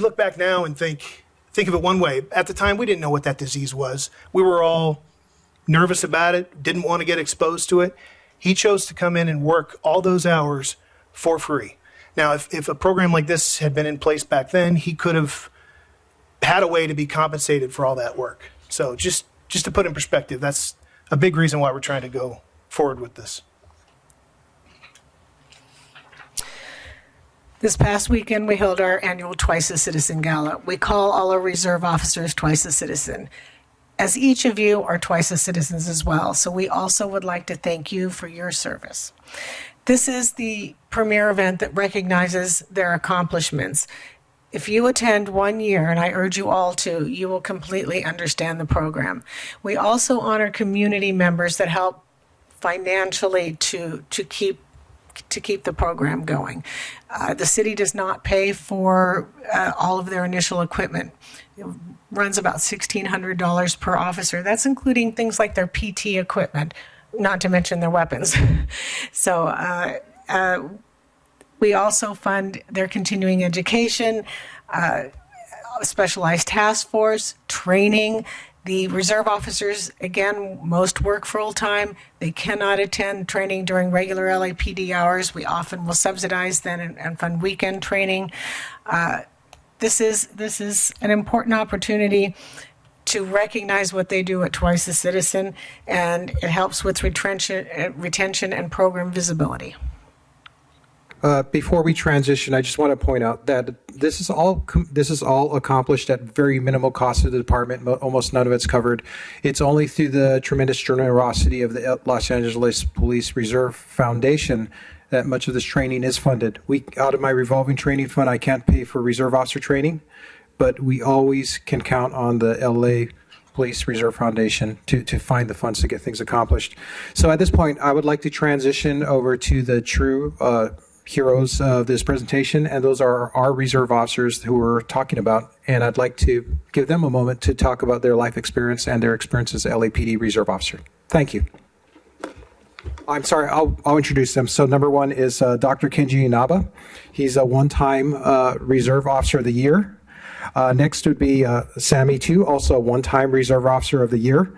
look back now and think of it one way. At the time, we didn't know what that disease was. We were all nervous about it, didn't want to get exposed to it. He chose to come in and work all those hours for free. Now, if a program like this had been in place back then, he could have had a way to be compensated for all that work. So just to put in perspective, that's a big reason why we're trying to go forward with this. This past weekend, we held our annual Twice a Citizen Gala. We call all our reserve officers Twice a Citizen, as each of you are twice as citizens as well. So we also would like to thank you for your service. This is the premier event that recognizes their accomplishments. If you attend 1 year, and I urge you all to, you will completely understand the program. We also honor community members that help financially to keep the program going. The city does not pay for all of their initial equipment. It runs about $1,600 per officer. That's including things like their PT equipment, not to mention their weapons. So we also fund their continuing education, specialized task force, training. The reserve officers, again, most work full-time. They cannot attend training during regular LAPD hours. We often will subsidize them and fund weekend training. This is an important opportunity to recognize what they do at Twice a Citizen, and it helps with retention and program visibility. Before we transition, I just want to point out that this is all accomplished at very minimal cost to the department. Almost none of it's covered. It's only through the tremendous generosity of the Los Angeles Police Reserve Foundation that much of this training is funded. Out of my revolving training fund, I can't pay for reserve officer training, but we always can count on the LA Police Reserve Foundation to find the funds to get things accomplished. So at this point, I would like to transition over to the true heroes of this presentation, and those are our reserve officers who we're talking about. And I'd like to give them a moment to talk about their life experience and their experience as LAPD reserve officer. Thank you. I'm sorry, I'll introduce them. So number one is Dr. Kenji Inaba. He's a one-time Reserve Officer of the Year. Next would be Sammy Tu, also a one-time Reserve Officer of the Year.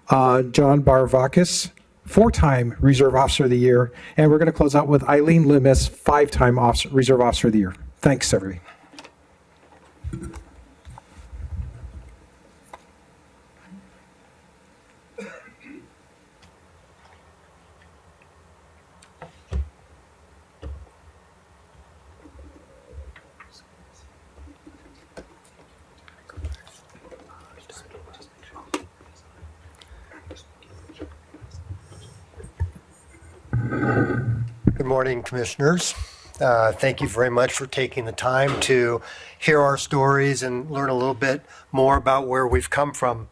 John Barvakis, 4-time Reserve Officer of the Year. And we're going to close out with Eileen Limis, 5-time Reserve Officer of the Year. Thanks, everybody. Good morning, Commissioners. Thank you very much for taking the time to hear our stories and learn a little bit more about where we've come from.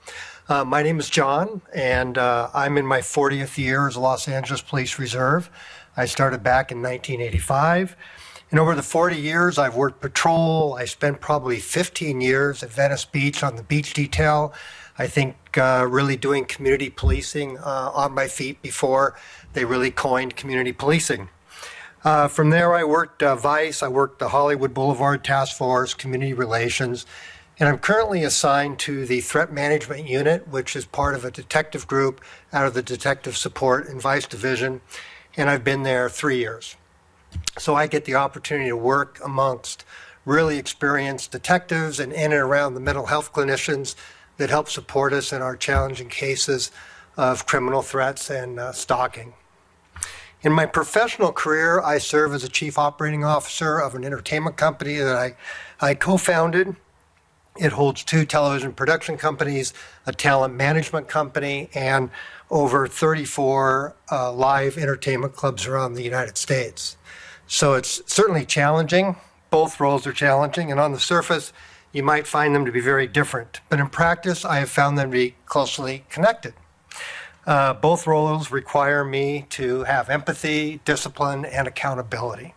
My name is John, and I'm in my 40th year as a Los Angeles Police Reserve. I started back in 1985. And over the 40 years, I've worked patrol. I spent probably 15 years at Venice Beach on the beach detail. I think really doing community policing on my feet before they really coined community policing. From there, I worked Vice. I worked the Hollywood Boulevard Task Force, Community Relations, and I'm currently assigned to the Threat Management Unit, which is part of a detective group out of the Detective Support and Vice Division, and I've been there 3 years. So I get the opportunity to work amongst really experienced detectives and in and around the mental health clinicians that help support us in our challenging cases of criminal threats and stalking. In my professional career, I serve as a chief operating officer of an entertainment company that I co-founded. It holds 2 television production companies, a talent management company, and over 34 live entertainment clubs around the United States. So it's certainly challenging. Both roles are challenging, and on the surface, you might find them to be very different. But in practice, I have found them to be closely connected. Both roles require me to have empathy, discipline, and accountability.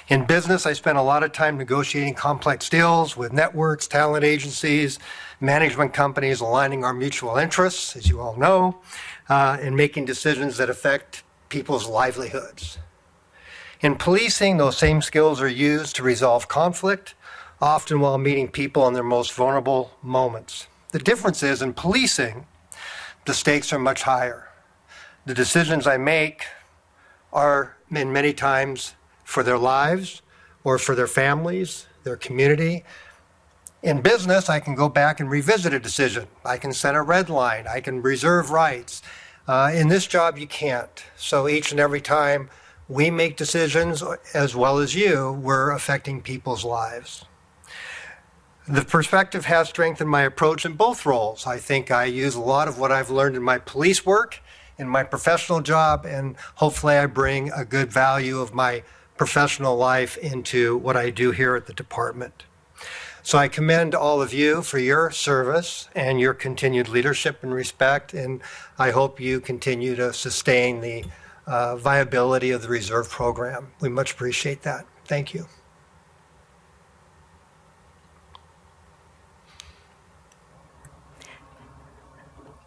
In business, I spend a lot of time negotiating complex deals with networks, talent agencies, management companies, aligning our mutual interests, as you all know, and making decisions that affect people's livelihoods. In policing, those same skills are used to resolve conflict, often while meeting people in their most vulnerable moments. The difference is, in policing, the stakes are much higher. The decisions I make are, in many times, for their lives or for their families, their community. In business, I can go back and revisit a decision. I can set a red line. I can reserve rights. In this job, you can't. So each and every time we make decisions, as well as you, we're affecting people's lives. The perspective has strengthened my approach in both roles. I think I use a lot of what I've learned in my police work, in my professional job, and hopefully I bring a good value of my professional life into what I do here at the department. So I commend all of you for your service and your continued leadership and respect, and I hope you continue to sustain the viability of the reserve program. We much appreciate that. Thank you.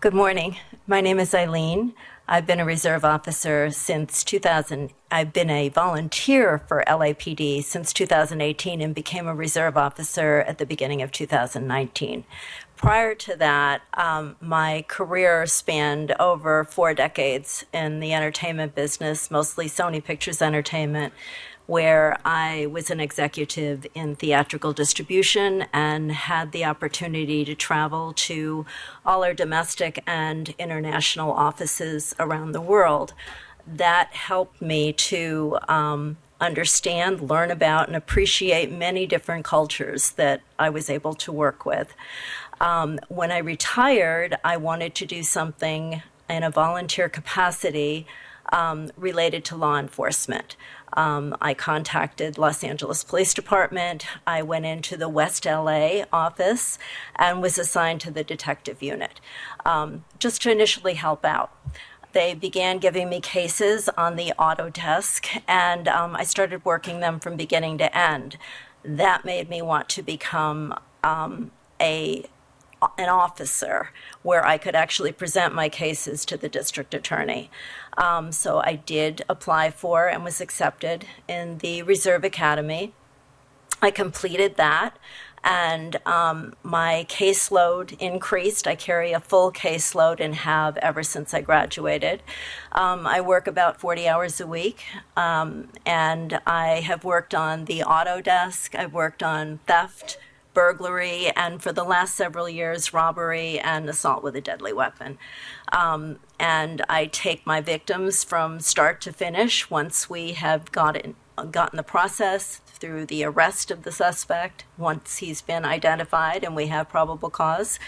Good morning. My name is Eileen. I've been a reserve officer since 2000. I've been a volunteer for LAPD since 2018 and became a reserve officer at the beginning of 2019. Prior to that, my career spanned over 4 decades in the entertainment business, mostly Sony Pictures Entertainment, where I was an executive in theatrical distribution and had the opportunity to travel to all our domestic and international offices around the world. That helped me to understand, learn about, and appreciate many different cultures that I was able to work with. When I retired, I wanted to do something in a volunteer capacity related to law enforcement. I contacted Los Angeles Police Department. I went into the West LA office and was assigned to the detective unit, just to initially help out. They began giving me cases on the auto desk, and I started working them from beginning to end. That made me want to become an officer where I could actually present my cases to the district attorney. So I did apply for and was accepted in the Reserve Academy. I completed that, and my caseload increased. I carry a full caseload and have ever since I graduated. I work about 40 hours a week, and I have worked on the auto desk. I've worked on theft, burglary, and for the last several years, robbery and assault with a deadly weapon. And I take my victims from start to finish once we have gotten the process through the arrest of the suspect, once he's been identified and we have probable cause.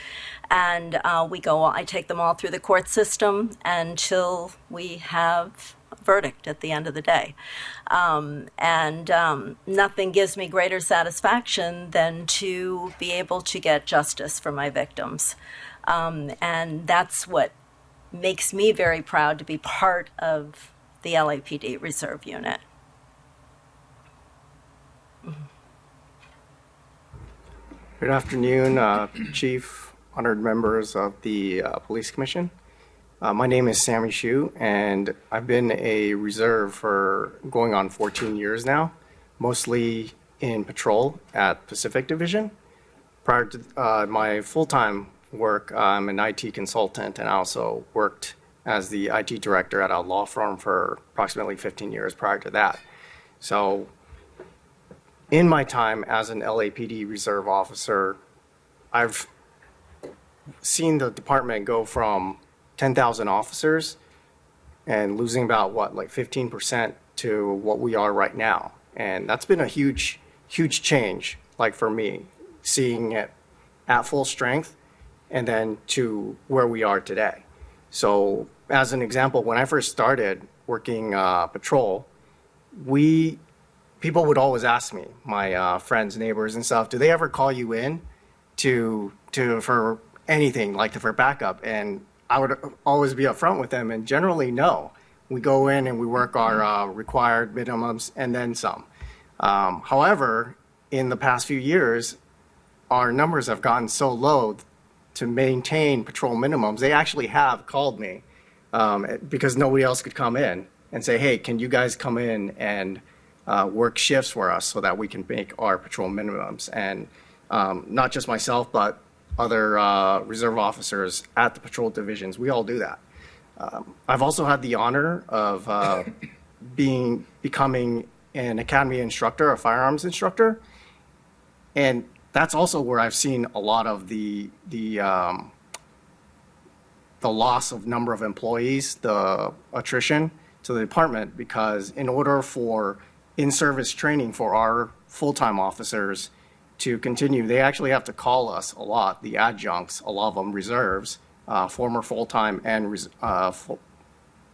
And I take them all through the court system until we have verdict at the end of the day. Nothing gives me greater satisfaction than to be able to get justice for my victims. And that's what makes me very proud to be part of the LAPD Reserve Unit. Good afternoon, Chief, honored members of the Police Commission. My name is Sammy Shu, and I've been a reserve for going on 14 years now, mostly in patrol at Pacific Division. Prior to my full-time work, I'm an IT consultant, and I also worked as the IT director at a law firm for approximately 15 years prior to that. So in my time as an LAPD reserve officer, I've seen the department go from 10,000 officers and losing about like 15% to what we are right now. And that's been a huge change, like for me, seeing it at full strength and then to where we are today. So as an example, when I first started working patrol, people would always ask me, my friends, neighbors and stuff, do they ever call you in for anything, like for backup? And I would always be upfront with them, and generally no. We go in and we work our required minimums and then some. However, in the past few years, our numbers have gotten so low to maintain patrol minimums. They actually have called me because nobody else could come in and say, hey, can you guys come in and work shifts for us so that we can make our patrol minimums? And not just myself, but other reserve officers at the patrol divisions, we all do that. I've also had the honor of becoming an academy instructor, a firearms instructor, and that's also where I've seen a lot of the loss of number of employees, the attrition to the department, because in order for in-service training for our full-time officers to continue, they actually have to call us a lot, the adjuncts, a lot of them reserves, former full-time and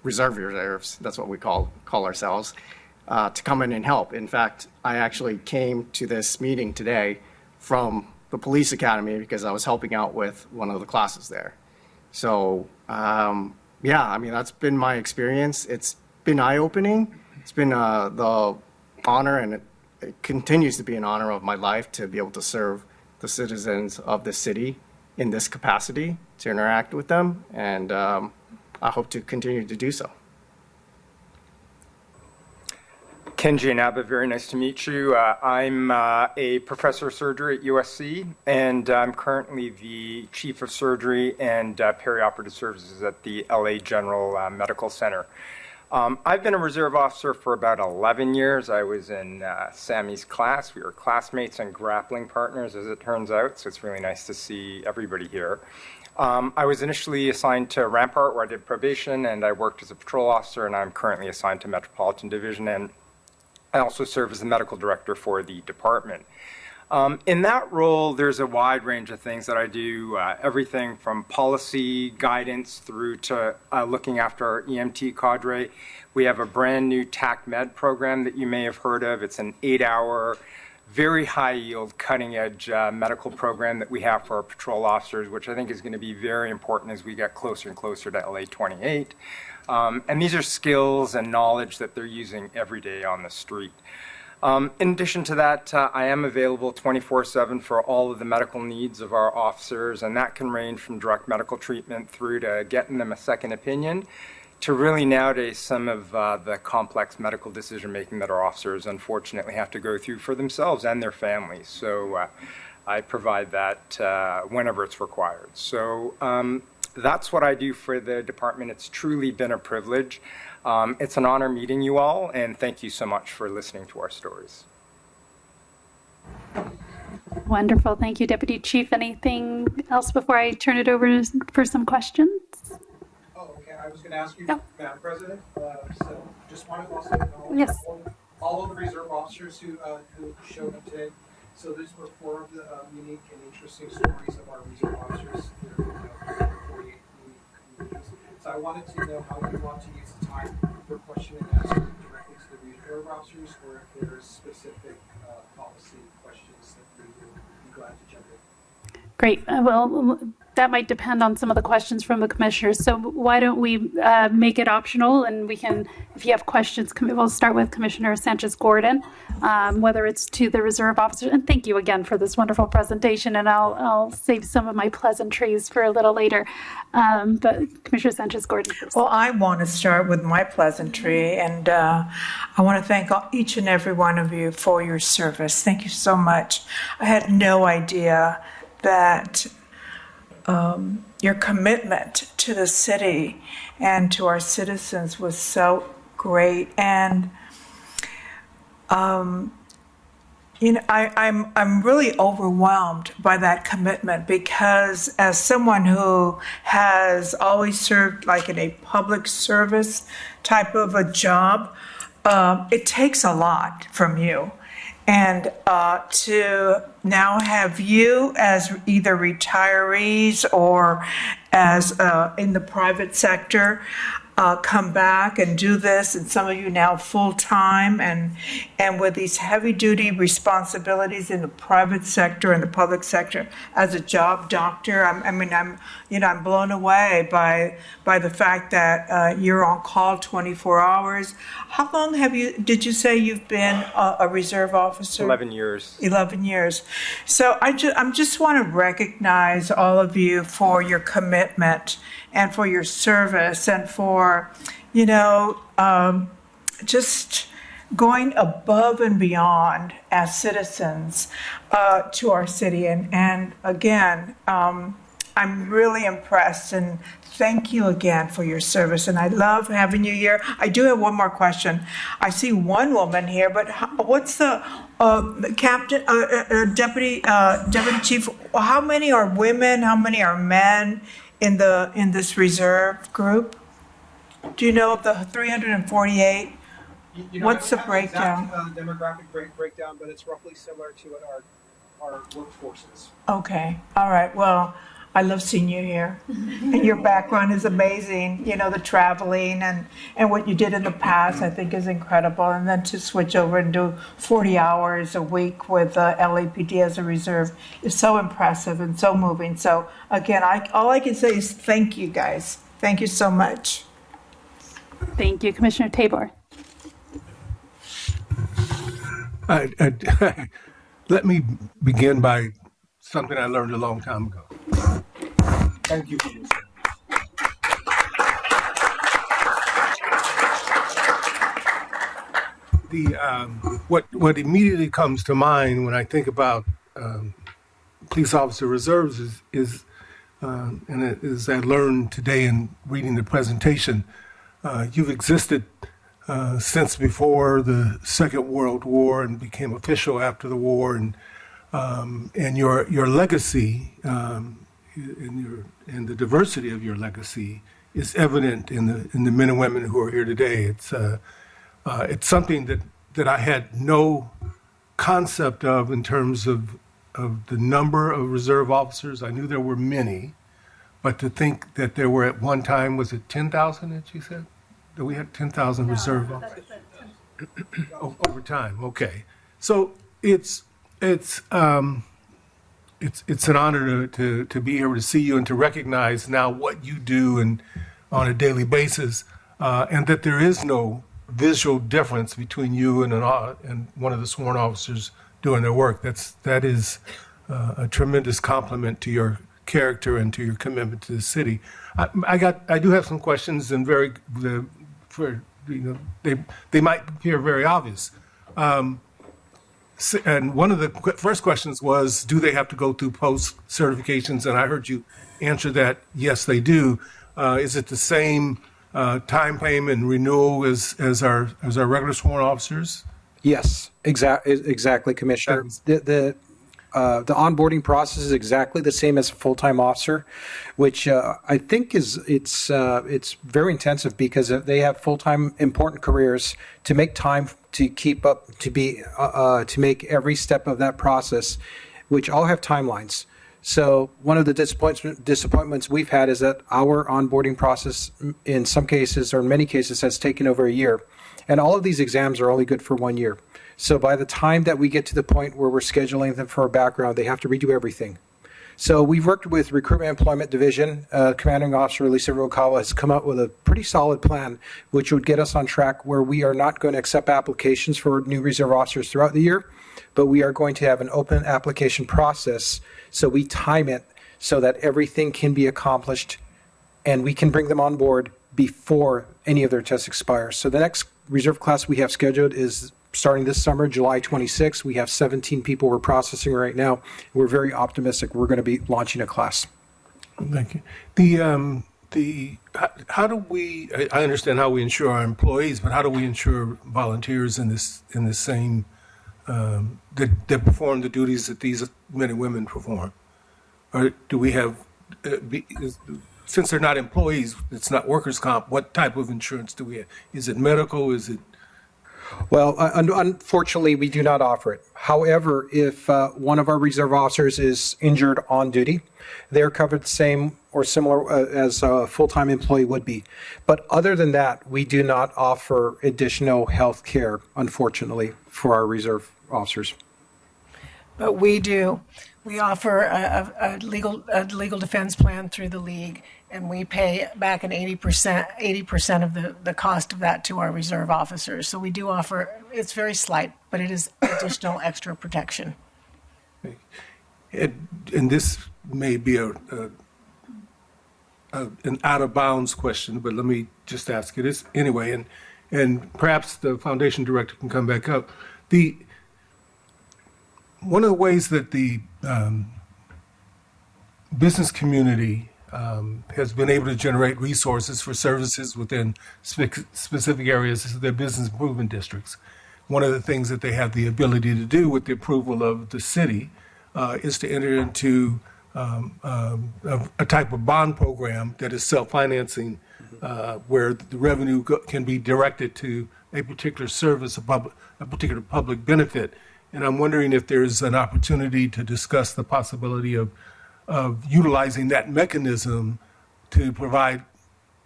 reserves, that's what we call ourselves, to come in and help. In fact, I actually came to this meeting today from the police academy because I was helping out with one of the classes there. So, yeah, I mean, that's been my experience. It's been eye-opening. It's been the honor, and it continues to be an honor of my life to be able to serve the citizens of the city in this capacity, to interact with them, and I hope to continue to do so. Kenji Inaba, very nice to meet you. I'm a professor of surgery at USC, and I'm currently the chief of surgery and perioperative services at the LA General Medical Center. I've been a reserve officer for about 11 years. I was in Sammy's class. We were classmates and grappling partners, as it turns out, so it's really nice to see everybody here. I was initially assigned to Rampart, where I did probation, and I worked as a patrol officer, and I'm currently assigned to Metropolitan Division, and I also serve as the medical director for the department. In that role, there's a wide range of things that I do, everything from policy guidance through to looking after our EMT cadre. We have a brand new TAC Med program that you may have heard of. It's an 8-hour, very high-yield, cutting-edge medical program that we have for our patrol officers, which I think is going to be very important as we get closer and closer to LA 28. And these are skills and knowledge that they're using every day on the street. In addition to that, I am available 24/7 for all of the medical needs of our officers, and that can range from direct medical treatment through to getting them a second opinion to really nowadays some of the complex medical decision-making that our officers unfortunately have to go through for themselves and their families. So I provide that whenever it's required. So that's what I do for the department. It's truly been a privilege. It's an honor meeting you all, and thank you so much for listening to our stories. Wonderful. Thank you, Deputy Chief. Anything else before I turn it over for some questions? Oh, okay. I was going to ask you, Madam President, so just wanted to also acknowledge Yes. all of the reserve officers who showed up today. So these were 4 of the unique and interesting stories of our reserve officers that are 48 communities. So I wanted to know how you want to use the time for question and answer directly to the reserve officers, or if there's specific policy questions that we would be glad to jump in. Great. Well, that might depend on some of the questions from the commissioners. So why don't we make it optional, and we can, if you have questions, we'll start with Commissioner Sanchez-Gordon, whether it's to the reserve officers. And thank you again for this wonderful presentation, and I'll save some of my pleasantries for a little later. But Commissioner Sanchez-Gordon first. Well, I want to start with my pleasantry, and I want to thank each and every one of you for your service. Thank you so much. I had no idea that your commitment to the city and to our citizens was so great. And I'm really overwhelmed by that commitment because as someone who has always served like in a public service type of a job, it takes a lot from you. And to now have you as either retirees or as in the private sector come back and do this, and some of you now full time and with these heavy duty responsibilities in the private sector and the public sector as a job doctor. I'm blown away by the fact that you're on call 24 hours. How long did you say you've been a reserve officer? 11 years. 11 years. So I just want to recognize all of you for your commitment and for your service and for, just going above and beyond as citizens to our city. And again, I'm really impressed, and thank you again for your service. And I love having you here. I do have one more question. I see one woman here, but what's the captain, deputy chief? How many are women? How many are men in this reserve group? Do you know of the 348? What's the breakdown? Demographic breakdown, but it's roughly similar to our workforces. Okay. All right. Well, I love seeing you here. And your background is amazing. The traveling and what you did in the past, I think, is incredible. And then to switch over and do 40 hours a week with LAPD as a reserve is so impressive and so moving. So again, all I can say is thank you, guys. Thank you so much. Thank you, Commissioner Tabor. Let me begin by something I learned a long time ago. Thank you for this. What immediately comes to mind when I think about police officer reserves is and as I learned today in reading the presentation, you've existed since before the Second World War and became official after the war, and your legacy and the diversity of your legacy is evident in the men and women who are here today. It's something that I had no concept of in terms of the number of reserve officers. I knew there were many, but to think that there were at one time, was it 10,000 that you said? That we had 10,000 reserve officers? Over time, okay. So it's an honor to be here to see you and to recognize now what you do and on a daily basis, and that there is no visual difference between you and one of the sworn officers doing their work. That is a tremendous compliment to your character and to your commitment to the city. I do have some questions, and they might appear very obvious. And one of the first questions was, do they have to go through post certifications? And I heard you answer that, yes, they do. Is it the same time payment and renewal as our regular sworn officers? Yes, exactly, Commissioner. The onboarding process is exactly the same as a full-time officer, which I think it's very intensive because they have full-time important careers to make time to keep up to make every step of that process, which all have timelines. So one of the disappointments we've had is that our onboarding process in some cases or in many cases has taken over a year, and all of these exams are only good for 1 year. So by the time that we get to the point where we're scheduling them for a background, they have to redo everything. So we've worked with Recruitment Employment Division. Commanding Officer Lisa Rukawa has come up with a pretty solid plan, which would get us on track where we are not going to accept applications for new reserve officers throughout the year, but we are going to have an open application process. So we time it so that everything can be accomplished and we can bring them on board before any of their tests expire. So the next reserve class we have scheduled is starting this summer, July 26th. We have 17 people we're processing right now. We're very optimistic we're going to be launching a class. Thank you. How do we? I understand how we insure our employees, but how do we insure volunteers in this same that perform the duties that these men and women perform? Or do we have, since they're not employees, it's not workers' comp, what type of insurance do we have? Is it medical? Is it? Well, unfortunately, we do not offer it. However, if one of our reserve officers is injured on duty, they're covered the same or similar as a full-time employee would be. But other than that, we do not offer additional health care, unfortunately, for our reserve officers. But we do. We offer a legal defense plan through the league, and we pay back an 80% of the cost of that to our reserve officers. So we do offer, it's very slight, but it is additional extra protection. And this may be an out of bounds question, but let me just ask it anyway, and perhaps the foundation director can come back up. One of the ways that the business community has been able to generate resources for services within specific areas is their business improvement districts. One of the things that they have the ability to do with the approval of the city is to enter into a type of bond program that is self-financing, where the revenue can be directed to a particular service, a particular public benefit. And I'm wondering if there's an opportunity to discuss the possibility of utilizing that mechanism to provide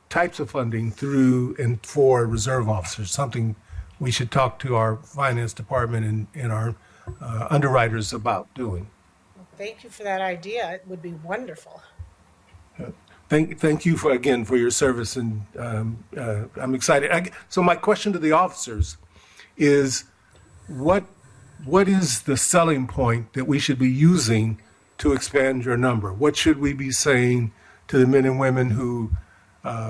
types of funding through and for reserve officers, something we should talk to our finance department and our underwriters about doing. Thank you for that idea. It would be wonderful. Thank you again for your service, and I'm excited. So my question to the officers is, what is the selling point that we should be using to expand your number? What should we be saying to the men and women who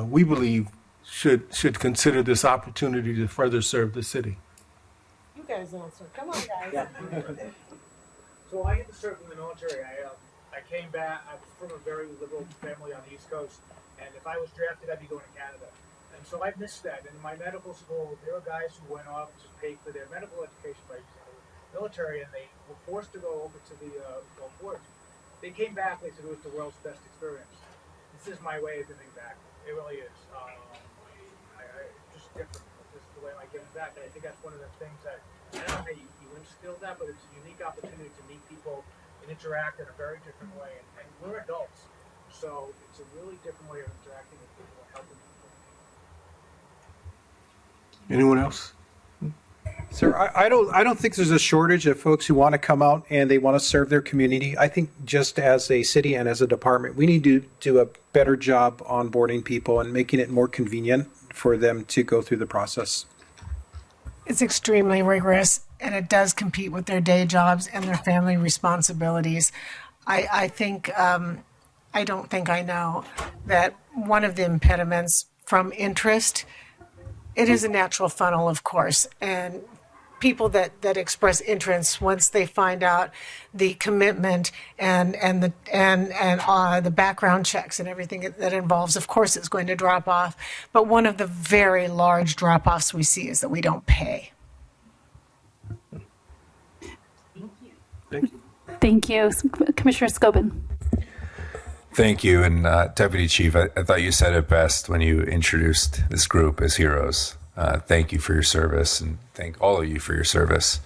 we believe should consider this opportunity to further serve the city? You guys answer. Come on, guys. Yeah. So I get to serve in the military. I came back. I was from a very liberal family on the East Coast, and if I was drafted, I'd be going to Canada. And so I missed that. In my medical school, there were guys who went off to pay for their medical education by using the military, and they were forced to go over to the Gulf Wars. They came back. They said it was the world's best experience. This is my way of giving back. It really is. Just different. This is the way I'm giving back. And I think that's one of the things that, I don't know how you instill that, but it's a unique opportunity to meet people and interact in a very different way. And we're adults, so it's a really different way of interacting with people and helping people. Anyone else? Sir, I don't think there's a shortage of folks who want to come out and they want to serve their community. I think just as a city and as a department, we need to do a better job onboarding people and making it more convenient for them to go through the process. It's extremely rigorous, and it does compete with their day jobs and their family responsibilities. I think, I don't think I know that one of the impediments from interest, it is a natural funnel, of course, and people that express interest, once they find out the commitment and the background checks and everything that involves, of course, it's going to drop off. But one of the very large drop-offs we see is that we don't pay. Thank you. Commissioner Scobin. Thank you. And Deputy Chief, I thought you said it best when you introduced this group as heroes. Thank you for your service, and thank all of you for your service.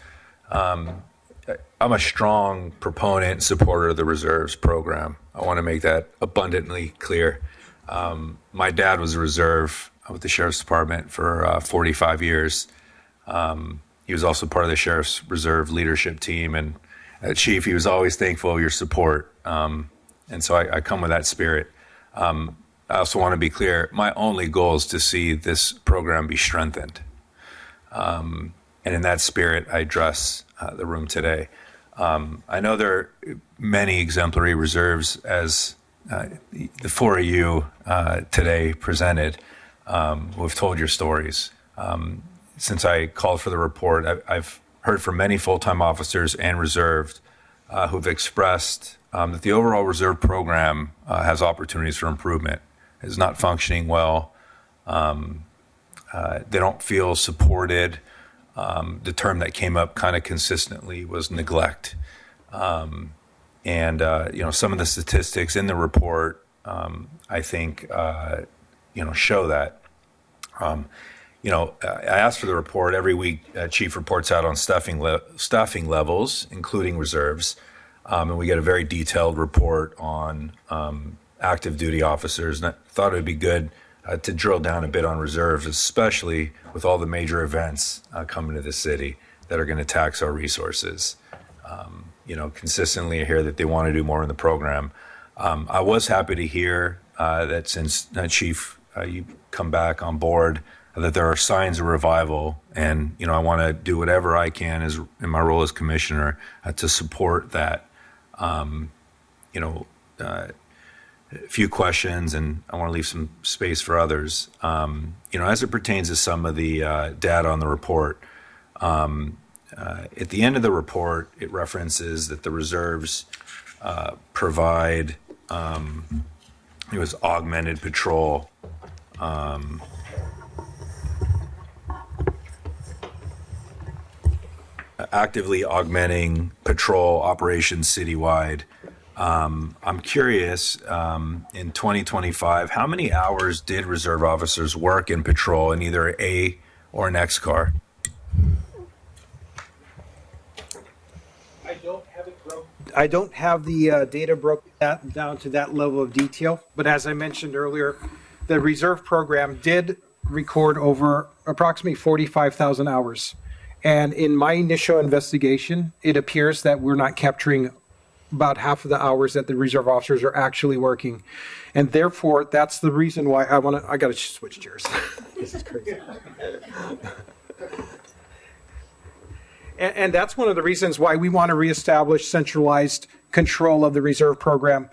I'm a strong proponent and supporter of the Reserves program. I want to make that abundantly clear. My dad was a reserve with the Sheriff's Department for 45 years. He was also part of the Sheriff's Reserve leadership team, and Chief, he was always thankful of your support. And so I come with that spirit. I also want to be clear, my only goal is to see this program be strengthened. And in that spirit, I address the room today. I know there are many exemplary reserves, as the four of you today presented, who have told your stories. Since I called for the report, I've heard from many full-time officers and reserved who've expressed that the overall reserve program has opportunities for improvement. Is not functioning well. They don't feel supported. The term that came up kind of consistently was neglect. Some of the statistics in the report, I think, show that. I asked for the report every week. Chief reports out on staffing levels, including reserves, and we get a very detailed report on active duty officers. And I thought it would be good to drill down a bit on reserves, especially with all the major events coming to the city that are going to tax our resources. Consistently I hear that they want to do more in the program. I was happy to hear that since Chief, you come back on board, that there are signs of revival, and I want to do whatever I can as in my role as commissioner to support that. A few questions, and I want to leave some space for others. As it pertains to some of the data on the report, at the end of the report, it references that the reserves provide augmented patrol. Actively augmenting patrol operations citywide. I'm curious, in 2025, how many hours did reserve officers work in patrol in either an A or an X car? I don't have the data broken down to that level of detail, but as I mentioned earlier, the reserve program did record over approximately 45,000 hours. And in my initial investigation, it appears that we're not capturing about half of the hours that the reserve officers are actually working. And therefore, that's the reason why I got to switch chairs. This is crazy. And that's one of the reasons why we want to reestablish centralized control of the reserve program.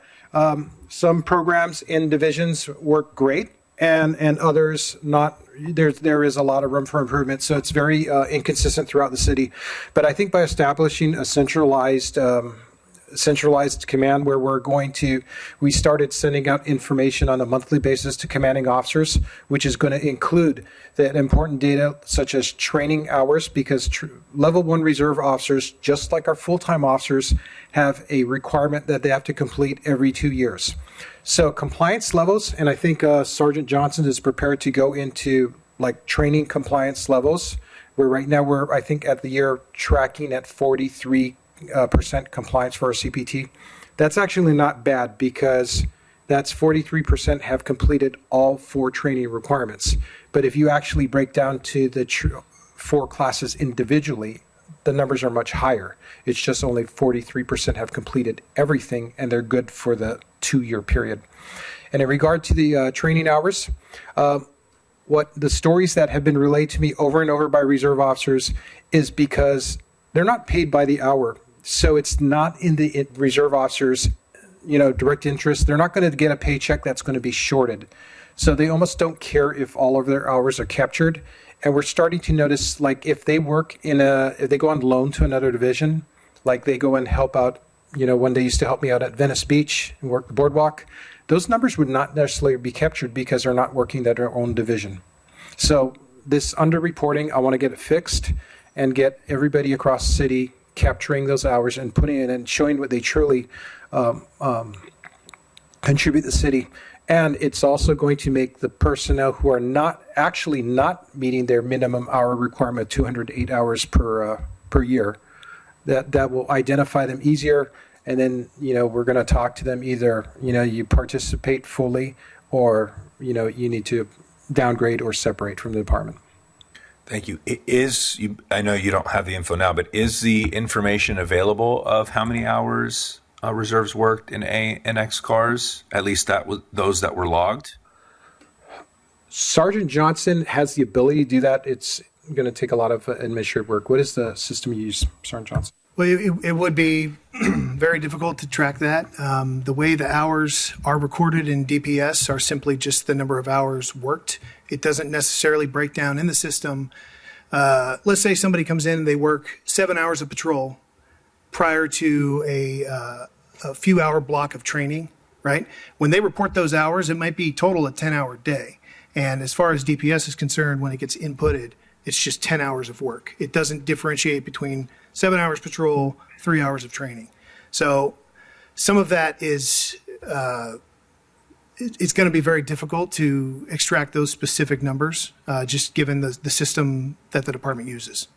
Some programs in divisions work great, and others not. There is a lot of room for improvement, so it's very inconsistent throughout the city. But I think by establishing a centralized command where we started sending out information on a monthly basis to commanding officers, which is going to include that important data such as training hours, because level 1 reserve officers, just like our full-time officers, have a requirement that they have to complete every 2 years. So compliance levels, and I think Sergeant Johnson is prepared to go into like training compliance levels, where right now we're, I think, at the year tracking at 43% compliance for our CPT. That's actually not bad, because that's 43% have completed all 4 training requirements. But if you actually break down to the 4 classes individually, the numbers are much higher. It's just only 43% have completed everything, and they're good for the 2-year period. And in regard to the training hours, what the stories that have been relayed to me over and over by reserve officers is because they're not paid by the hour. So it's not in the reserve officers' direct interest. They're not going to get a paycheck that's going to be shorted. So they almost don't care if all of their hours are captured. And we're starting to notice, like, if they work if they go on loan to another division, like they go and help out, when they used to help me out at Venice Beach and work the boardwalk, those numbers would not necessarily be captured because they're not working at their own division. So this underreporting, I want to get it fixed and get everybody across the city capturing those hours and putting it and showing what they truly contribute to the city. And it's also going to make the personnel who are not meeting their minimum hour requirement, 208 hours per year, that will identify them easier. And then, we're going to talk to them either, you participate fully, or, you need to downgrade or separate from the department. Thank you. I know you don't have the info now, but is the information available of how many hours reserves worked in A and X cars, at least those that were logged? Sergeant Johnson has the ability to do that. It's going to take a lot of administrative work. What is the system you use, Sergeant Johnson? Well, it would be very difficult to track that. The way the hours are recorded in DPS are simply just the number of hours worked. It doesn't necessarily break down in the system. Let's say somebody comes in and they work 7 hours of patrol prior to a few hour block of training, right? When they report those hours, it might be total a 10-hour day. And as far as DPS is concerned, when it gets inputted, It's just 10 hours of work. It doesn't differentiate between 7 hours patrol, 3 hours of training. So some of that is, it's going to be very difficult to extract those specific numbers, just given the system that the department uses.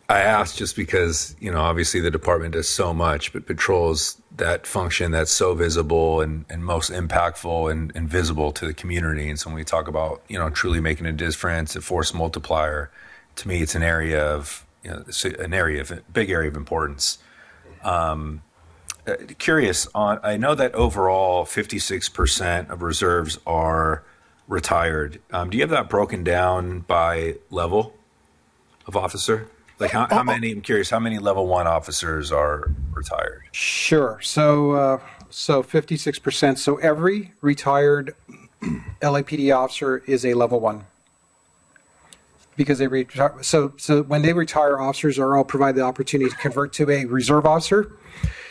I asked just because, obviously the department does so much, but patrols that function that's so visible and most impactful and visible to the community. And so when we talk about, truly making a difference, a force multiplier, to me, it's an area of, big area of importance. Curious I know that overall 56% of reserves are retired. Do you have that broken down by level of officer? Like how many, I'm curious, how many level 1 officers are retired? Sure. So 56%. So every retired LAPD officer is a level 1. Because they retire. So when they retire, officers are all provided the opportunity to convert to a reserve officer.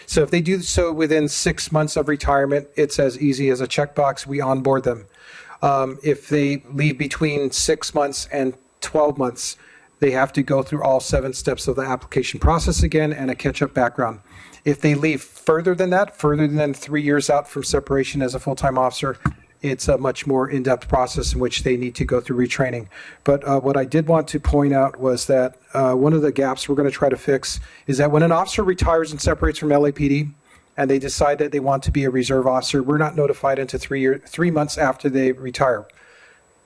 So if they do so within 6 months of retirement, it's as easy as a checkbox. We onboard them. If they leave between 6 months and 12 months, they have to go through all 7 steps of the application process again and a catch-up background. If they leave further than that, further than 3 years out from separation as a full-time officer, it's a much more in-depth process in which they need to go through retraining. But what I did want to point out was that one of the gaps we're going to try to fix is that when an officer retires and separates from LAPD and they decide that they want to be a reserve officer, we're not notified until 3 months after they retire.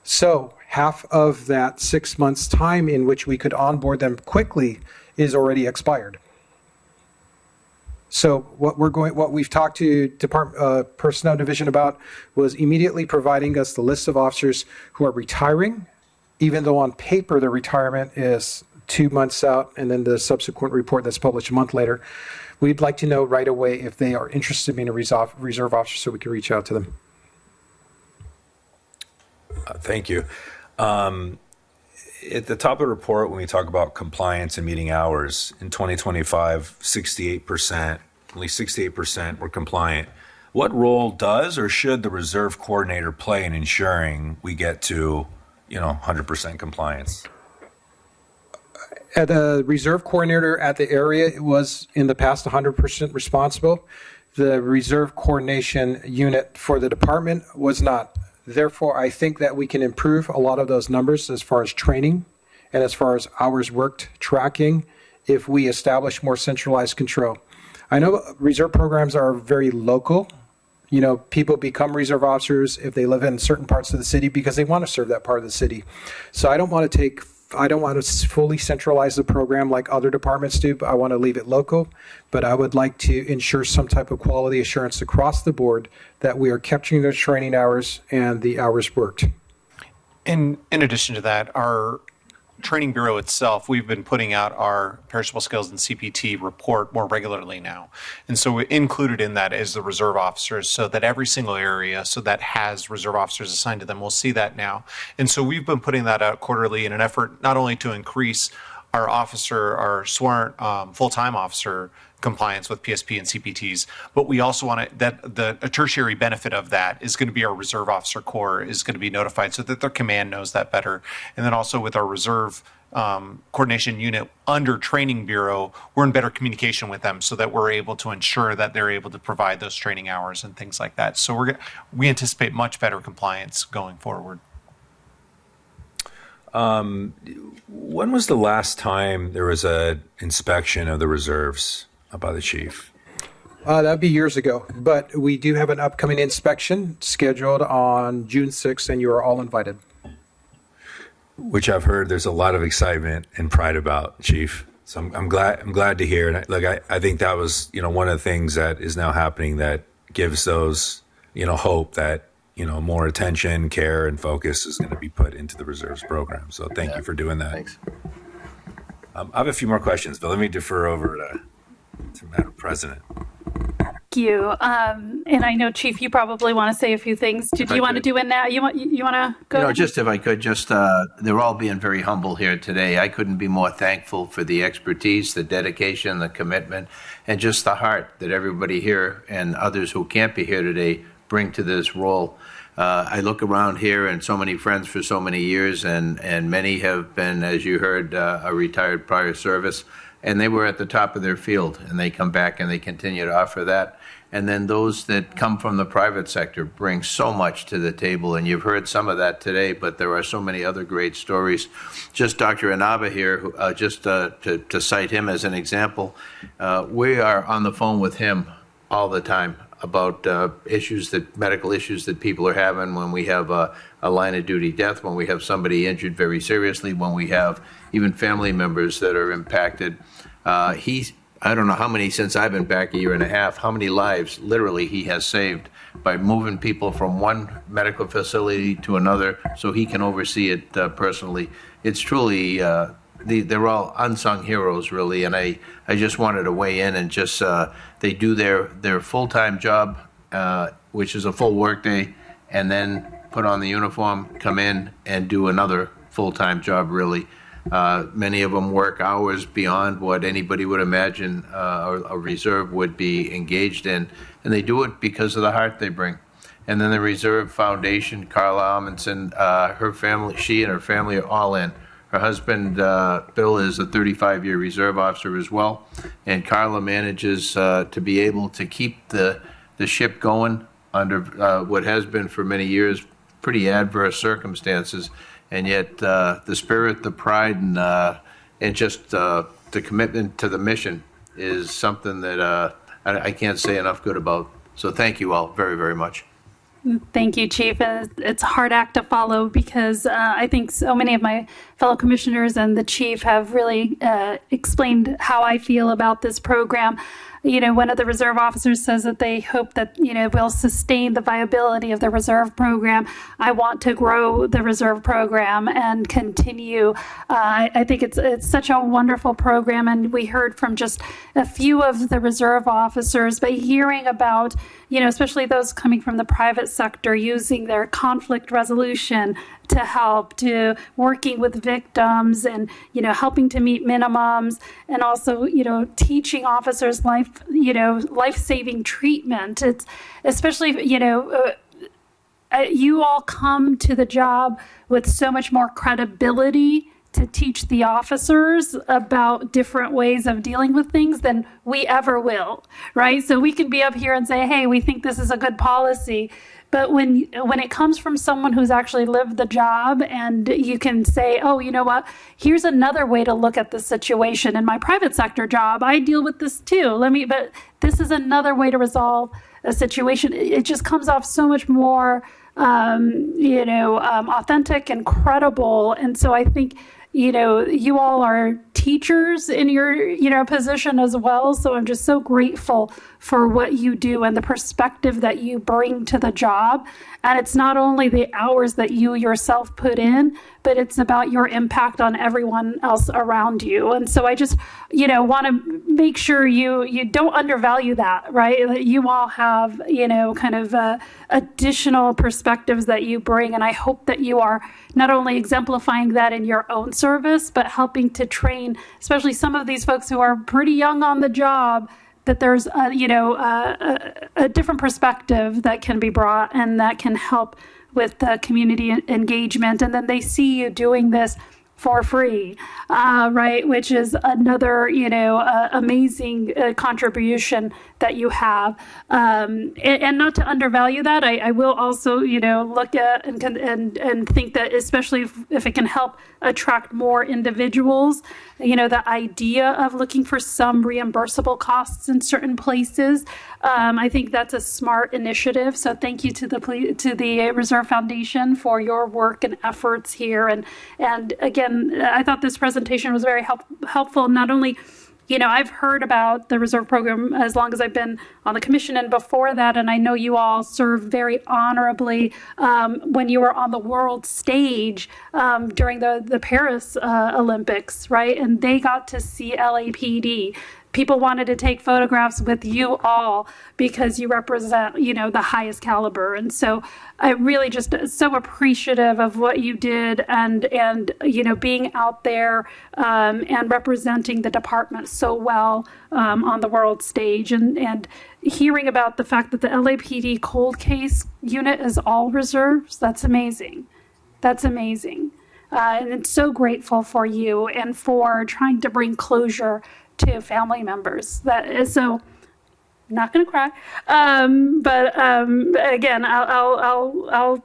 So half of that 6 months time in which we could onboard them quickly is already expired. So what we've talked to Department Personnel Division about was immediately providing us the list of officers who are retiring, even though on paper the retirement is 2 months out, and then the subsequent report that's published a month later. We'd like to know right away if they are interested in being a reserve officer so we can reach out to them. Thank you. At the top of the report, when we talk about compliance and meeting hours, in 2025, 68%, only 68% were compliant. What role does or should the reserve coordinator play in ensuring we get to, 100% compliance? At the reserve coordinator at the area, it was in the past 100% responsible. The reserve coordination unit for the department was not. Therefore, I think that we can improve a lot of those numbers as far as training and as far as hours worked tracking if we establish more centralized control. I know reserve programs are very local. People become reserve officers if they live in certain parts of the city because they want to serve that part of the city. So I don't want to fully centralize the program like other departments do, but I want to leave it local. But I would like to ensure some type of quality assurance across the board that we are capturing those training hours and the hours worked. In addition to that, our training bureau itself, we've been putting out our perishable skills and CPT report more regularly now. And so we included in that is the reserve officers, so that every single area that has reserve officers assigned to them will see that now. And so we've been putting that out quarterly in an effort not only to increase our sworn full-time officer compliance with PSP and CPTs, but we also want a tertiary benefit of that is going to be our reserve officer corps is going to be notified so that their command knows that better. And then also with our reserve coordination unit under training bureau, we're in better communication with them so that we're able to ensure that they're able to provide those training hours and things like that. So we anticipate much better compliance going forward. When was the last time there was an inspection of the reserves by the chief? That'd be years ago, but we do have an upcoming inspection scheduled on June 6th, and you are all invited. Which I've heard there's a lot of excitement and pride about, Chief. So I'm glad to hear. And I think that was one of the things that is now happening that gives those hope that more attention, care, and focus is going to be put into the reserves program. So thank you for doing that. Thanks. I have a few more questions, but let me defer over to Madam President. Thank you. And I know, Chief, you probably want to say a few things. Do you want to do it now? You want to go ahead? Just if I could, they're all being very humble here today. I couldn't be more thankful for the expertise, the dedication, the commitment, and just the heart that everybody here and others who can't be here today bring to this role. I look around here and so many friends for so many years, and many have been, as you heard, a retired prior service, and they were at the top of their field, and they come back and they continue to offer that. And then those that come from the private sector bring so much to the table, and you've heard some of that today, but there are so many other great stories. Just Dr. Inaba here, just to cite him as an example, we are on the phone with him all the time about medical issues that people are having when we have a line of duty death, when we have somebody injured very seriously, when we have even family members that are impacted. I don't know how many, since I've been back a year and a half, how many lives literally he has saved by moving people from one medical facility to another so he can oversee it personally. It's truly, they're all unsung heroes, really, and I just wanted to weigh in and just, they do their full-time job, which is a full workday, and then put on the uniform, come in, and do another full-time job, really. Many of them work hours beyond what anybody would imagine a reserve would be engaged in, and they do it because of the heart they bring. And then the Reserve Foundation, Carla Amundsen, her family, she and her family are all in. Her husband, Bill, is a 35-year reserve officer as well, and Carla manages to be able to keep the ship going under what has been for many years pretty adverse circumstances. And yet the spirit, the pride, and just the commitment to the mission is something that I can't say enough good about. So thank you all very, very much. Thank you, Chief. It's a hard act to follow because I think so many of my fellow commissioners and the Chief have really explained how I feel about this program. You know, one of the reserve officers says that they hope that, you know, we'll sustain the viability of the reserve program. I want to grow the reserve program and continue. I think it's such a wonderful program, and we heard from just a few of the reserve officers, but hearing about, you know, especially those coming from the private sector using their conflict resolution to help, to working with victims and, you know, helping to meet minimums, and also, you know, teaching officers life-saving treatment. It's especially, you know, you all come to the job with so much more credibility to teach the officers about different ways of dealing with things than we ever will, right? So we can be up here and say, hey, we think this is a good policy. But when it comes from someone who's actually lived the job, and you can say, oh, you know what, here's another way to look at the situation. In my private sector job, I deal with this too. But this is another way to resolve a situation. It just comes off so much more, authentic and credible. And so I think, you know, you all are teachers in your, you know, position as well. So I'm just so grateful for what you do and the perspective that you bring to the job. And it's not only the hours that you yourself put in, but it's about your impact on everyone else around you. And so I just, you know, want to make sure you don't undervalue that, right? That you all have, you know, kind of additional perspectives that you bring. And I hope that you are not only exemplifying that in your own service, but helping to train, especially some of these folks who are pretty young on the job, that there's a different perspective that can be brought and that can help with community engagement. And then they see you doing this for free, right? Which is another, you know, amazing contribution that you have. And not to undervalue that, I will also, you know, look at and think that, especially if it can help attract more individuals, you know, the idea of looking for some reimbursable costs in certain places, I think that's a smart initiative. So thank you to the Reserve Foundation for your work and efforts here. And again, I thought this presentation was very helpful, not only, you know, I've heard about the reserve program as long as I've been on the commission and before that, and I know you all served very honorably when you were on the world stage during the Paris Olympics, right? And they got to see LAPD people wanted to take photographs with you all because you represent, the highest caliber. And so I really just so appreciative of what you did and being out there and representing the department so well on the world stage, and hearing about the fact that the LAPD cold case unit is all reserves. That's amazing. That's amazing. And I'm so grateful for you and for trying to bring closure to family members. That is so. I'm not going to cry, but again, I'll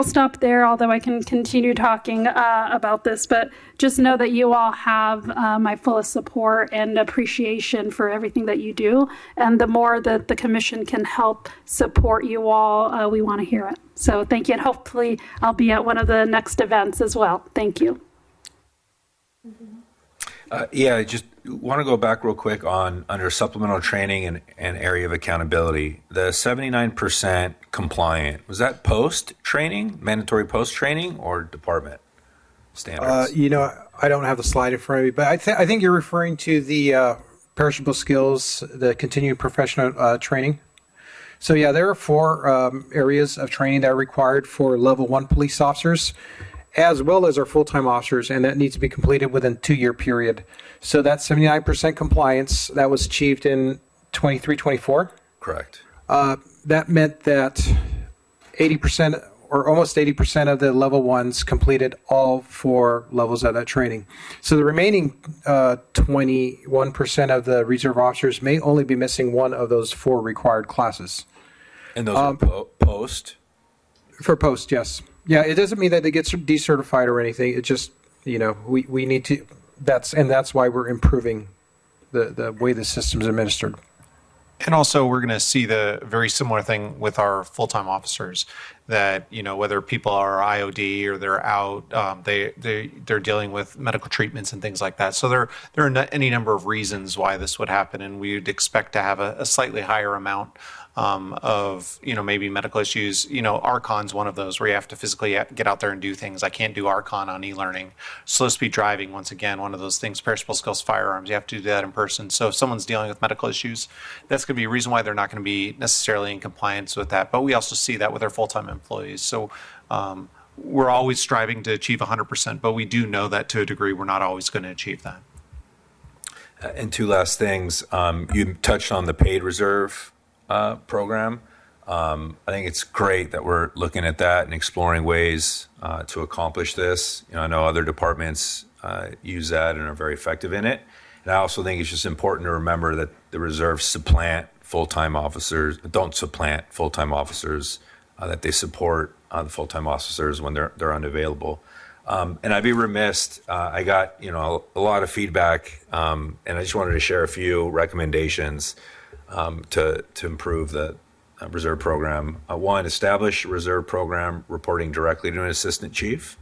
stop there. Although I can continue talking about this, but just know that you all have my fullest support and appreciation for everything that you do. And the more that the commission can help support you all, we want to hear it. So thank you, and hopefully I'll be at one of the next events as well. Thank you. I just want to go back real quick on under supplemental training and area of accountability. The 79% compliant, was that post-training, mandatory post-training, or department standards? I don't have the slide in front of me, but I think you're referring to the perishable skills, the continuing professional training. So yeah, there are 4 areas of training that are required for level 1 police officers, as well as our full-time officers, and that needs to be completed within a 2-year period. So that 79% compliance, that was achieved in 23-24. Correct. That meant that 80% or almost 80% of the level 1s completed all 4 levels of that training. So the remaining 21% of the reserve officers may only be missing one of those 4 required classes. And those are post? For post, yes. Yeah, it doesn't mean that they get decertified or anything. It just, we need to, that's why we're improving the way the system's administered. And also, we're going to see the very similar thing with our full-time officers. That whether people are IOD or they're out, they're dealing with medical treatments and things like that. So there are any number of reasons why this would happen, and we would expect to have a slightly higher amount of maybe medical issues. Archon's one of those where you have to physically get out there and do things. I can't do Archon on e-learning. Slow speed driving, once again, one of those things. Perishable skills, firearms, you have to do that in person. So if someone's dealing with medical issues, that's going to be a reason why they're not going to be necessarily in compliance with that. But we also see that with our full-time employees. So we're always striving to achieve 100%, but we do know that to a degree we're not always going to achieve that. And 2 last things. You touched on the paid reserve program. I think it's great that we're looking at that and exploring ways to accomplish this. I know other departments use that and are very effective in it. And I also think it's just important to remember that the reserves supplant full-time officers, don't supplant full-time officers, that they support the full-time officers when they're unavailable. And I'd be remiss, I got a lot of feedback, and I just wanted to share a few recommendations to improve the reserve program. 1, establish a reserve program reporting directly to an assistant chief.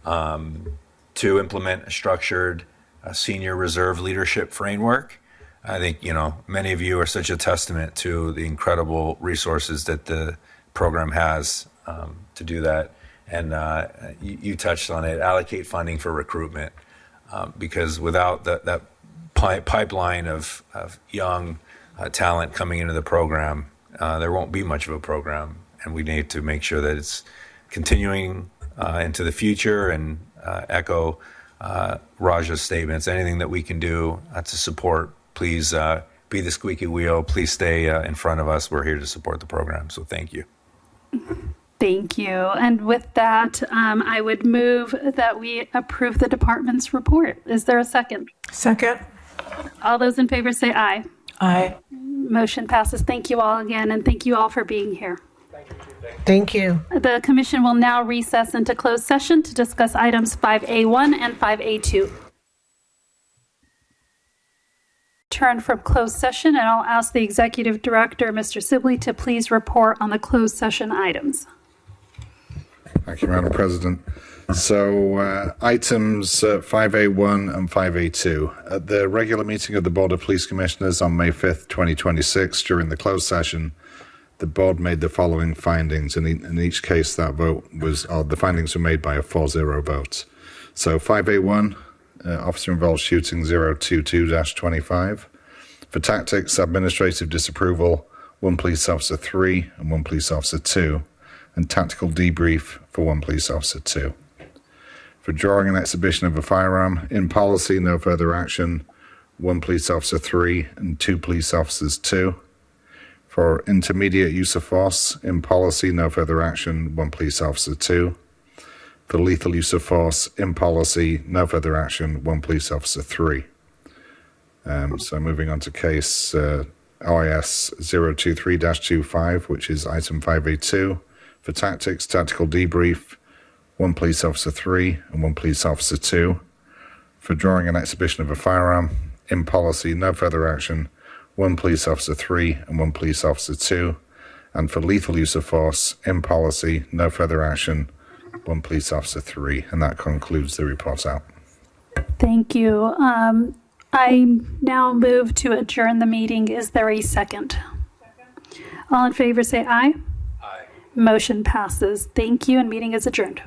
2, implement a structured senior reserve leadership framework. I think, many of you are such a testament to the incredible resources that the program has to do that. And you touched on it, allocate funding for recruitment, because without that pipeline of young talent coming into the program, there won't be much of a program, and we need to make sure that it's continuing into the future and echo Raja's statements. Anything that we can do to support, please be the squeaky wheel. Please stay in front of us. We're here to support the program, so thank you. Thank you. And with that, I would move that we approve the department's report. Is there a second? Second. All those in favor say aye. Aye. Motion passes. Thank you all again, and thank you all for being here. Thank you. The commission will now recess into closed session to discuss items 5A1 and 5A2. Turn from closed session, and I'll ask the executive director, Mr. Sibley, to please report on the closed session items. Thank you, Madam President. So items 5A1 and 5A2. At the regular meeting of the Board of Police Commissioners on May 5th, 2026, during the closed session, the board made the following findings. And in each case, that vote was, or the findings were made by a 4-0 vote. So 5A1, officer involved shooting 022-25. For tactics, administrative disapproval, 1 police officer 3 and 1 police officer 2, and tactical debrief for 1 police officer 2. For drawing and exhibition of a firearm, in policy, no further action, 1 police officer 3 and 2 police officers 2. For intermediate use of force, in policy, no further action, 1 police officer 2. For lethal use of force, in policy, no further action, 1 police officer 3. So moving on to case OIS 023-25, which is item 5A2. For tactics, tactical debrief, 1 police officer 3 and 1 police officer 2. For drawing and exhibition of a firearm, in policy, no further action, 1 police officer 3 and 1 police officer 2. And for lethal use of force, in policy, no further action, 1 police officer 3. And that concludes the report out. Thank you. I now move to adjourn the meeting. Is there a second? All in favor say aye. Aye. Motion passes. Thank you, and meeting is adjourned.